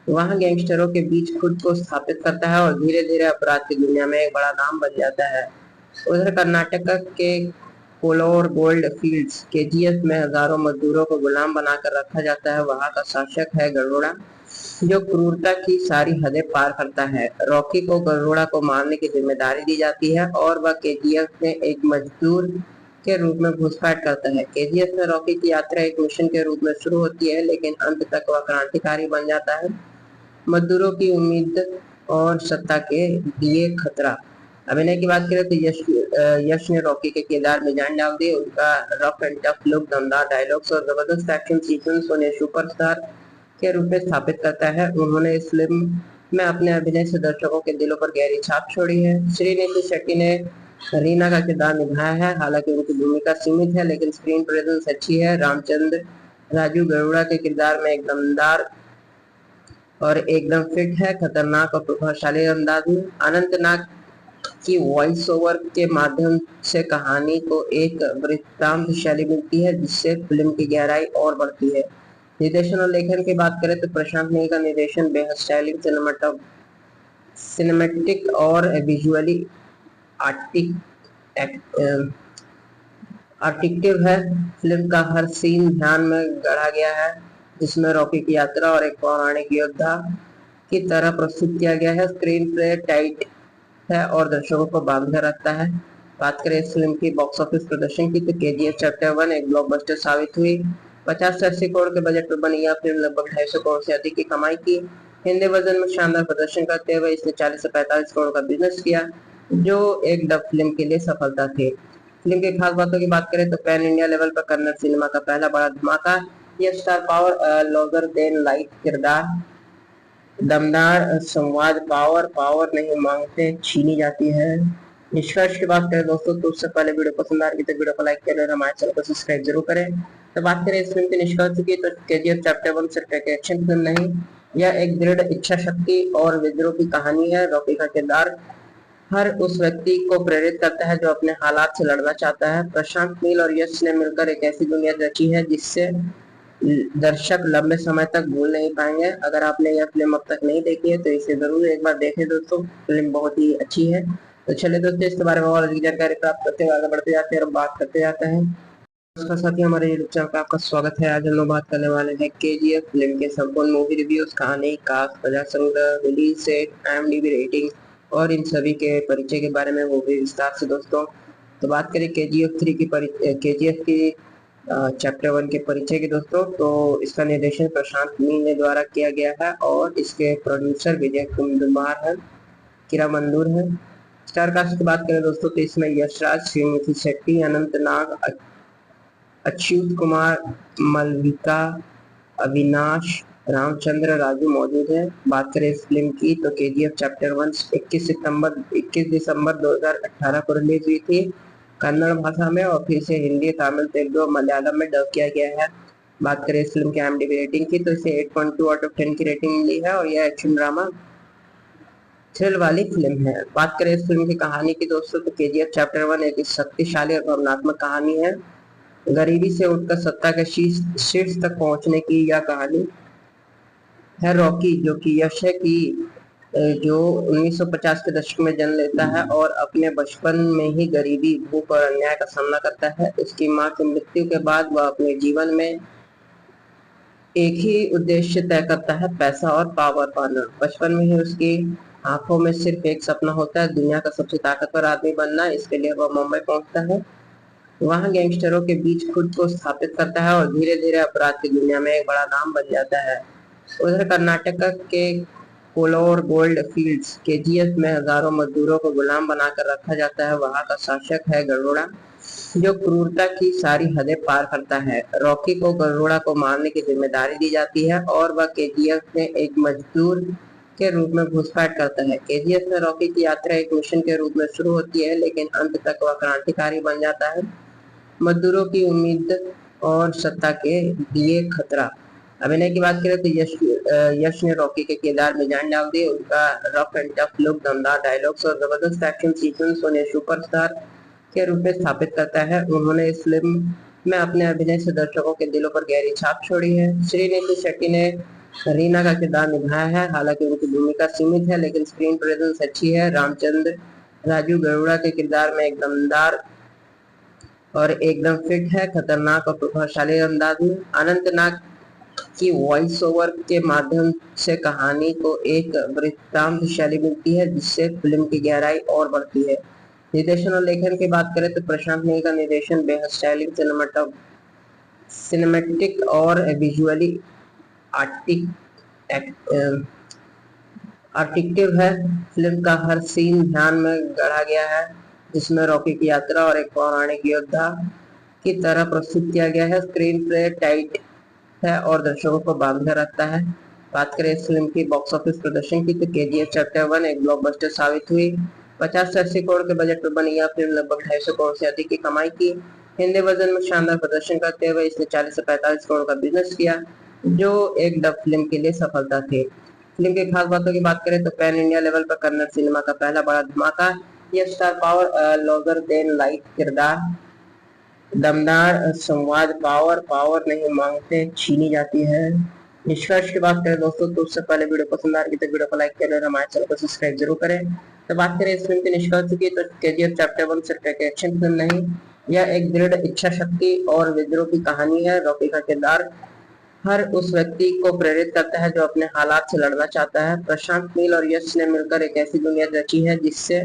वहां गैंगस्टरों के बीच खुद को स्थापित करता है और धीरे धीरे अपराध की दुनिया में एक बड़ा नाम बन जाता है। उधर कर्नाटक के कोलोर गोल्ड फील्ड्स केजीएफ में हजारों मजदूरों को गुलाम बनाकर रखा जाता है। वहां का शासक है गरुड़ा, जो क्रूरता की सारी हदें पार करता है। रॉकी को गरुड़ा को मारने की जिम्मेदारी दी जाती है और वह केजीएफ में एक मजदूर के रूप में घुसपैठ करता है। केजीएफ में रॉकी की यात्रा एक मिशन के रूप में शुरू होती है, लेकिन अंत तक वह क्रांतिकारी बन जाता है, मजदूरों की उम्मीद और सत्ता के लिए खतरा। अभिनय की बात करें तो यश ने रॉकी के किरदार में जान डाल दी। उनका रफ एंड टफ लुक, दमदार डायलॉग्स और जबरदस्त एक्शन सीक्वेंस उन्हें सुपरस्टार के रूप में स्थापित करता है। उन्होंने इस फिल्म में अपने अभिनय से दर्शकों के दिलों पर गहरी छाप छोड़ी है। श्रीनिधि शेट्टी ने रीना का किरदार निभाया है। हालांकि उनकी भूमिका सीमित है, लेकिन स्क्रीन प्रेजेंस अच्छी है। रामचंद्र राजू गरुड़ा के किरदार में एक दमदार और एकदम फिट है, खतरनाक और प्रभावशाली अंदाज में। अनंतनाग की वॉइस ओवर के माध्यम से कहानी को एक वृत्तांत शैली मिलती है, जिससे फिल्म की गहराई और बढ़ती है। निर्देशन और लेखन की बात करें तो प्रशांत नील का निर्देशन बेहद स्टाइलिंग सिनेमेटिक और विजुअली आर्टिक्टिव है। फिल्म का हर सीन ध्यान में गढ़ा गया है, जिसमें रॉकी की यात्रा और एक पौराणिक योद्धा की तरह प्रस्तुत किया गया है। स्क्रीन प्ले टाइट है और दर्शकों को बांधे रखता है। बात करें इस फिल्म की बॉक्स ऑफिस प्रदर्शन की तो केजीएफ चैप्टर 1 एक ब्लॉकबस्टर साबित हुई। 50 से 80 करोड़ के बजट पर बनी यह फिल्म लगभग 250 करोड़ से अधिक की कमाई की। हिंदी वर्जन में शानदार प्रदर्शन करते हुए इसने 40 से 45 करोड़ का बिजनेस किया, जो एक डब फिल्म के लिए सफलता थी। फिल्म की खास बातों की बात करें तो पैन इंडिया लेवल पर कन्नड़ सिनेमा का पहला बड़ा धमाका। यह star power, larger than life किरदार, दमदार संवाद, पावर नहीं मांगते छीनी जाती है। निष्कर्ष की बात करें दोस्तों तो उससे पहले वीडियो पसंद आ रही तो वीडियो को लाइक करें और हमारे चैनल को सब्सक्राइब जरूर करें। तो बात करें इस फिल्म के निष्कर्ष की तो केजीएफ चैप्टर 1 सिर्फ एक एक्शन फिल्म नहीं, यह एक दृढ़ इच्छा शक्ति और विद्रोह की कहानी है। रॉकी का किरदार हर उस व्यक्ति को प्रेरित करता है जो अपने हालात से लड़ना चाहता है। प्रशांत नील और यश ने मिलकर एक ऐसी दुनिया रची है जिससे दर्शक लंबे समय तक भूल नहीं पाएंगे। अगर आपने यह फिल्म अब तक नहीं देखी है तो इसे जरूर एक बार देखें दोस्तों, फिल्म बहुत ही अच्छी है। तो चलिए दोस्तों, इसके बारे में और अधिक जानकारी प्राप्त करते हुए आगे बढ़ते जाते हैं और बात करते जाते हैं। नमस्कार साथियों, हमारे यूट्यूब चैनल पर आपका स्वागत है। आज हम लोग बात करने वाले हैं केजीएफ फिल्म के संपूर्ण मूवी रिव्यूज, कहानी, कास्ट, कथा संग्रह, रिलीज डेट, IMDb रेटिंग और इन सभी के परिचय के बारे में वो भी विस्तार से दोस्तों। तो बात करें केजीएफ की चैप्टर 1 के परिचय के दोस्तों, तो इसका निर्देशन प्रशांत नील ने द्वारा किया गया है और इसके प्रोड्यूसर विजय कुमार है, किरा मंदूर है। स्टार कास्ट की बात करें दोस्तों तो इसमें यशराज, श्रीनिधि शेट्टी, अनंत नाग, अच्युत कुमार, मलविका, अविनाश, रामचंद्र राजू मौजूद है। बात करें इस फिल्म की तो केजीएफ चैप्टर 1 21 दिसंबर 2018 को रिलीज हुई थी कन्नड़ भाषा में, और फिर से हिंदी, तमिल, तेलुगु और मलयालम में डब किया गया है। बात करें इस फिल्म की IMDb रेटिंग की तो इसे 8.2 आउट ऑफ 10 की रेटिंग मिली है और यह एक्शन ड्रामा थ्रिल वाली फिल्म है। बात करें इस फिल्म की कहानी की दोस्तों तो केजीएफ चैप्टर 1 एक शक्तिशाली और भावनात्मक कहानी है। गरीबी से उठकर सत्ता के शीर्ष तक पहुंचने की यह कहानी है। रॉकी जो कि यश है कि जो 1950 के दशक में जन्म लेता है और अपने बचपन में ही गरीबी, भूख और अन्याय का सामना करता है। उसकी मां की मृत्यु के बाद वह अपने जीवन में एक ही उद्देश्य तय करता है, पैसा और पावर पाना। बचपन में ही उसकी आंखों में सिर्फ एक सपना होता है, दुनिया का सबसे ताकतवर आदमी बनना। इसके लिए वह मुंबई पहुंचता है, वहां गैंगस्टरों के बीच खुद को स्थापित करता है और धीरे धीरे अपराध की दुनिया में एक बड़ा नाम बन जाता है। उधर कर्नाटक के कोलोर गोल्ड फील्ड्स केजीएफ में हजारों मजदूरों को गुलाम बनाकर रखा जाता है। वहां का शासक है गरुड़ा, जो क्रूरता की सारी हदें पार करता है। रॉकी को गरुड़ा को मारने की जिम्मेदारी दी जाती है और वह केजीएफ में एक मजदूर के रूप में घुसपैठ करता है। केजीएफ में रॉकी की यात्रा एक मिशन के रूप में शुरू होती है, लेकिन अंत तक वह क्रांतिकारी बन जाता है, मजदूरों की उम्मीद और सत्ता के लिए खतरा। अभिनय की बात करें तो यश ने रॉकी के किरदार में जान डाल दी। उनका रफ एंड टफ लुक, दमदार डायलॉग्स और जबरदस्त एक्शन सीक्वेंस उन्हें सुपरस्टार के रूप में स्थापित करता है। उन्होंने इस फिल्म में अपने अभिनय से दर्शकों के दिलों पर गहरी छाप छोड़ी है। श्रीनिधि शेट्टी ने रीना का किरदार निभाया है, हालांकि उनकी भूमिका सीमित है लेकिन स्क्रीन प्रेजेंस अच्छी है। रामचंद्र राजू गरुड़ा के किरदार में एक दमदार और एकदम फिट है, खतरनाक और प्रभावशाली अंदाज में। अनंत नाग की वॉइस ओवर के माध्यम से कहानी को एक वृत्तांत शैली मिलती है, जिससे फिल्म की गहराई और बढ़ती है। निर्देशन और लेखन की बात करें तो प्रशांत नील का निर्देशन बेहद स्टाइलिंग सिनेमेटिक और विजुअली आर्टिक्टिव है। फिल्म का हर सीन ध्यान में गढ़ा गया है, जिसमें रॉकी की यात्रा और एक पौराणिक योद्धा की तरह प्रस्तुत किया गया है। स्क्रीन प्ले टाइट है और दर्शकों को बांधे रखता है। बात करें इस फिल्म की बॉक्स ऑफिस प्रदर्शन की तो केजीएफ चैप्टर 1 एक ब्लॉकबस्टर साबित हुई। 50 से 80 करोड़ के बजट पर बनी यह फिल्म लगभग 250 करोड़ से अधिक की कमाई की। हिंदी वर्जन में शानदार प्रदर्शन करते हुए इसने 40 से 45 करोड़ का बिजनेस किया, जो एक डब फिल्म के लिए सफलता थी। फिल्म की खास बातों की बात करें तो पैन इंडिया लेवल पर कन्नड़ सिनेमा का पहला बड़ा धमाका। यह star power, larger than life किरदार, दमदार संवाद पावर पावर नहीं मांगते छीनी जाती है। निष्कर्ष की बात करें दोस्तों तो उससे पहले वीडियो पसंद आ रही है तो वीडियो को लाइक करें और हमारे चैनल को सब्सक्राइब जरूर करें। तो बात करें इस फिल्म के निष्कर्ष की तो केजीएफ चैप्टर 1 सिर्फ एक एक्शन फिल्म नहीं, यह एक दृढ़ इच्छा शक्ति और विद्रोह की कहानी है। रॉकी का किरदार हर उस व्यक्ति को प्रेरित करता है जो अपने हालात से लड़ना चाहता है। प्रशांत नील और यश ने मिलकर एक ऐसी दुनिया रची है जिससे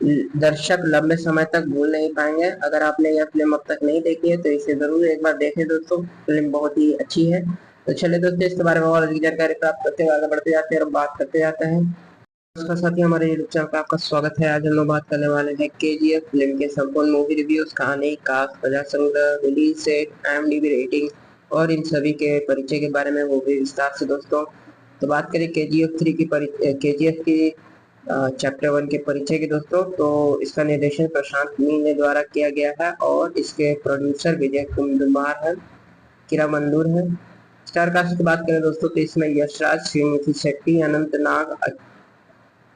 दर्शक लंबे समय तक भूल नहीं पाएंगे। अगर आपने यह फिल्म अब तक नहीं देखी है तो इसे जरूर एक बार देखें दोस्तों, फिल्म बहुत ही अच्छी है। तो चलिए दोस्तों, इसके बारे में और अधिक जानकारी प्राप्त करते हुए आगे बढ़ते जाते हैं और बात करते जाते हैं। नमस्कार साथियों, हमारे यूट्यूब चैनल पर आपका स्वागत है। आज हम लोग बात करने वाले हैं केजीएफ फिल्म के संपूर्ण मूवी रिव्यूज, कहानी, कास्ट, प्रजा संग्रह, रिलीज सेट, IMDb रेटिंग और इन सभी के परिचय के बारे में वो भी विस्तार से दोस्तों। तो बात करें केजीएफ की चैप्टर 1 के परिचय के दोस्तों, तो इसका निर्देशन प्रशांत नील ने द्वारा किया गया है और इसके प्रोड्यूसर विजय कुमार है, किरा मंदूर है। स्टार कास्ट की बात करें दोस्तों तो इसमें यशराज, श्रीनिधि शेट्टी, अनंत नाग,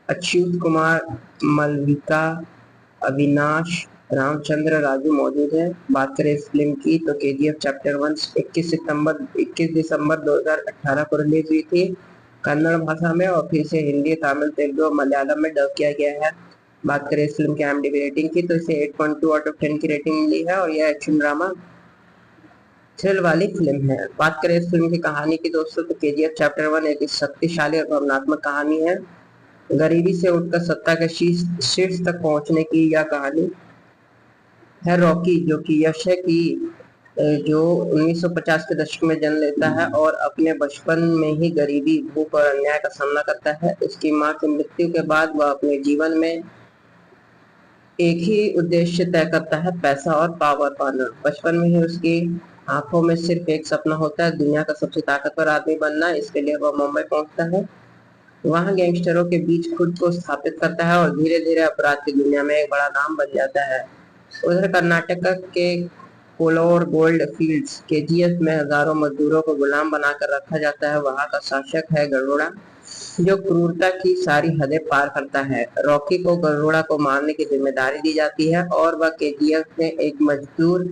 अच्युत कुमार, मलविका, अविनाश, रामचंद्र राजू मौजूद है। बात करें इस फिल्म की तो केजीएफ चैप्टर 1 21 दिसंबर 2018 को रिलीज हुई थी कन्नड़ भाषा में और फिर से हिंदी, तमिल, तेलुगु और मलयालम में डब किया गया है। बात करें इस फिल्म की IMDb रेटिंग की तो इसे 8.2 आउट ऑफ 10 की रेटिंग मिली है और यह एक्शन ड्रामा थ्रिल वाली फिल्म है। बात करें इस फिल्म की कहानी की दोस्तों तो केजीएफ चैप्टर 1 एक शक्तिशाली और भावनात्मक कहानी है। गरीबी से उठकर सत्ता के शीर्ष तक पहुंचने की यह कहानी है। रॉकी जो कि यश है कि जो 1950 के दशक में जन्म लेता है और अपने बचपन में ही गरीबी, भूख और अन्याय का सामना करता है। उसकी मां की मृत्यु के बाद वह अपने जीवन में एक ही उद्देश्य तय करता है, पैसा और पावर पाना। बचपन में ही उसकी आंखों में सिर्फ एक सपना होता है, दुनिया का सबसे ताकतवर आदमी बनना। इसके लिए वह मुंबई पहुंचता है, वहां गैंगस्टरों के बीच खुद को स्थापित करता है और धीरे धीरे अपराध की दुनिया में एक बड़ा नाम बन जाता है। उधर कर्नाटक के कोलोर गोल्ड फील्ड्स केजीएफ में हजारों मजदूरों को गुलाम बनाकर रखा जाता है। वहां का शासक है गरुड़ा, जो क्रूरता की सारी हदें पार करता है। रॉकी को गरुड़ा को मारने की जिम्मेदारी दी जाती है और वह केजीएफ में एक मजदूर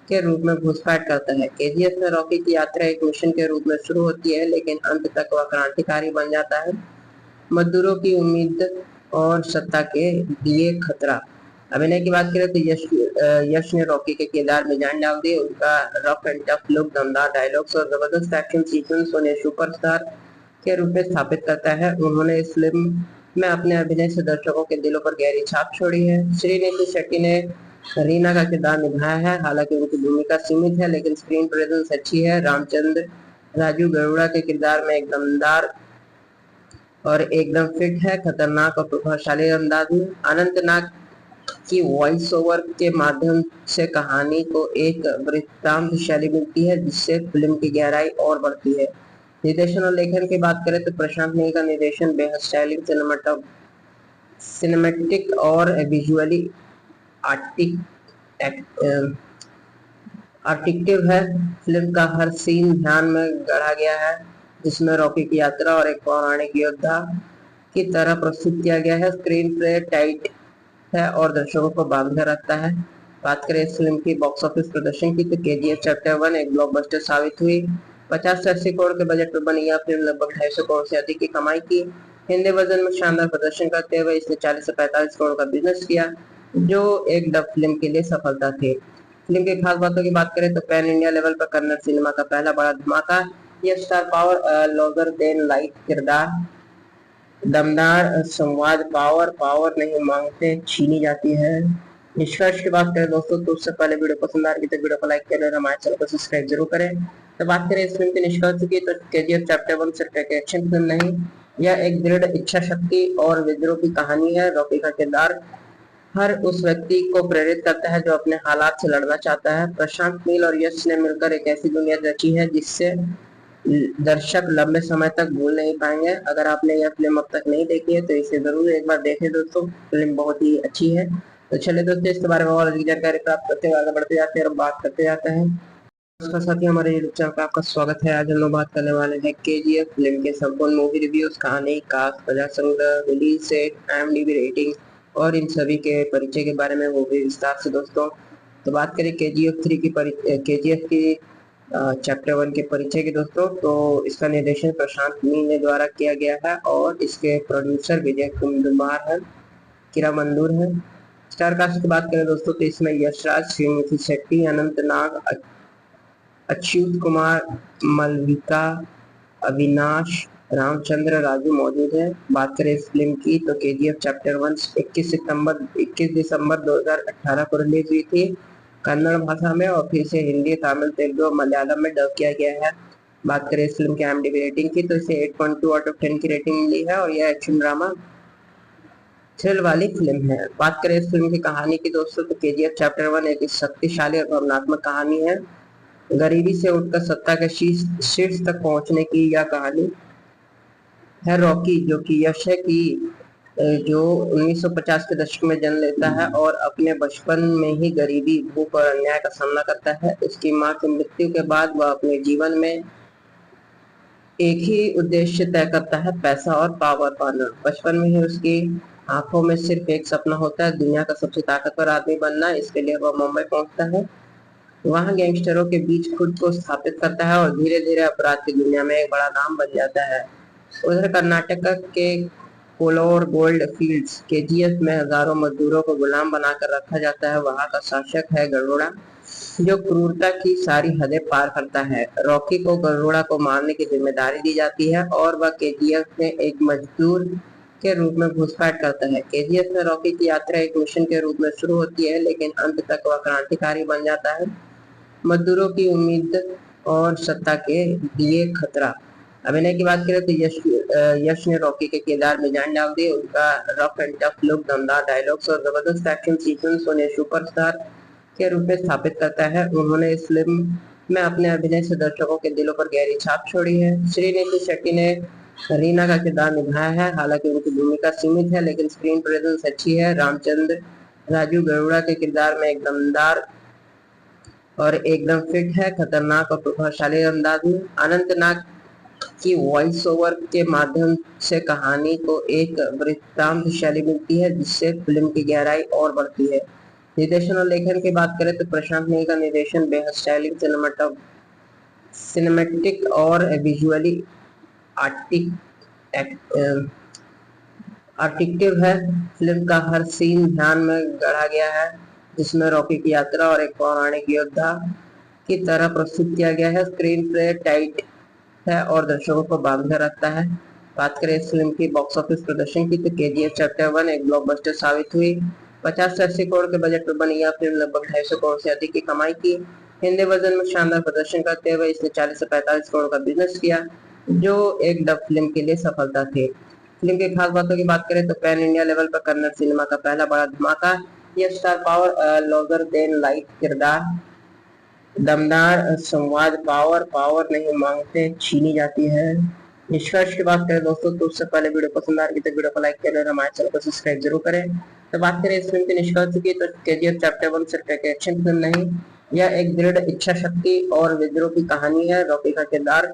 के रूप में घुसपैठ करता है। केजीएफ में रॉकी की यात्रा एक मिशन के रूप में शुरू होती है, लेकिन अंत तक वह क्रांतिकारी बन जाता है, मजदूरों की उम्मीद और सत्ता के लिए खतरा। अभिनय की बात करें तो यश ने रॉकी के किरदार में जान डाल दी। उनका रफ एंड टफ लुक, दमदार डायलॉग्स और जबरदस्त एक्शन सीक्वेंस उन्हें सुपरस्टार के रूप में स्थापित करता है। उन्होंने इस फिल्म में अपने अभिनय से दर्शकों के दिलों पर गहरी छाप छोड़ी है। श्रीनिधि शेट्टी ने रीना का किरदार निभाया है, हालांकि उनकी भूमिका सीमित है लेकिन स्क्रीन प्रेजेंस अच्छी है। रामचंद्र राजू गरुड़ा के किरदार में एक दमदार और एकदम फिट है, खतरनाक और प्रभावशाली अंदाज में। अनंत नाग की वॉइस ओवर के माध्यम से कहानी को एक वृत्तांत शैली मिलती है जिससे फिल्म की गहराई और बढ़ती है। निर्देशन और लेखन की बात करें तो प्रशांत नील का निर्देशन बेहद स्टाइलिश, सिनेमैटिक और विजुअली आर्टिक्टिव है। फिल्म का हर सीन ध्यान में गढ़ा गया है, जिसमें रॉकी की यात्रा और एक पौराणिक योद्धा की तरह प्रस्तुत किया गया है। स्क्रीन प्ले टाइट है और दर्शकों को बांधे रखता है। बात करें इस फिल्म की बॉक्स ऑफिस प्रदर्शन की तो केजीएफ चैप्टर 1 एक ब्लॉकबस्टर साबित हुई। 50 से 80 करोड़ के बजट पर बनी यह फिल्म लगभग 250 करोड़ से अधिक की कमाई की। हिंदी वर्जन में शानदार प्रदर्शन करते हुए इसने 40 से 45 करोड़ का बिजनेस किया, जो एक डब फिल्म के लिए सफलता थी। फिल्म की खास बातों की बात करें तो पैन इंडिया लेवल पर कन्नड़ सिनेमा का पहला बड़ा धमाका। यह star power, larger than life किरदार, दमदार संवाद पावर पावर नहीं मांगते छीनी जाती है। निष्कर्ष की बात करें दोस्तों तो उससे पहले वीडियो पसंद आ रही है तो वीडियो को लाइक करें और हमारे चैनल को सब्सक्राइब जरूर करें। तो बात करें इस फिल्म के निष्कर्ष की तो केजीएफ चैप्टर 1 सिर्फ एक एक्शन फिल्म नहीं, यह एक दृढ़ इच्छा शक्ति और विद्रोह की कहानी है। रॉकी का किरदार हर उस व्यक्ति को प्रेरित करता है जो अपने हालात से लड़ना चाहता है। प्रशांत नील और यश ने मिलकर एक ऐसी दुनिया रची है जिससे दर्शक लंबे समय तक भूल नहीं पाएंगे। अगर आपने यह फिल्म अब तक नहीं देखी है तो इसे जरूर एक बार देखें दोस्तों, फिल्म बहुत ही अच्छी है। तो चलिए दोस्तों, इसके बारे में और अधिक जानकारी प्राप्त करते हुए आगे बढ़ते जाते हैं और बात करते जाते हैं। नमस्कार साथियों, हमारे यूट्यूब चैनल पर आपका स्वागत है। आज हम लोग बात करने वाले हैं केजीएफ फिल्म के संपूर्ण मूवी रिव्यूज, कहानी, कास्ट, प्रजा संग्रह, रिलीज सेट, IMDb रेटिंग और इन सभी के परिचय के बारे में वो भी विस्तार से दोस्तों। तो बात करें KGF 3 की KGF की चैप्टर 1 के परिचय के दोस्तों, तो इसका निर्देशन प्रशांत नील ने द्वारा किया गया है और इसके प्रोड्यूसर विजय कुंदुमार है, किरा मंदूर है। स्टार कास्ट की बात करें दोस्तों तो इसमें यशराज, श्रीनिधि शेट्टी, अनंत नाग, अच्युत कुमार, मलविका, अविनाश, रामचंद्र राजू मौजूद है। बात करें इस फिल्म की तो KGF चैप्टर 1 21 दिसंबर 2018 को रिलीज हुई थी कन्नड़ भाषा में, और फिर से हिंदी, तमिल, तेलुगु और मलयालम में डब किया गया है। बात करें इस फिल्म की IMDb रेटिंग की तो इसे 8.2 आउट ऑफ 10 की रेटिंग मिली है और यह एक्शन ड्रामा थ्रिल वाली फिल्म है। बात करें इस फिल्म की कहानी की दोस्तों तो KGF चैप्टर 1 एक शक्तिशाली और भावनात्मक कहानी है। गरीबी से उठकर सत्ता के शीर्ष तक पहुंचने की यह कहानी है रॉकी, जो कि यश है कि जो 1950 के दशक में जन्म लेता है और अपने बचपन में ही गरीबी, भूख और अन्याय का सामना करता है। उसकी मां की मृत्यु के बाद वह अपने जीवन में एक ही उद्देश्य तय करता है, पैसा और पावर पाना। बचपन में ही उसकी आंखों में सिर्फ एक सपना होता है, दुनिया का सबसे ताकतवर आदमी बनना। इसके लिए वह मुंबई पहुंचता है, वहां गैंगस्टरों के बीच खुद को स्थापित करता है और धीरे धीरे अपराध की दुनिया में एक बड़ा नाम बन जाता है। उधर कर्नाटक के कोलोर गोल्ड फील्ड्स KGF में हजारों मजदूरों को गुलाम बनाकर रखा जाता है। वहां का शासक है गरुड़ा, जो क्रूरता की सारी हदें पार करता है। रॉकी को गरुड़ा को मारने की जिम्मेदारी दी जाती है और वह KGF में एक मजदूर के रूप में घुसपैठ करता है। KGF में रॉकी की यात्रा एक मिशन के रूप में शुरू होती है, लेकिन अंत तक वह क्रांतिकारी बन जाता है, मजदूरों की उम्मीद और सत्ता के लिए खतरा। अभिनय की बात करें तो यश ने रॉकी के किरदार में जान डाल दी। उनका रफ एंड टफ लुक, दमदार डायलॉग्स और जबरदस्त एक्शन सीक्वेंस उन्हें सुपरस्टार के रूप में स्थापित करता है। उन्होंने इस फिल्म में अपने अभिनय से दर्शकों के दिलों पर गहरी छाप छोड़ी है। श्रीनिधि शेट्टी ने रीना का किरदार निभाया है, हालांकि उनकी भूमिका सीमित है लेकिन स्क्रीन प्रेजेंस अच्छी है। रामचंद्र राजू गरुड़ा के किरदार में एक दमदार और एकदम फिट है, खतरनाक और प्रभावशाली अंदाज में। अनंत नाग की वॉइस ओवर के माध्यम से कहानी को एक वृत्तांत शैली मिलती है, जिससे फिल्म की गहराई और बढ़ती है। निर्देशन और लेखन की बात करें तो प्रशांत नील का निर्देशन बेहद स्टाइलिंग, सिनेमैटिक और विजुअली आर्टिक्टिव है। फिल्म का हर सीन ध्यान में गढ़ा गया है, जिसमें रॉकी की यात्रा और एक पौराणिक योद्धा की तरह प्रस्तुत किया गया है। स्क्रीन प्ले टाइट है और दर्शकों को बांधे रखता है। बात करें इस फिल्म की बॉक्स ऑफिस प्रदर्शन की तो KGF चैप्टर 1 एक ब्लॉकबस्टर साबित हुई। 50 से 80 करोड़ के बजट पर बनी यह फिल्म लगभग 250 करोड़ से अधिक की कमाई की। हिंदी वर्जन में शानदार प्रदर्शन करते हुए इसने 40 से 45 करोड़ का बिजनेस किया, जो एक डब फिल्म के लिए सफलता थी। फिल्म की खास बातों की बात करें तो पैन इंडिया लेवल पर कन्नड़ सिनेमा का पहला बड़ा धमाका। यह star power, larger than life किरदार, दमदार संवाद, पावर नहीं मांगते छीनी जाती है। निष्कर्ष की बात करें दोस्तों तो उससे पहले वीडियो पसंद आ रही तो वीडियो को लाइक करें और हमारे चैनल को सब्सक्राइब जरूर करें। तो बात करें इस फिल्म के निष्कर्ष की तो KGF चैप्टर 1 सिर्फ एक एक्शन फिल्म नहीं, यह एक दृढ़ इच्छा शक्ति और विद्रोह की कहानी है। रॉकी का किरदार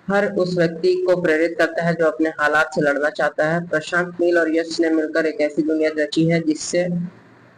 हर उस व्यक्ति को प्रेरित करता है जो अपने हालात से लड़ना चाहता है। प्रशांत नील और यश ने मिलकर एक ऐसी दुनिया रची है जिससे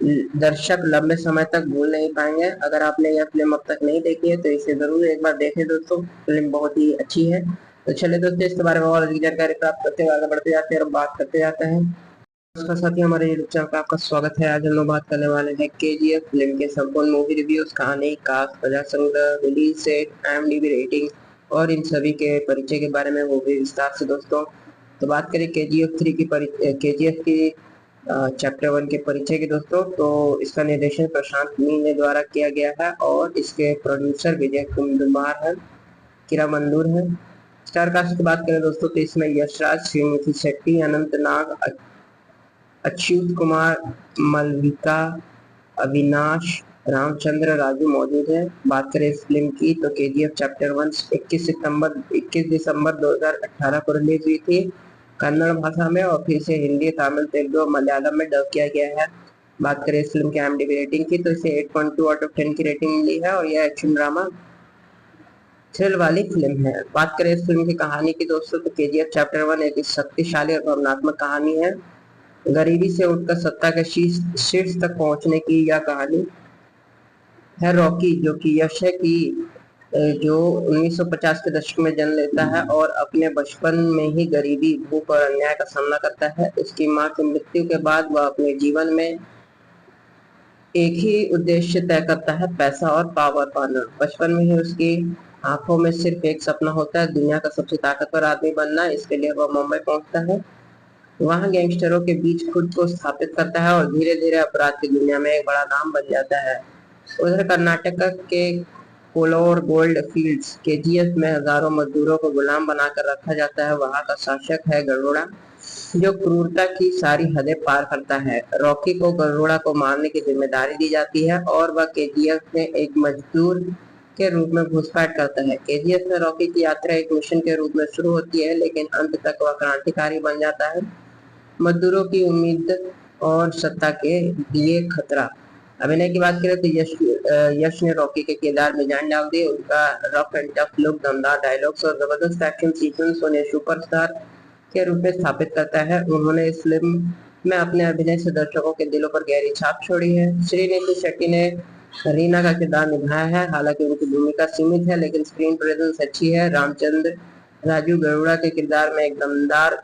दर्शक लंबे समय तक भूल नहीं पाएंगे। अगर आपने यह फिल्म अब तक नहीं देखी है तो इसे जरूर एक बार देखें दोस्तों, फिल्म बहुत ही अच्छी है। तो चलिए दोस्तों, इसके बारे में और अधिक जानकारी प्राप्त करते हुए आगे बढ़ते जाते हैं और बात करते जाते हैं। नमस्कार साथियों, हमारे यूट्यूब चैनल पर आपका स्वागत है। आज हम लोग बात करने वाले हैं KGF फिल्म के संपूर्ण मूवी रिव्यूज, कहानी, कास्ट, कथा संग्रह, रिलीज डेट, IMDb रेटिंग और इन सभी के परिचय के बारे में वो भी विस्तार से दोस्तों। तो बात करें KGF की चैप्टर 1 के परिचय के दोस्तों, तो इसका निर्देशन प्रशांत नील ने द्वारा किया गया है और इसके प्रोड्यूसर विजय कुंदुमार है, किरा मंदूर है। स्टार कास्ट की बात करें दोस्तों तो इसमें यशराज, श्रीनिधि शेट्टी, अनंत नाग, अच्युत कुमार, मलविका, अविनाश, रामचंद्र राजू मौजूद है। बात करें इस फिल्म की तो KGF चैप्टर 1 21 दिसंबर 2018 को रिलीज हुई थी कन्नड़ भाषा में, और फिर से हिंदी, तमिल, तेलुगु और मलयालम में डब किया गया है। बात करें इस फिल्म की IMDb रेटिंग की तो इसे 8.2 आउट ऑफ 10 की रेटिंग मिली है और यह एक्शन ड्रामा थ्रिल वाली फिल्म है। बात करें इस फिल्म की कहानी की दोस्तों तो KGF चैप्टर 1 एक शक्तिशाली और भावनात्मक कहानी है। गरीबी से उठकर सत्ता के शीर्ष तक पहुंचने की यह कहानी है रॉकी, जो कि यश है कि जो 1950 के दशक में जन्म लेता है और अपने बचपन में ही गरीबी, भूख और अन्याय का सामना करता है। उसकी मां की मृत्यु के बाद वह अपने जीवन में एक ही उद्देश्य तय करता है, पैसा और पावर पाना। बचपन में ही उसकी आंखों में सिर्फ एक सपना होता है, दुनिया का सबसे ताकतवर आदमी बनना। इसके लिए वह मुंबई पहुंचता है, वहां गैंगस्टरों के बीच खुद को स्थापित करता है और धीरे धीरे अपराध की दुनिया में एक बड़ा नाम बन जाता है। उधर कर्नाटक के कोलोर गोल्ड फील्ड्स केजीएफ में हजारों मजदूरों को गुलाम बनाकर रखा जाता है। वहां का शासक है गरुड़ा, जो क्रूरता की सारी हदें पार करता है। रॉकी को गरुड़ा को मारने की जिम्मेदारी दी जाती है और वह केजीएफ में एक मजदूर के रूप में घुसपैठ करता है। केजीएफ में रॉकी की यात्रा एक मिशन के रूप में शुरू होती है, लेकिन अंत तक वह क्रांतिकारी बन जाता है, मजदूरों की उम्मीद और सत्ता के लिए खतरा। अभिनय की बात करें तो यश ने रॉकी के किरदार में जान डाल दी। उनका रफ एंड टफ लुक, दमदार डायलॉग्स और जबरदस्त एक्शन सीक्वेंस उन्हें सुपरस्टार के रूप में स्थापित करता है। उन्होंने इस फिल्म में अपने अभिनय से दर्शकों के दिलों पर गहरी छाप छोड़ी है। श्रीनिधि शेट्टी ने रीना का किरदार निभाया है। हालांकि उनकी भूमिका सीमित है, लेकिन स्क्रीन प्रेजेंस अच्छी है। रामचंद्र राजू गरुड़ा के किरदार में एक दमदार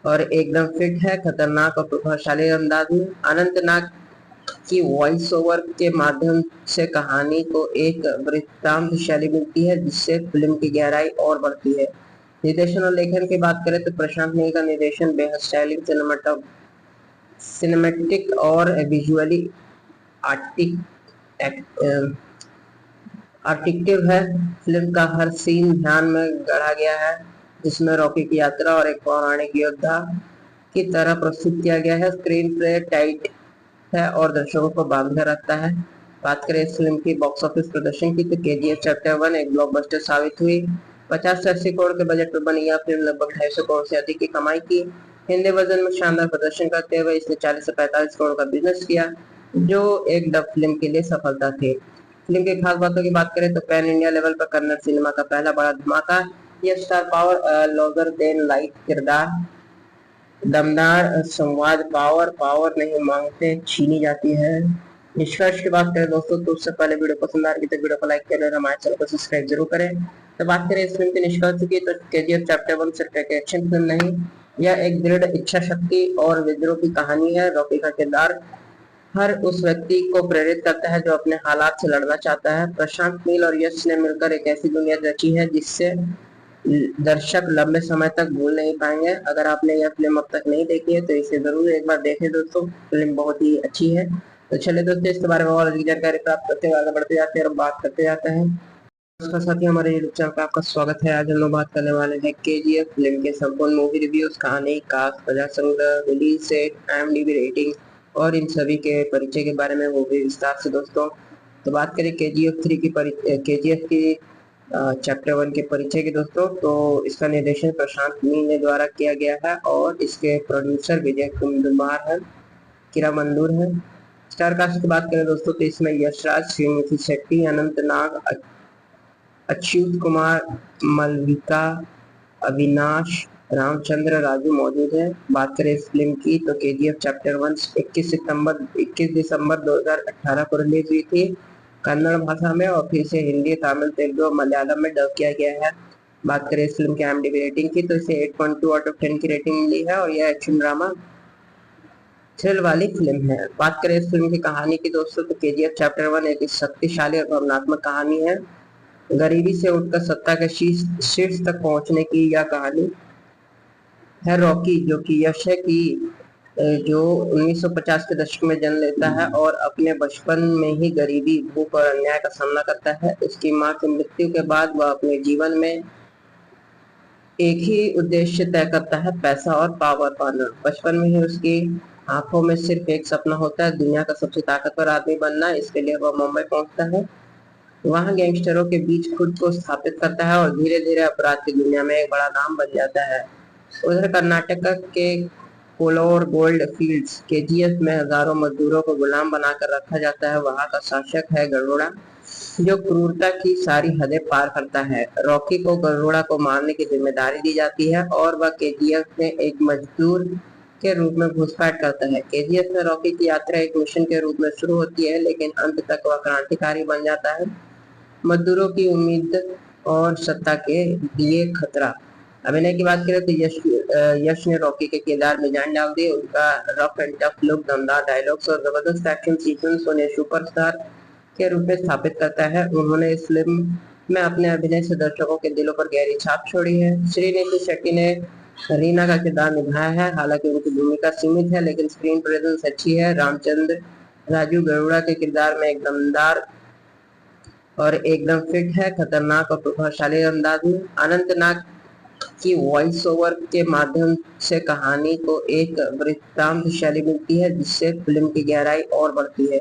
और एकदम फिट है, खतरनाक और प्रभावशाली अंदाज में। अनंतनाग की वॉइस ओवर के माध्यम से कहानी को एक वृत्तांत शैली मिलती है, जिससे फिल्म की गहराई और बढ़ती है। निर्देशन और लेखन की बात करें तो प्रशांत नील का निर्देशन बेहद स्टाइलिंग, सिनेमैटिक और विजुअली आर्टिक्टिव है। फिल्म का हर सीन ध्यान में गढ़ा गया है, जिसमें रॉकी की यात्रा और एक पौराणिक योद्धा की तरह प्रस्तुत किया गया है। स्क्रीन प्ले टाइट है और दर्शकों को बांधे रखता है। बात करें इस फिल्म की बॉक्स ऑफिस प्रदर्शन की तो केजीएफ चैप्टर 1 एक ब्लॉकबस्टर साबित हुई। 50 से 80 करोड़ के बजट पर बनी यह फिल्म लगभग 250 करोड़ से अधिक की कमाई की। हिंदी वर्जन में शानदार प्रदर्शन करते हुए इसने 40 से 45 करोड़ का बिजनेस किया, जो एक डब फिल्म के लिए सफलता थी। फिल्म की खास बातों की बात करें तो पैन इंडिया लेवल पर कन्नड़ सिनेमा का पहला बड़ा धमाका। यह star power, larger than life किरदार, दमदार संवाद, पावर नहीं मांगते छीनी जाती है। निष्कर्ष की बात करें दोस्तों तो उससे पहले वीडियो पसंद आ रही तो वीडियो को लाइक करें और हमारे चैनल को सब्सक्राइब जरूर करें। तो बात करें इस फिल्म के निष्कर्ष की तो केजीएफ चैप्टर 1 सिर्फ एक एक्शन फिल्म नहीं, यह एक दृढ़ इच्छा शक्ति और विद्रोह की कहानी है। रॉकी का किरदार हर उस व्यक्ति को प्रेरित करता है जो अपने हालात से लड़ना चाहता है। प्रशांत नील और यश ने मिलकर एक ऐसी दुनिया रची है जिससे दर्शक लंबे समय तक भूल नहीं पाएंगे। अगर आपने यह फिल्म अब तक नहीं देखी है तो इसे जरूर एक बार देखें दोस्तों, फिल्म बहुत ही अच्छी है। तो चलिए दोस्तों, इसके बारे में और अधिक जानकारी प्राप्त करते हुए आगे बढ़ते जाते हैं और बात करते जाते हैं। नमस्कार साथियों, हमारे यूट्यूब चैनल पर आपका स्वागत है। आज हम लोग बात करने वाले हैं केजीएफ फिल्म के संपूर्ण मूवी रिव्यूज, कहानी, कास्ट, प्रजा संग्रह, रिलीज सेट, IMDb रेटिंग और इन सभी के परिचय के बारे में वो भी विस्तार से दोस्तों। तो बात करें केजीएफ की चैप्टर 1 के परिचय के दोस्तों, तो इसका निर्देशन प्रशांत नील ने द्वारा किया गया है और इसके प्रोड्यूसर विजय कुमार है, किरा मंदूर है। स्टार कास्ट की बात करें दोस्तों तो इसमें यशराज, श्रीनिधि शेट्टी, अनंतनाग, अच्युत कुमार, मलविका, अविनाश, रामचंद्र राजू मौजूद है। बात करें इस फिल्म की तो केजीएफ चैप्टर 1 21 दिसंबर 2018 को रिलीज हुई थी कन्नड़ भाषा में, और फिर से हिंदी, तमिल, तेलुगु और मलयालम में डब किया गया है। बात करें इस फिल्म की IMDb रेटिंग की तो इसे 8.2 आउट ऑफ 10 की रेटिंग मिली है और यह एक्शन ड्रामा थ्रिल वाली फिल्म है। बात करें इस फिल्म की कहानी की दोस्तों तो केजीएफ चैप्टर 1 एक शक्तिशाली और भावनात्मक कहानी है। गरीबी से उठकर सत्ता के शीर्ष तक पहुंचने की यह कहानी है रॉकी, जो कि यश है कि जो 1950 के दशक में जन्म लेता है और अपने बचपन में ही गरीबी, भूख और अन्याय का सामना करता है। उसकी मां की मृत्यु के बाद वह अपने जीवन में एक ही उद्देश्य तय करता है, पैसा और पावर पाना। बचपन में ही उसकी आंखों में सिर्फ एक सपना होता है, दुनिया का सबसे ताकतवर आदमी बनना। इसके लिए वह मुंबई पहुंचता है, वहां गैंगस्टरों के बीच खुद को स्थापित करता है और धीरे धीरे अपराध की दुनिया में एक बड़ा नाम बन जाता है। उधर कर्नाटक के कोलोर गोल्ड फील्ड्स केजीएफ में हजारों मजदूरों को गुलाम बनाकर रखा जाता है। वहां का शासक है गरुड़ा, जो क्रूरता की सारी हदें पार करता है। रॉकी को गरुड़ा को मारने की जिम्मेदारी दी जाती है और वह केजीएफ में एक मजदूर के रूप में घुसपैठ करता है। केजीएफ में रॉकी की यात्रा एक मिशन के रूप में शुरू होती है, लेकिन अंत तक वह क्रांतिकारी बन जाता है, मजदूरों की उम्मीद और सत्ता के लिए खतरा। अभिनय की बात करें तो यश ने रॉकी के किरदार में जान डाल दी। उनका रफ एंड टफ लुक, दमदार डायलॉग्स और जबरदस्त एक्शन सीक्वेंस उन्हें सुपरस्टार के रूप में स्थापित करता है। उन्होंने इस फिल्म में अपने अभिनय से दर्शकों के दिलों पर गहरी छाप छोड़ी है। श्रीनिधि शेट्टी ने रीना का किरदार निभाया है। हालांकि उनकी भूमिका सीमित है, लेकिन स्क्रीन प्रेजेंस अच्छी है। रामचंद्र राजू गरुड़ा के किरदार में एक दमदार और एकदम फिट है, खतरनाक और प्रभावशाली अंदाज में। अनंतनाग की वॉइस ओवर के माध्यम से कहानी को एक वृत्तांत शैली मिलती है, जिससे फिल्म की गहराई और बढ़ती है।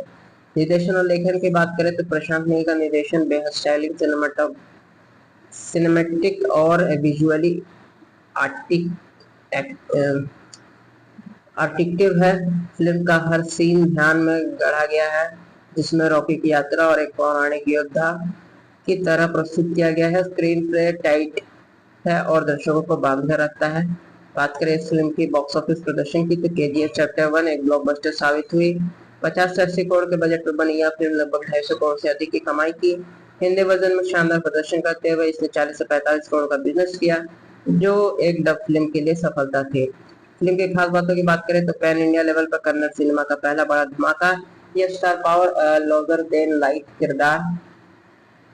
निर्देशन और लेखन की बात करें तो प्रशांत नील का निर्देशन बेहद स्टाइलिश, सिनेमैटिक और विजुअली आर्टिक्टिव है। फिल्म का हर सीन ध्यान में गढ़ा गया है, जिसमें रॉकी की यात्रा और एक पौराणिक योद्धा की तरह प्रस्तुत किया गया है। स्क्रीन प्ले टाइट है और दर्शकों को बांधे रखता है। बात करें इस फिल्म की बॉक्स ऑफिस प्रदर्शन की तो केजीएफ चैप्टर 1 एक ब्लॉकबस्टर साबित हुई। 50 से 80 करोड़ के बजट पर बनी यह फिल्म लगभग 250 करोड़ से अधिक की कमाई की। हिंदी वर्जन में शानदार प्रदर्शन करते हुए इसने 40 से 45 करोड़ का बिजनेस किया, जो एक डब फिल्म के लिए सफलता थी। फिल्म की खास बातों की बात करें तो पैन इंडिया लेवल पर कन्नड़ सिनेमा का पहला बड़ा धमाका। यह star power, larger than life किरदार,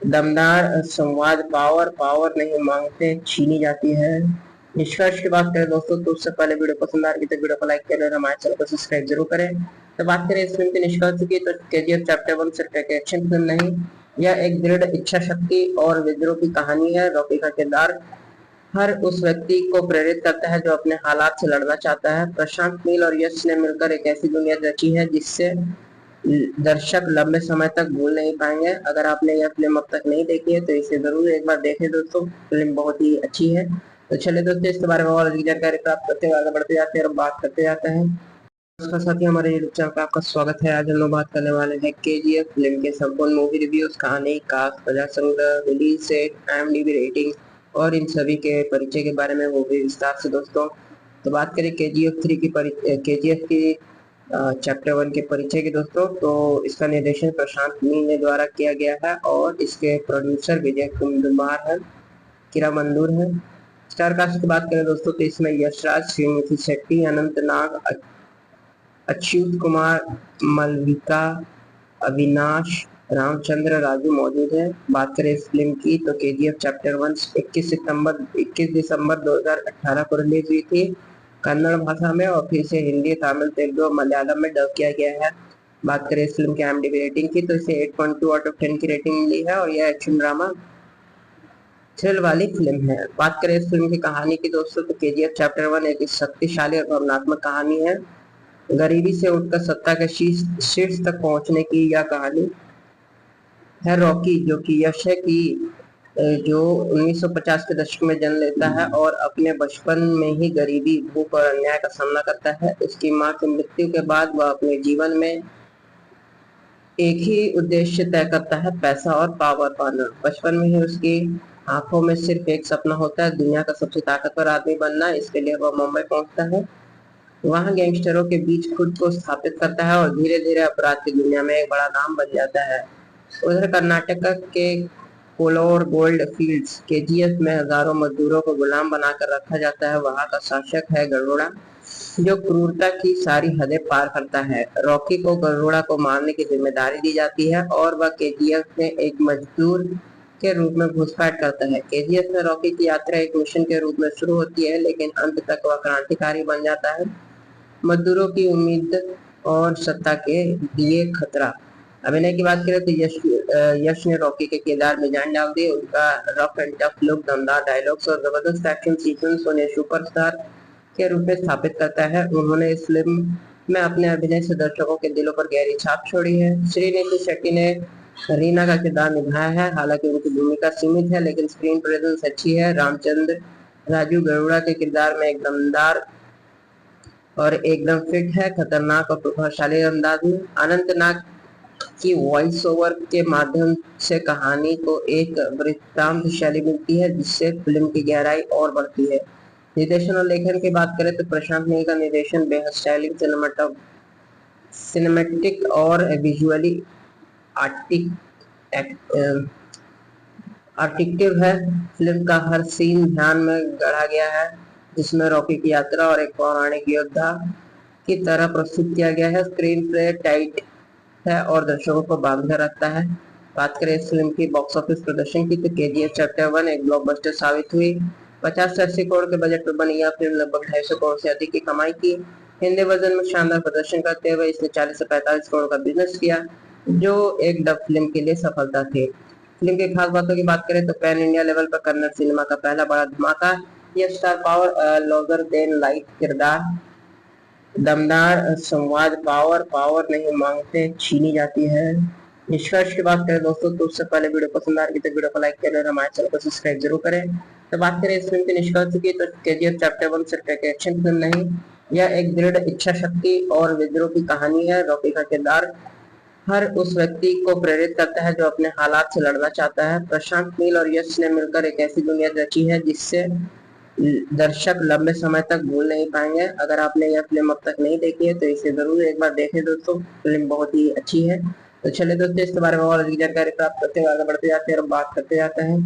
दमदार संवाद, पावर नहीं मांगते छीनी जाती है। निष्कर्ष की बात करें दोस्तों तो उससे पहले वीडियो पसंद आ रही तो वीडियो को लाइक करें और हमारे चैनल को सब्सक्राइब जरूर करें। तो बात करें इस फिल्म के निष्कर्ष की तो केजीएफ चैप्टर 1 सिर्फ एक एक्शन फिल्म नहीं, यह एक दृढ़ इच्छा शक्ति और विद्रोह की कहानी है। रॉकी का किरदार हर उस व्यक्ति को प्रेरित करता है जो अपने हालात से लड़ना चाहता है। प्रशांत नील और यश ने मिलकर एक ऐसी दुनिया रची है जिससे दर्शक लंबे समय तक भूल नहीं पाएंगे। अगर आपने यह फिल्म अब तक नहीं देखी है तो इसे जरूर एक बार देखें दोस्तों, फिल्म बहुत ही अच्छी है। तो चलिए दोस्तों, इसके बारे में और अधिक जानकारी प्राप्त करते हुए आगे बढ़ते जाते हैं और बात करते जाते हैं। नमस्कार साथियों, हमारे यूट्यूब चैनल पर आपका स्वागत है। आज हम लोग बात करने वाले हैं केजीएफ फिल्म के संपूर्ण मूवी रिव्यूज, कहानी, कास्ट, कथा संग्रह, रिलीज सेट, IMDb रेटिंग और इन सभी के परिचय के बारे में वो भी विस्तार से दोस्तों। तो बात करें केजीएफ की चैप्टर 1 के परिचय के दोस्तों, तो इसका निर्देशन प्रशांत नील ने द्वारा किया गया है और इसके प्रोड्यूसर विजय कुमार है, किरा मंदूर है। स्टार कास्ट की बात करें दोस्तों तो इसमें यशराज, श्रीनिधि शेट्टी, अनंतनाग, अच्युत कुमार, मलविका, अविनाश, रामचंद्र राजू मौजूद है। बात करें इस फिल्म की तो केजीएफ चैप्टर 1 21 दिसंबर 2018 को रिलीज हुई थी कन्नड़ भाषा में, और फिर से हिंदी, तमिल, तेलुगु और मलयालम में डब किया गया है। बात करें इस फिल्म की IMDb रेटिंग की तो इसे 8.2 आउट ऑफ 10 की रेटिंग मिली है और यह एक्शन ड्रामा थ्रिल वाली फिल्म है। बात करें इस फिल्म की कहानी की दोस्तों तो केजीएफ चैप्टर 1 एक शक्तिशाली और भावनात्मक कहानी है। गरीबी से उठकर सत्ता के शीर्ष तक पहुंचने की यह कहानी है। रॉकी जो कि यश है कि जो 1950 के दशक में जन्म लेता है और अपने बचपन में ही गरीबी, भूख और अन्याय का सामना करता है। उसकी मां की मृत्यु के बाद वह अपने जीवन में एक ही उद्देश्य तय करता है, पैसा और पावर पाना। बचपन में ही उसकी आंखों में सिर्फ एक सपना होता है, दुनिया का सबसे ताकतवर आदमी बनना। इसके लिए वह मुंबई पहुंचता है, वहां गैंगस्टरों के बीच खुद को स्थापित करता है और धीरे धीरे अपराध की दुनिया में एक बड़ा नाम बन जाता है। उधर कर्नाटक के कोलोर गोल्ड फील्ड्स केजीएफ में हजारों मजदूरों को गुलाम बनाकर रखा जाता है। वहां का शासक है गरुड़ा, जो क्रूरता की सारी हदें पार करता है। रॉकी को गरुड़ा को मारने की जिम्मेदारी दी जाती है और वह केजीएफ में एक मजदूर के रूप में घुसपैठ करता है। केजीएफ में रॉकी की यात्रा एक मिशन के रूप में शुरू होती है, लेकिन अंत तक वह क्रांतिकारी बन जाता है, मजदूरों की उम्मीद और सत्ता के लिए खतरा। अभिनय की बात करें तो यश ने रॉकी के किरदार में जान डाल दी। उनका रफ एंड टफ लुक, दमदार डायलॉग्स और जबरदस्त एक्शन सीक्वेंस उन्हें सुपरस्टार के रूप में स्थापित करता है। उन्होंने इस फिल्म में अपने अभिनय से दर्शकों के दिलों पर गहरी छाप छोड़ी है। श्रीनिधि शेट्टी ने रीना का किरदार निभाया है। हालांकि उनकी भूमिका सीमित है, लेकिन स्क्रीन प्रेजेंस अच्छी है। रामचंद्र राजू गरुड़ा के किरदार में एक दमदार और एकदम फिट है, खतरनाक और प्रभावशाली अंदाज में। अनंतनाग की वॉइस ओवर के माध्यम से कहानी को एक वृत्तांत शैली मिलती है, जिससे फिल्म की गहराई और बढ़ती है। निर्देशन और लेखन की बात करें तो प्रशांत नील का निर्देशन बेहद स्टाइलिंग, सिनेमैटिक और विजुअली आर्टिक्टिव है। फिल्म का हर सीन ध्यान में गढ़ा गया है, जिसमें रॉकी की यात्रा और एक पौराणिक योद्धा की तरह प्रस्तुत किया गया है। स्क्रीन प्ले टाइट है और दर्शकों को बांधे रखता है। बात करें इस फिल्म की बॉक्स ऑफिस प्रदर्शन की तो केजीएफ चैप्टर 1 एक ब्लॉकबस्टर साबित हुई। 50 से 80 करोड़ के बजट पर बनी यह फिल्म लगभग 250 करोड़ से अधिक की कमाई की। हिंदी वर्जन में शानदार प्रदर्शन करते हुए इसने 40 से 45 करोड़ का बिजनेस किया, जो एक डब फिल्म के लिए सफलता थी। फिल्म की खास बातों की बात करें तो पैन इंडिया लेवल पर कन्नड़ सिनेमा का पहला बड़ा धमाका। यह star power, larger than life किरदार, दमदार संवाद, पावर नहीं मांगते छीनी जाती है। निष्कर्ष की बात करें दोस्तों तो उससे पहले वीडियो पसंद आ रही तो वीडियो को लाइक करें और हमारे चैनल को सब्सक्राइब जरूर करें। तो बात करें इस फिल्म के निष्कर्ष की तो केजीएफ चैप्टर 1 सिर्फ एक एक्शन फिल्म नहीं, यह एक दृढ़ इच्छा शक्ति और विद्रोह की कहानी है। रॉकी का किरदार हर उस व्यक्ति को प्रेरित करता है जो अपने हालात से लड़ना चाहता है। प्रशांत नील और यश ने मिलकर एक ऐसी दुनिया रची है जिससे दर्शक लंबे समय तक भूल नहीं पाएंगे। अगर आपने यह फिल्म अब तक नहीं देखी है तो इसे जरूर एक बार देखें दोस्तों, फिल्म बहुत ही अच्छी है। तो चलिए दोस्तों, इसके बारे में और अधिक जानकारी प्राप्त करते हुए आगे बढ़ते जाते हैं और बात करते जाते हैं